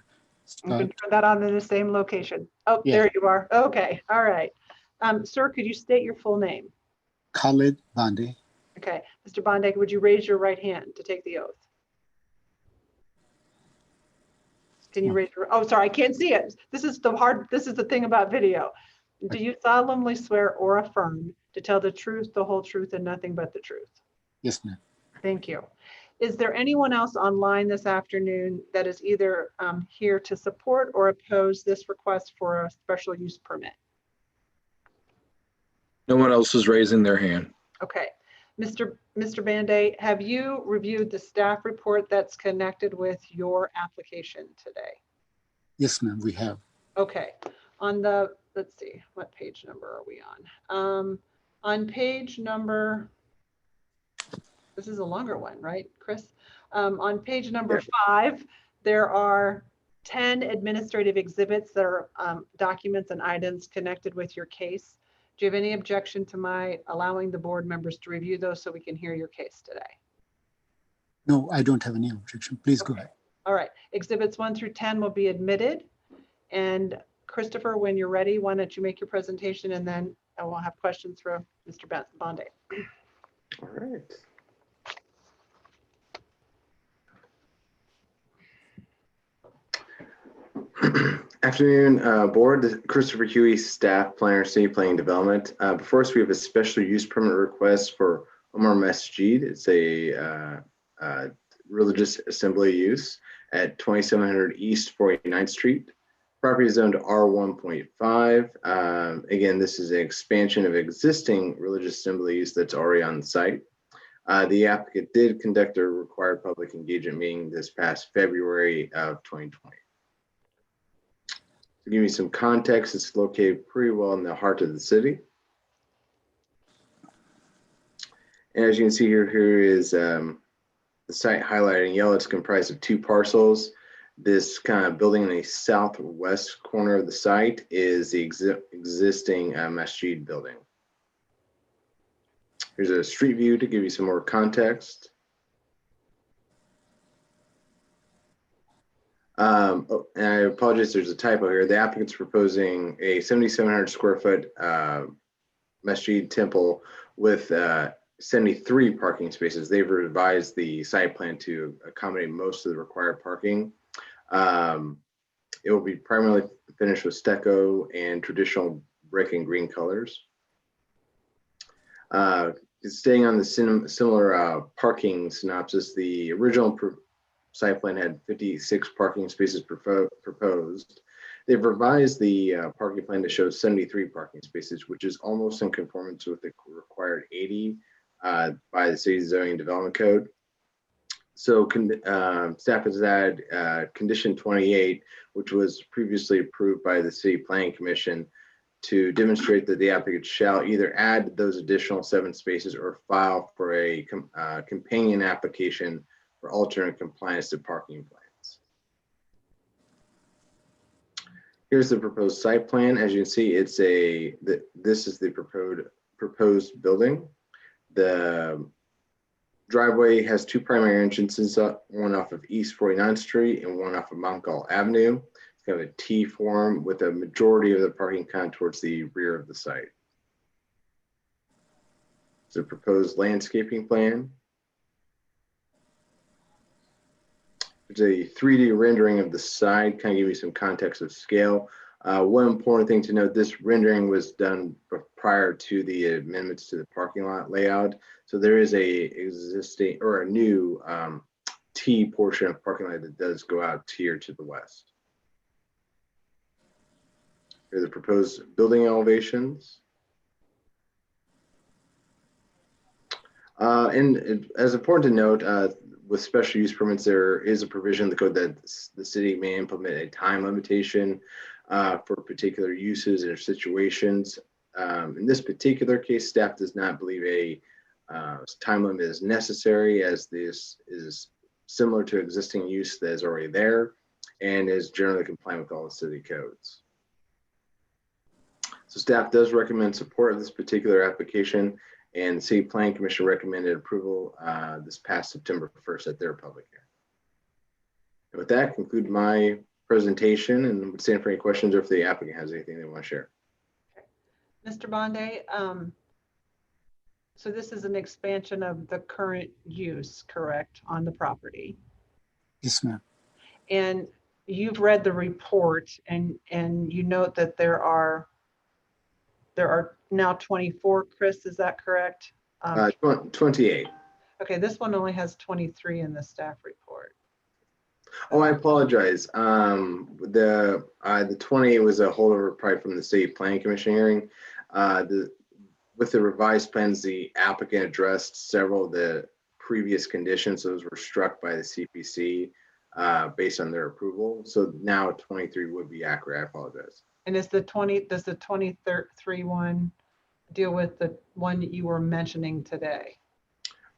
Start. can turn that on in the same location. Oh, Yeah. there you are. Okay. All right. Sir, could you state your full name? Khalid Bandi. Okay. Mr. Banday, would you raise your right hand to take the oath? Can you raise your, oh, sorry, I can't see it. This is the thing about video. Do you solemnly swear or affirm to tell the truth, the whole truth, and nothing but the truth? Yes, ma'am. Thank you. Is there anyone else online this afternoon that is either here to support or oppose this request for a special use permit? No one else is raising their hand. Okay. Mr. Banday, have you reviewed the staff report that's connected with your application today? Yes, ma'am, we have. Okay. On the, let's see, what page number are we on? On page number, this is a longer one, right, Chris? On page number 5, there are 10 administrative exhibits that are documents and items connected with your case. Do you have any objection to my allowing the board members to review those so we can hear your case today? No, I don't have any objection. Please go ahead. All right, exhibits 1 through 10 will be admitted. And Christopher, when you're ready, why don't you make your presentation, and then I will have questions for Mr. Banday. All right. Afternoon, board. Christopher Huey, staff planner, city planning development. Before us, we have a special use permit request for Omar Masjid. It's a religious assembly use at 2700 East 49th Street. Property is zoned R1.5. Again, this is an expansion of existing religious assembly use that's already on site. The applicant did conduct a required public engagement meeting this past February of 2020. To give you some context, it's located pretty well in the heart of the city. And as you can see here is the site highlighted in yellow. It's comprised of 2 parcels. This kind of building in the southwest corner of the site is the existing masjid building. Here's a street view to give you some more context. Oh, and I apologize, there's a typo here. The applicant's proposing a 7,700 square foot masjid temple with 73 parking spaces. They've revised the site plan to accommodate most of the required parking. It will be primarily finished with stucco and traditional brick and green colors. Staying on the similar parking synopsis, the original site plan had 56 parking spaces proposed. They've revised the parking plan to show 73 parking spaces, which is almost in conformance with the required 80 by the city's zoning development code. So staff has added condition 28, which was previously approved by the City Planning Commission, to demonstrate that the applicant shall either add those additional 7 spaces or file for a companion application for alternate compliance to parking plans. Here's the proposed site plan. As you can see, it's this is the proposed building. The driveway has 2 primary entrances, one off of East 49th Street and one off of Mount Gall Avenue. It's kind of a T form with a majority of the parking kind of towards the rear of the site. It's a proposed landscaping plan. There's a 3D rendering of the side, kind of give you some context of scale. One important thing to note, this rendering was done prior to the amendments to the parking lot layout. So there is a existing or a new T portion of parking lot that does go out here to the west. Here are the proposed building elevations. And as important to note, with special use permits, there is a provision in the code that the city may implement a time limitation for particular uses or situations. In this particular case, staff does not believe a time limit is necessary, as this is similar to existing use that is already there and is generally compliant with all the city codes. So staff does recommend support of this particular application, and the City Planning Commission recommended approval this past September 1st at their public hearing. And with that, conclude my presentation, and would stand for any questions or if the applicant has anything they want to share. Mr. Banday, so this is an expansion of the current use, correct, on the property? Yes, ma'am. And you've read the report, and you note that there are now 24, Chris, is that correct? 28. Okay, this one only has 23 in the staff report. Oh, I apologize. The 20 was a holdover probably from the City Planning Commission hearing. with the revised plans, the applicant addressed several of the previous conditions. Those were struck by the CPC based on their approval. So now 23 would be accurate. I apologize. And does the 23 one deal with the one that you were mentioning today?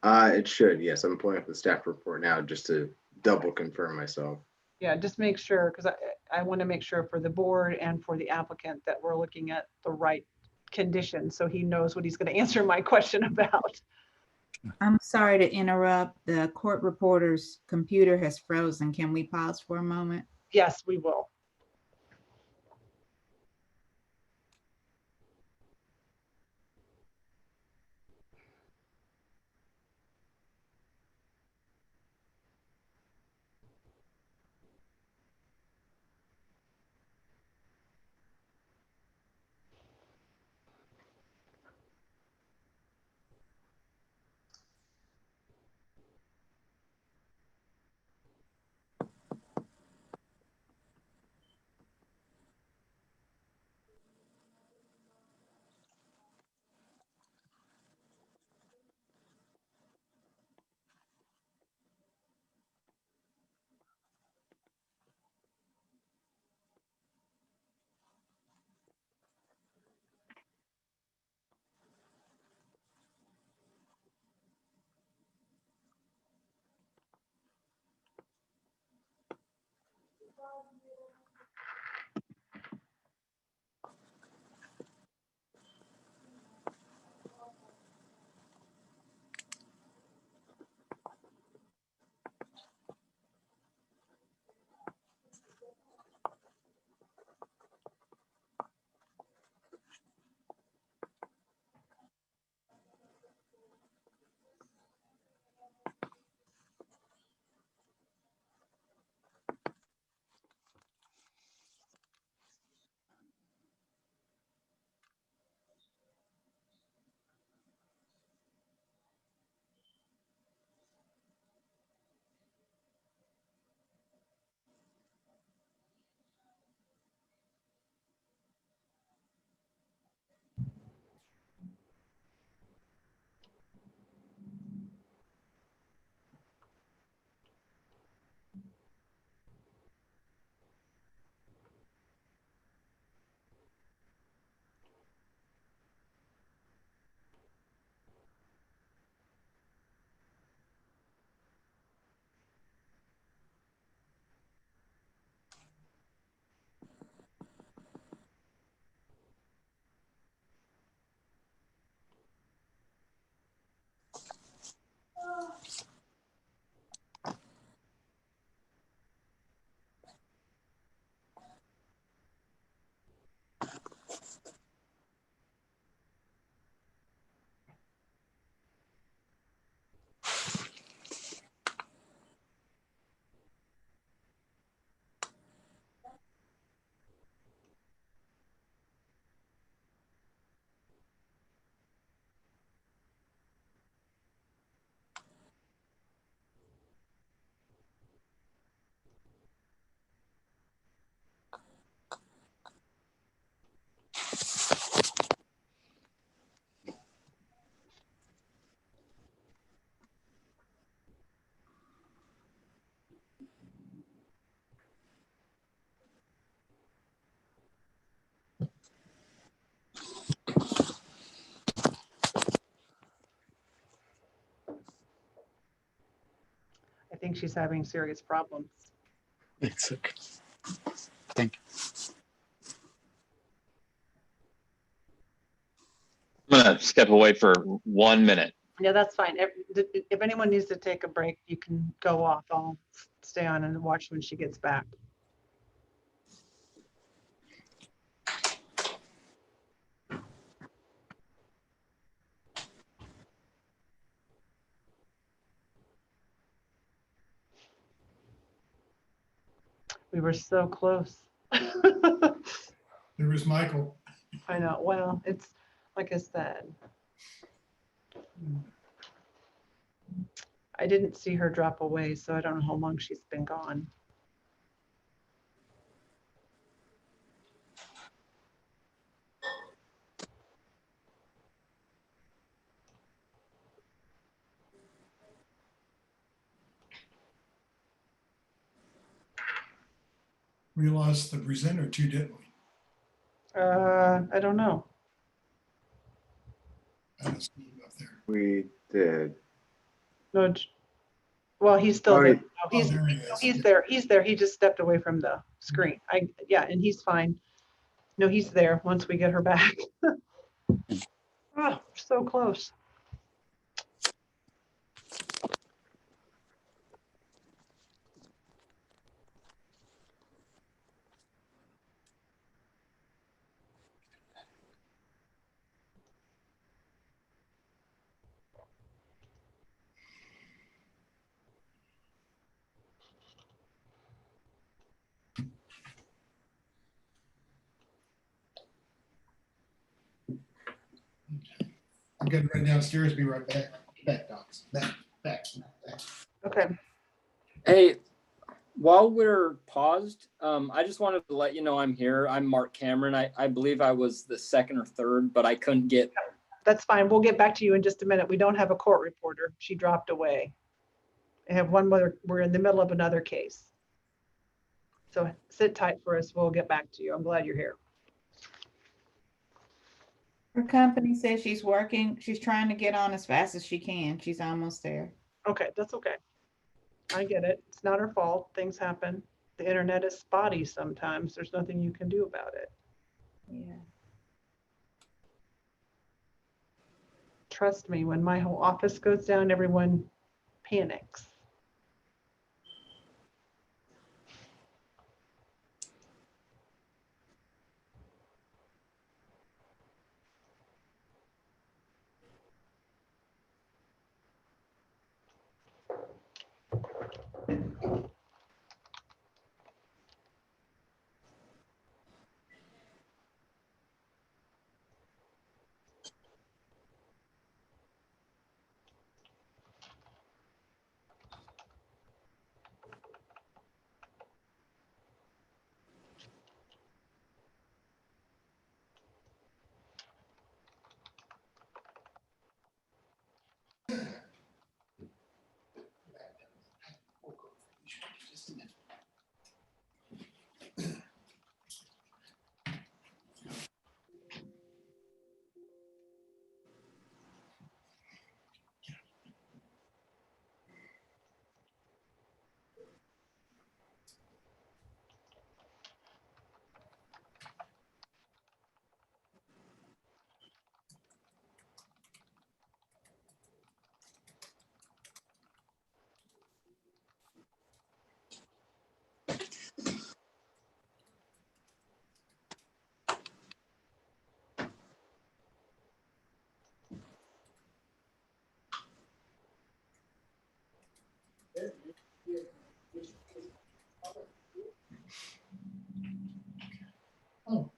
It should, yes. I'm pulling up the staff report now just to double confirm myself. Yeah, just make sure, because I want to make sure for the board and for the applicant that we're looking at the right conditions, so he knows what he's going to answer my question about. I'm sorry to interrupt. The court reporter's computer has frozen. Can we pause for a moment? Yes, we will. I think she's having serious problems. It's okay. Thank you. I'm gonna step away for 1 minute. Yeah, that's fine. If anyone needs to take a break, you can go off. I'll stay on and watch when she gets back. We were so close. There was Michael. I know. Well, it's like I said. I didn't see her drop away, so I don't know how long she's been gone. We lost the presenter too, didn't we? I don't know. I don't see him up there. We did. No, well, he's still Oh, there. he- No, he's, there he is. he's there. He's there. He just stepped away from the screen. Yeah, and he's fine. No, he's there once we get her back. Oh, so close. I'm getting right downstairs. Be right back. Back, docs. Back. Okay. Hey, while we're paused, I just wanted to let you know I'm here. I'm Mark Cameron. I believe I was the second or third, but I couldn't get. That's fine. We'll get back to you in just a minute. We don't have a court reporter. She dropped away. I have one more. We're in the middle of another case. So sit tight for us. We'll get back to you. I'm glad you're here. Her company says she's working. She's trying to get on as fast as she can. She's almost there. Okay, that's okay. I get it. It's not her fault. Things happen. The internet is spotty sometimes. There's nothing you can do about it. Yeah. Trust me, when my whole office goes down, everyone panics. Oh.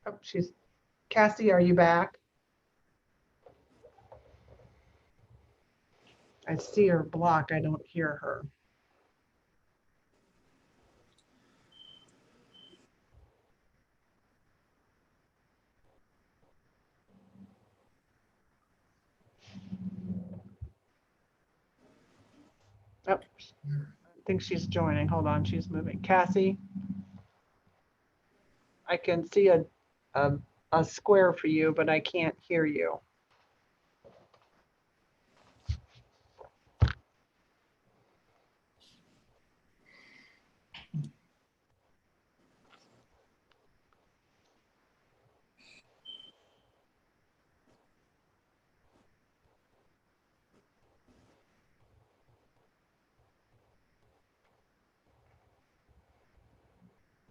Oh, Cassie, are you back? I see her block. I don't hear her. Oh, I think she's joining. Hold on, she's moving. Cassie, I can see a square for you, but I can't hear you.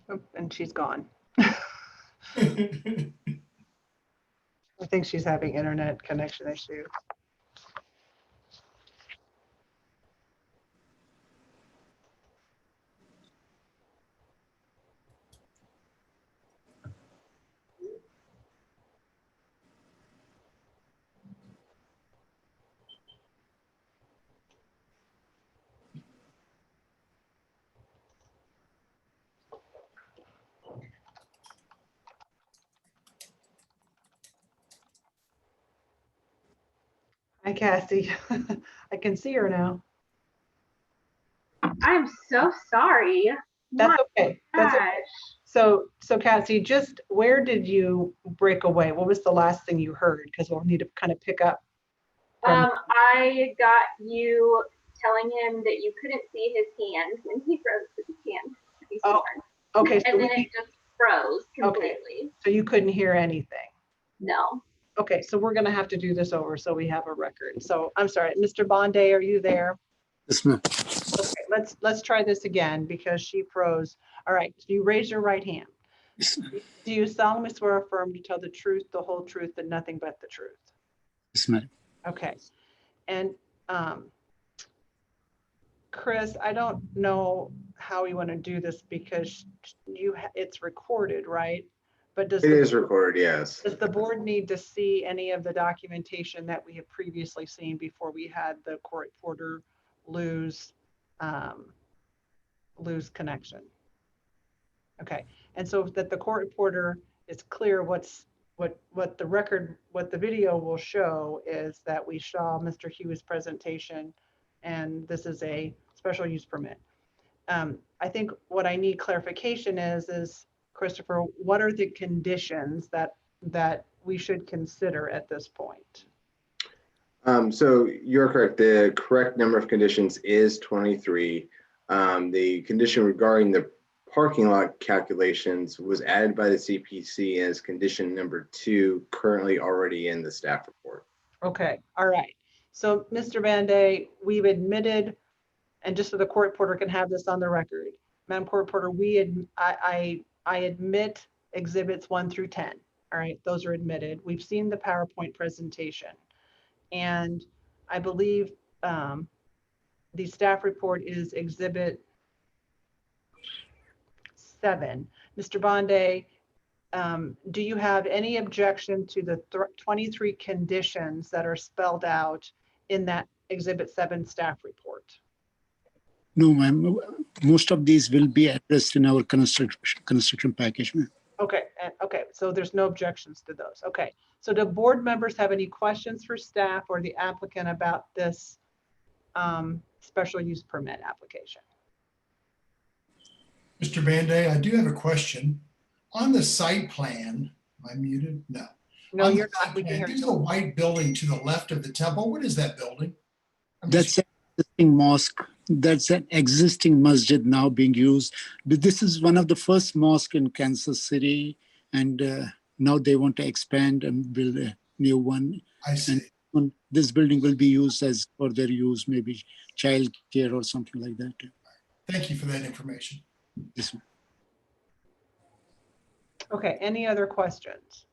Oh, and she's gone. I think she's having internet connection issues. Hi, Cassie. I can see her now. I'm so sorry. That's okay. That's okay. Gosh. So Cassie, just where did you break away? What was the last thing you heard? Because we'll need to kind of pick up. I got you telling him that you couldn't see his hand when he froze his hand. Oh, okay. So and then it just froze completely. Okay. So you couldn't hear anything? No. Okay, so we're gonna have to do this over so we have a record. So I'm sorry, Mr. Bonday, are you there? Yes, ma'am. Okay, let's try this again because she froze. All right, so you raise your right hand. Yes, ma'am. Do you solemnly swear or affirm to tell the truth, the whole truth, and nothing but the truth? Yes, ma'am. Okay, and Chris, I don't know how you want to do this because it's recorded, right? But does It is recorded, yes. Does the board need to see any of the documentation that we have previously seen before we had the court reporter lose connection? Okay, and so that the court reporter is clear what the video will show is that we saw Mr. Hughes' presentation, and this is a special use permit. I think what I need clarification is Christopher, what are the conditions that we should consider at this point? So you're correct. The correct number of conditions is 23. The condition regarding the parking lot calculations was added by the CPC as condition number 2, currently already in the staff report. Okay, all right. So Mr. Banday, we've admitted, and just so the court reporter can have this on the record, Madam Court Reporter, I admit exhibits 1 through 10. All right, those are admitted. We've seen the PowerPoint presentation. And I believe the staff report is exhibit 7. Mr. Bonday, do you have any objection to the 23 conditions that are spelled out in that exhibit 7 staff report? No, ma'am. Most of these will be addressed in our construction package, ma'am. Okay, okay, so there's no objections to those. Okay, so do board members have any questions for staff or the applicant about this special use permit application? Mr. Banday, I do have a question. On the site plan, am I muted? No. No, On the you're not. site We can plan, hear there's you. a white building to the left of the temple. What is that building? That's an existing mosque. That's an existing masjid now being used. But this is one of the first mosque in Kansas City, and now they want to expand and build a new one. I see. And this building will be used as for their use, maybe child care or something like that. Thank you for that information. Yes, ma'am. Okay, any other questions?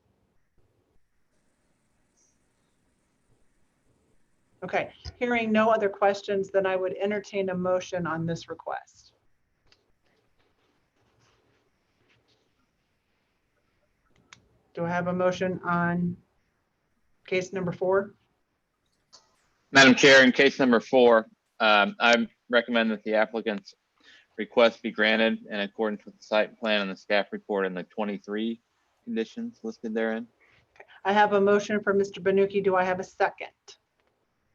Okay, hearing no other questions, then I would entertain a motion on this request. Do I have a motion on case number 4? Madam Chair, in case number 4, I recommend that the applicant's request be granted in accordance with the site plan and the staff report and the 23 conditions listed therein. I have a motion for Mr. Banuki. Do I have a second?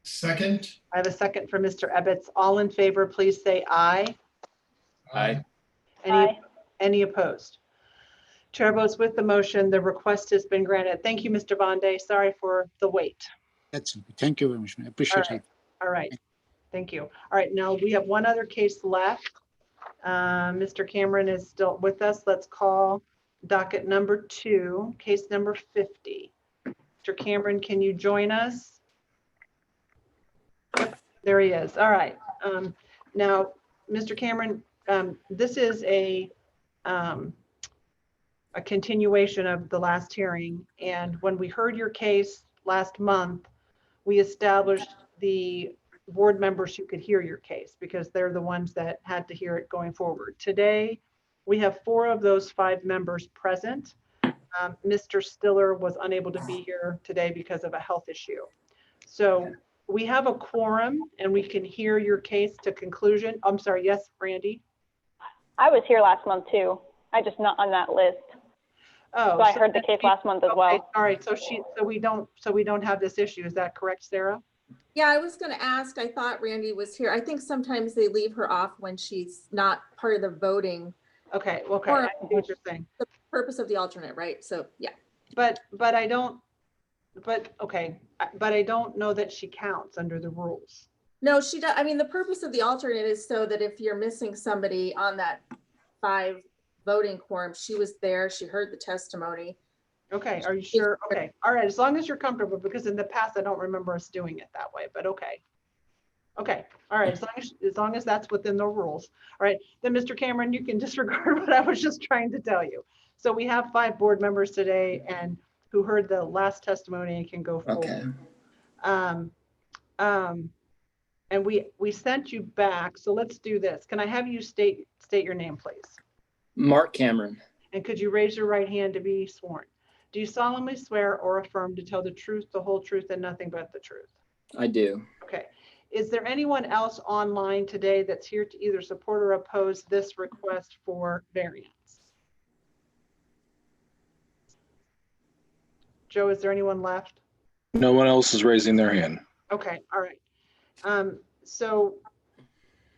Second. I have a second for Mr. Ebbets. All in favor, please say aye. Aye. Any opposed? Chair votes with the motion. The request has been granted. Thank you, Mr. Bonday. Sorry for the wait. That's it. Thank you very much, ma'am. I appreciate it. All right. Thank you. All right. Now we have one other case left. Mr. Cameron is still with us. Let's call docket number 2, case number 50. Mr. Cameron, can you join us? Yep, there he is. All right. Now, Mr. Cameron, this is a continuation of the last hearing. And when we heard your case last month, we established the board members who could hear your case because they're the ones that had to hear it going forward. Today, we have 4 of those 5 members present. Mr. Stiller was unable to be here today because of a health issue. So we have a quorum and we can hear your case to conclusion. I'm sorry, yes, Randy? I was here last month too. I just not on that list. Oh, so I heard the case last month as well. All right, so we don't have this issue. Is that correct, Sarah? Yeah, I was gonna ask, I thought Randy was here. I think sometimes they leave her off when she's not part of the voting. Okay, okay, Or I see what you're saying. the purpose of the alternate, right? So, yeah. But I don't, but, okay, but I don't know that she counts under the rules. No, she does. I mean, the purpose of the alternate is so that if you're missing somebody on that 5 voting quorum, she was there, she heard the testimony. Okay, are you sure? Okay, all right, as long as you're comfortable, because in the past, I don't remember us doing it that way, but okay. Okay, all right, as long as that's within the rules. All right, then Mr. Cameron, you can disregard what I was just trying to tell you. So we have 5 board members today and who heard the last testimony and can go forward. And we sent you back, so let's do this. Can I have you state your name, please? Mark Cameron. And could you raise your right hand to be sworn? Do you solemnly swear or affirm to tell the truth, the whole truth, and nothing but the truth? I do. Okay. Is there anyone else online today that's here to either support or oppose this request for variance? Joe, is there anyone left? No one else is raising their hand. Okay, all right. So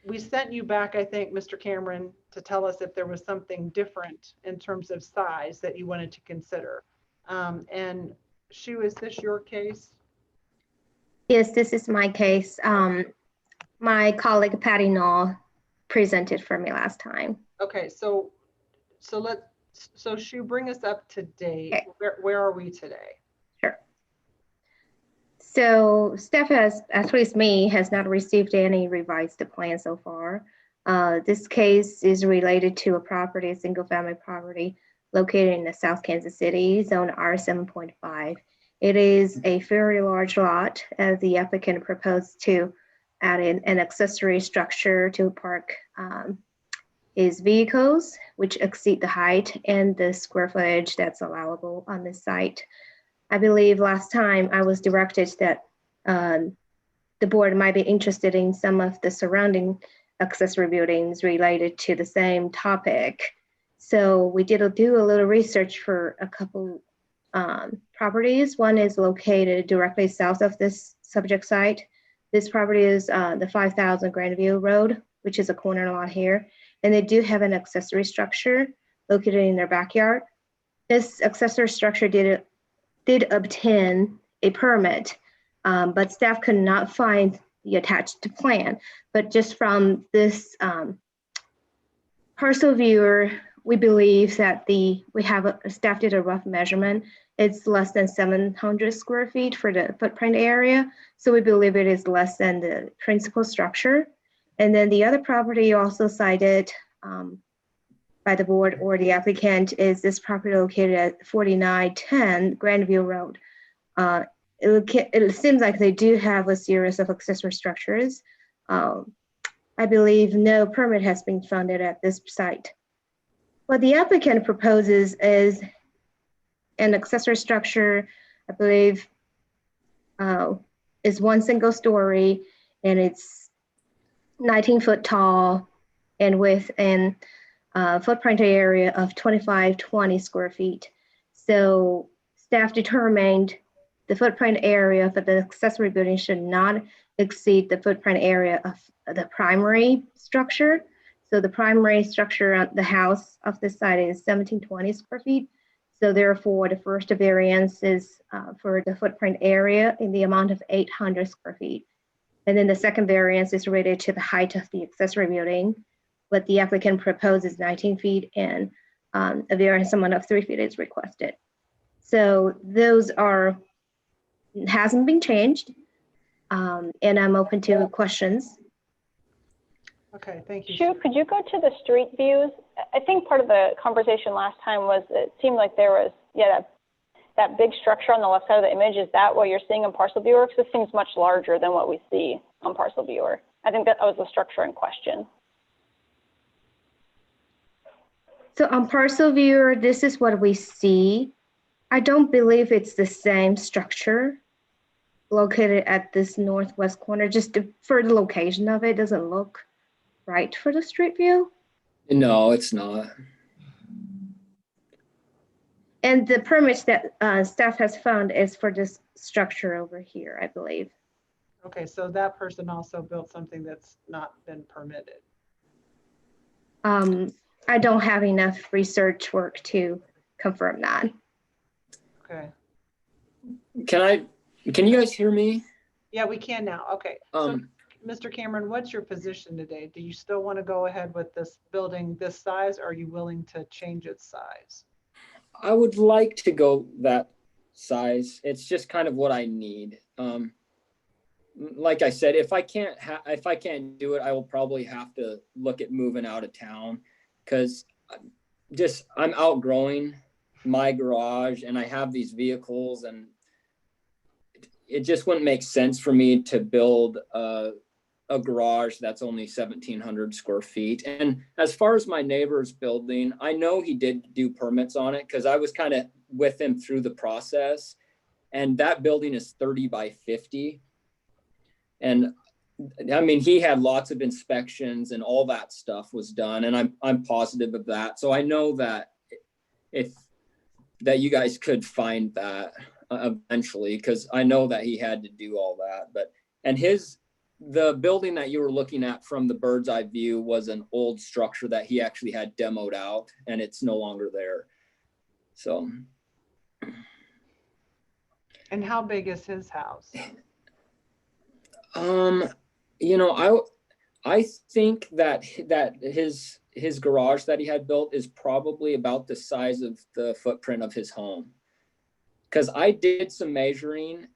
we sent you back, I think, Mr. Cameron, to tell us if there was something different in terms of size that you wanted to consider. And Shu, is this your case? Yes, this is my case. My colleague Patty Knoll presented for me last time. Okay, so Shu, bring us up to date. Okay. Where are we today? Sure. So staff has, at least me, has not received any revised plan so far. This case is related to a property, a single family property located in the South Kansas City, zone R7.5. It is a fairly large lot as the applicant proposed to add in an accessory structure to park his vehicles, which exceed the height and the square footage that's allowable on this site. I believe last time I was directed that the board might be interested in some of the surrounding accessory buildings related to the same topic. So we did do a little research for a couple properties. One is located directly south of this subject site. This property is the 5000 Grandview Road, which is a corner lot here. And they do have an accessory structure located in their backyard. This accessory structure did obtain a permit, but staff could not find the attached plan. But just from this parcel viewer, we believe that staff did a rough measurement. It's less than 700 square feet for the footprint area. So we believe it is less than the principal structure. And then the other property also cited by the board or the applicant is this property located at 4910 Grandview Road. It seems like they do have a series of accessory structures. I believe no permit has been funded at this site. What the applicant proposes is an accessory structure, I believe, is one single story, and it's 19 foot tall and with an footprint area of 2520 square feet. So staff determined the footprint area for the accessory building should not exceed the footprint area of the primary structure. So the primary structure of the house of this site is 1720 square feet. So therefore, the first variance is for the footprint area in the amount of 800 square feet. And then the second variance is related to the height of the accessory building. What the applicant proposes 19 feet and a variance amount of 3 feet is requested. So those hasn't been changed. And I'm open to questions. Okay, thank you. Shu, could you go to the street views? I think part of the conversation last time was it seemed like there was, that big structure on the left side of the image. Is that what you're seeing in Parcel Viewer? Because this seems much larger than what we see on Parcel Viewer. I think that was the structure in question. So on Parcel Viewer, this is what we see. I don't believe it's the same structure located at this northwest corner. Just for the location of it, doesn't look right for the street view. No, it's not. And the permits that staff has found is for this structure over here, I believe. Okay, so that person also built something that's not been permitted. I don't have enough research work to confirm that. Okay. Can you guys hear me? Yeah, we can now. Okay. So, Mr. Cameron, what's your position today? Do you still want to go ahead with this building this size? Or are you willing to change its size? I would like to go that size. It's just kind of what I need. Like I said, if I can't do it, I will probably have to look at moving out of town, because I'm outgrowing my garage and I have these vehicles, and it just wouldn't make sense for me to build a garage that's only 1,700 square feet. And as far as my neighbor's building, I know he did do permits on it because I was kind of with him through the process. And that building is 30 by 50. And I mean, he had lots of inspections and all that stuff was done. And I'm positive of that. So I know that that you guys could find that eventually, because I know that he had to do all that. The building that you were looking at from the bird's eye view was an old structure that he actually had demoed out, and it's no longer there. So. And how big is his house? You know, I think that his garage that he had built is probably about the size of the footprint of his home. Because I did some measuring,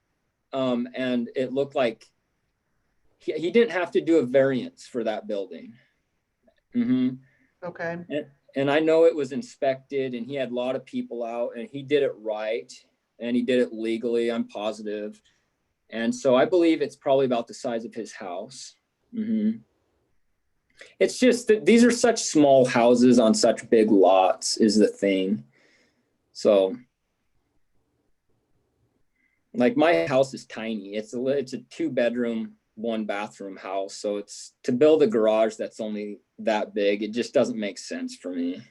and it looked like he didn't have to do a variance for that building. Mm-hmm. Okay. And I know it was inspected, and he had a lot of people out, and he did it right, and he did it legally, I'm positive. And so I believe it's probably about the size of his house. Mm-hmm. It's just that these are such small houses on such big lots is the thing. So, like, my house is tiny. It's a 2-bedroom, 1-bathroom house. So to build a garage that's only that big, it just doesn't make sense for me.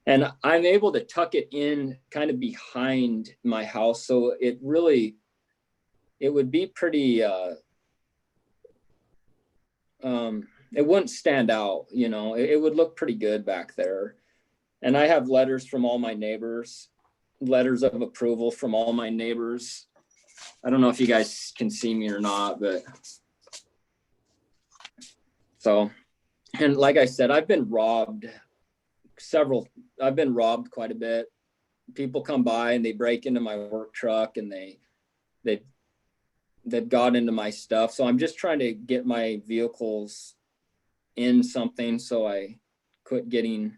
And I'm able to tuck it in kind of behind my house. So it would be pretty, it wouldn't stand out, you know, it would look pretty good back there. And I have letters from all my neighbors, letters of approval from all my neighbors. I don't know if you guys can see me or not, but so, and like I said, I've been robbed quite a bit. People come by and they break into my work truck, and they've got into my stuff. So I'm just trying to get my vehicles in something so I quit getting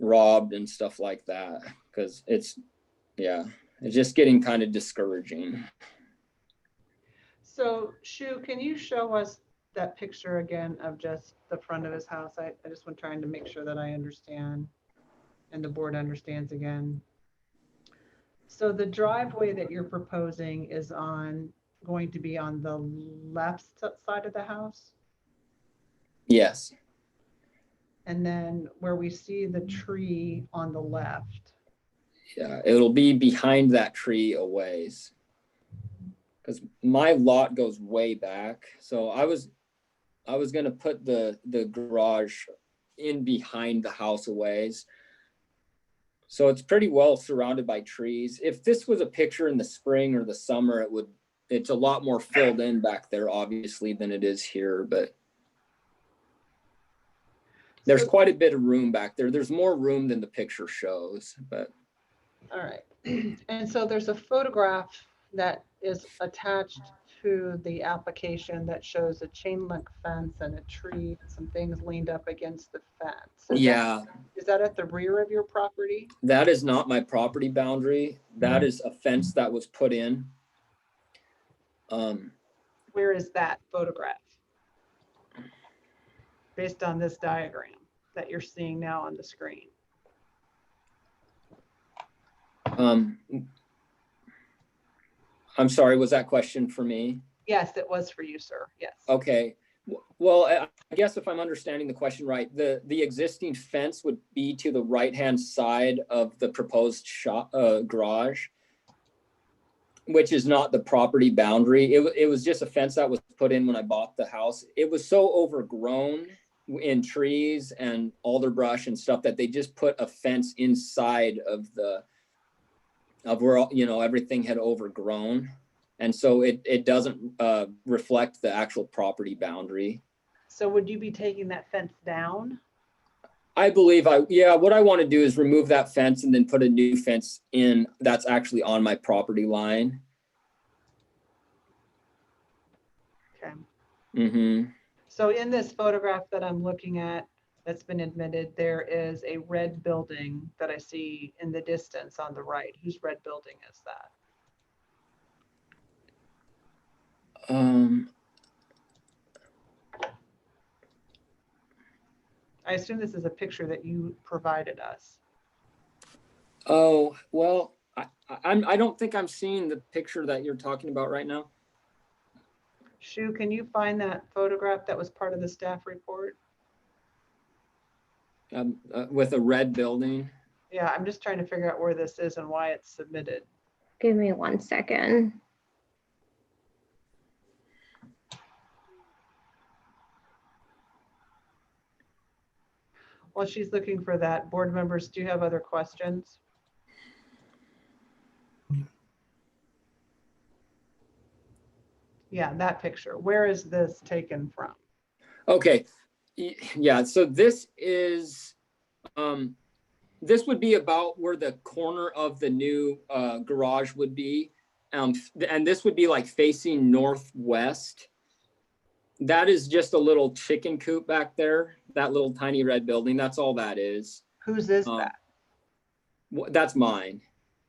robbed and stuff like that. Because it's just getting kind of discouraging. So Shu, can you show us that picture again of just the front of his house? I just want trying to make sure that I understand and the board understands again. So the driveway that you're proposing is going to be on the left side of the house? Yes. And then where we see the tree on the left. Yeah, it'll be behind that tree a ways. Because my lot goes way back. So I was gonna put the garage in behind the house a ways. So it's pretty well surrounded by trees. If this was a picture in the spring or the summer, it's a lot more filled in back there, obviously, than it is here, but there's quite a bit of room back there. There's more room than the picture shows, but. All right. And so there's a photograph that is attached to the application that shows a chain link fence and a tree and some things leaned up against the fence. Is that at the rear of your property? That is not my property boundary. That is a fence that was put in. Where is that photograph? Based on this diagram that you're seeing now on the screen. I'm sorry, was that question for me? Yes, it was for you, sir. Yes. Okay. Well, I guess if I'm understanding the question right, the existing fence would be to the right-hand side of the proposed garage. which is not the property boundary. It was just a fence that was put in when I bought the house. It was so overgrown in trees and alderbrush and stuff that they just put a fence inside of where, you know, everything had overgrown. And so it doesn't reflect the actual property boundary. So would you be taking that fence down? I believe what I want to do is remove that fence and then put a new fence in that's actually on my property line. Okay. Mm-hmm. So in this photograph that I'm looking at, that's been admitted, there is a red building that I see in the distance on the right. Whose red building is that? I assume this is a picture that you provided us. Oh, well, I don't think I'm seeing the picture that you're talking about right now. Shu, can you find that photograph that was part of the staff report? With a red building. Yeah, I'm just trying to figure out where this is and why it's submitted. Give me 1 second. While she's looking for that, board members, do you have other questions? Yeah, that picture. Where is this taken from? Okay. Yeah, so this is, this would be about where the corner of the new garage would be. And this would be like facing northwest. That is just a little chicken coop back there, that little tiny red building. That's all that is. Whose is that? That's mine.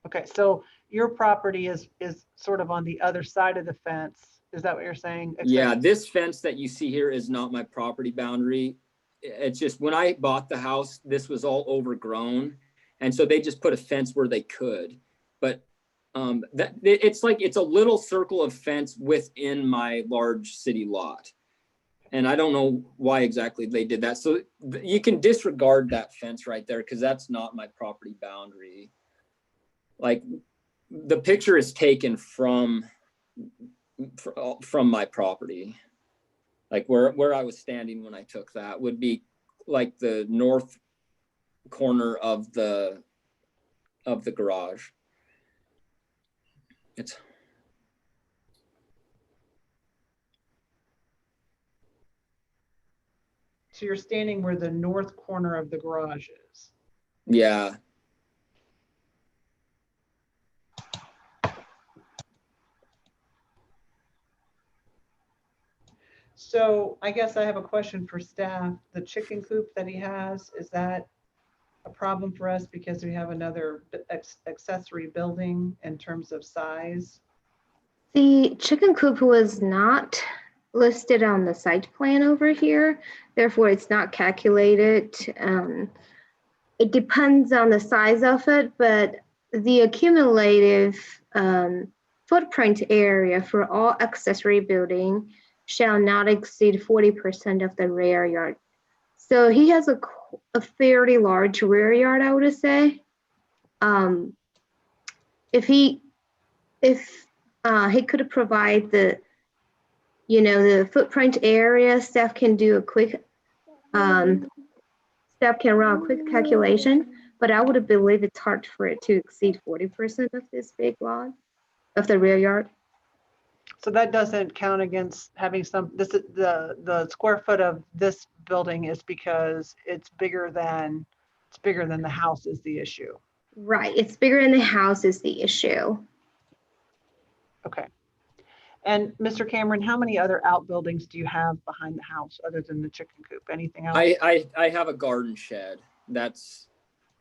Okay, so your property is sort of on the other side of the fence. Is that what you're saying? Yeah, this fence that you see here is not my property boundary. It's just when I bought the house, this was all overgrown. And so they just put a fence where they could. But it's like it's a little circle of fence within my large city lot. And I don't know why exactly they did that. So you can disregard that fence right there because that's not my property boundary. Like the picture is taken from my property. Like where I was standing when I took that would be like the north corner of the garage. So you're standing where the north corner of the garage is. Yeah. So I guess I have a question for staff. The chicken coop that he has, is that a problem for us because we have another accessory building in terms of size? The chicken coop was not listed on the site plan over here, therefore it's not calculated. It depends on the size of it, but the accumulative footprint area for all accessory building shall not exceed 40% of the rear yard. So he has a fairly large rear yard, I would say. If he could provide the footprint area, staff can do a quick, staff can run a quick calculation, but I would believe it's hard for it to exceed 40% of this big lot of the rear yard. So that doesn't count against having the square foot of this building is because it's bigger than the house is the issue. Right, it's bigger than the house is the issue. Okay. And Mr. Cameron, how many other outbuildings do you have behind the house other than the chicken coop? Anything else? I have a garden shed that's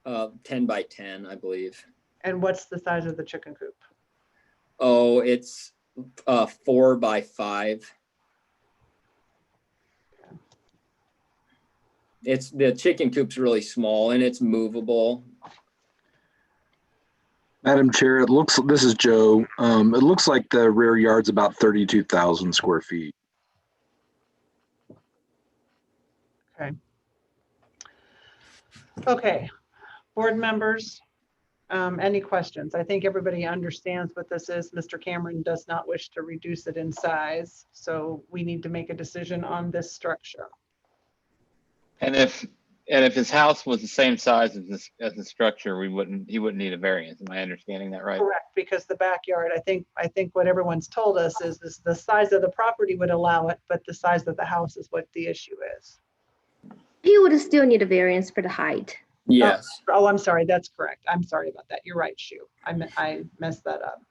10 by 10, I believe. And what's the size of the chicken coop? Oh, it's 4 by 5. The chicken coop's really small and it's movable. Madam Chair, this is Joe. It looks like the rear yard's about 32,000 square feet. Okay. Okay, board members, Any questions? I think everybody understands what this is. Mr. Cameron does not wish to reduce it in size, so we need to make a decision on this structure. And if his house was the same size as the structure, he wouldn't need a variance. Am I understanding that right? Correct, because the backyard, I think what everyone's told us is the size of the property would allow it, but the size of the house is what the issue is. He would still need a variance for the height. Yes. Oh, I'm sorry, that's correct. I'm sorry about that. You're right, Shu. I messed that up.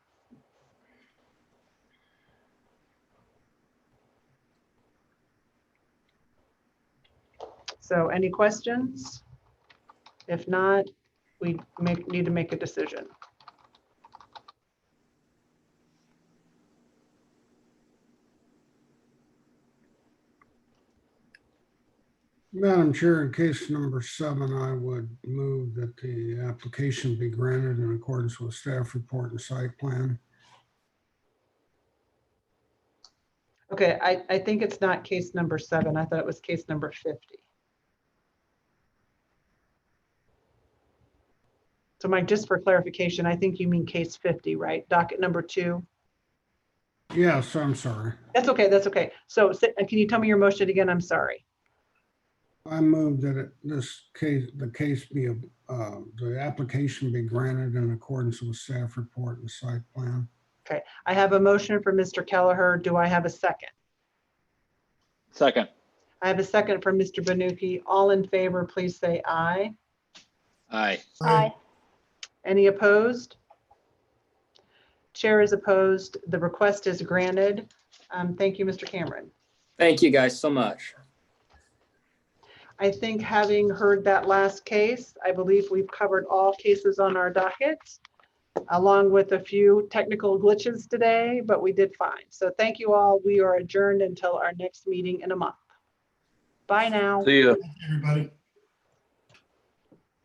So any questions? If not, we need to make a decision. Madam Chair, in case number 7, I would move that the application be granted in accordance with staff report and site plan. Okay, I think it's not case number 7. I thought it was case number 50. So Mike, just for clarification, I think you mean case 50, right? Docket number 2. Yes, I'm sorry. That's okay, that's okay. So can you tell me your motion again? I'm sorry. I move that the application be granted in accordance with staff report and site plan. Okay, I have a motion for Mr. Kelleher. Do I have a second? Second. I have a second from Mr. Banuki. All in favor, please say aye. Aye. Aye. Any opposed? Chair is opposed. The request is granted. Thank you, Mr. Cameron. Thank you guys so much. I think having heard that last case, I believe we've covered all cases on our docket, along with a few technical glitches today, but we did fine. So thank you all. We are adjourned until our next meeting in a month. Bye now. See ya. Everybody.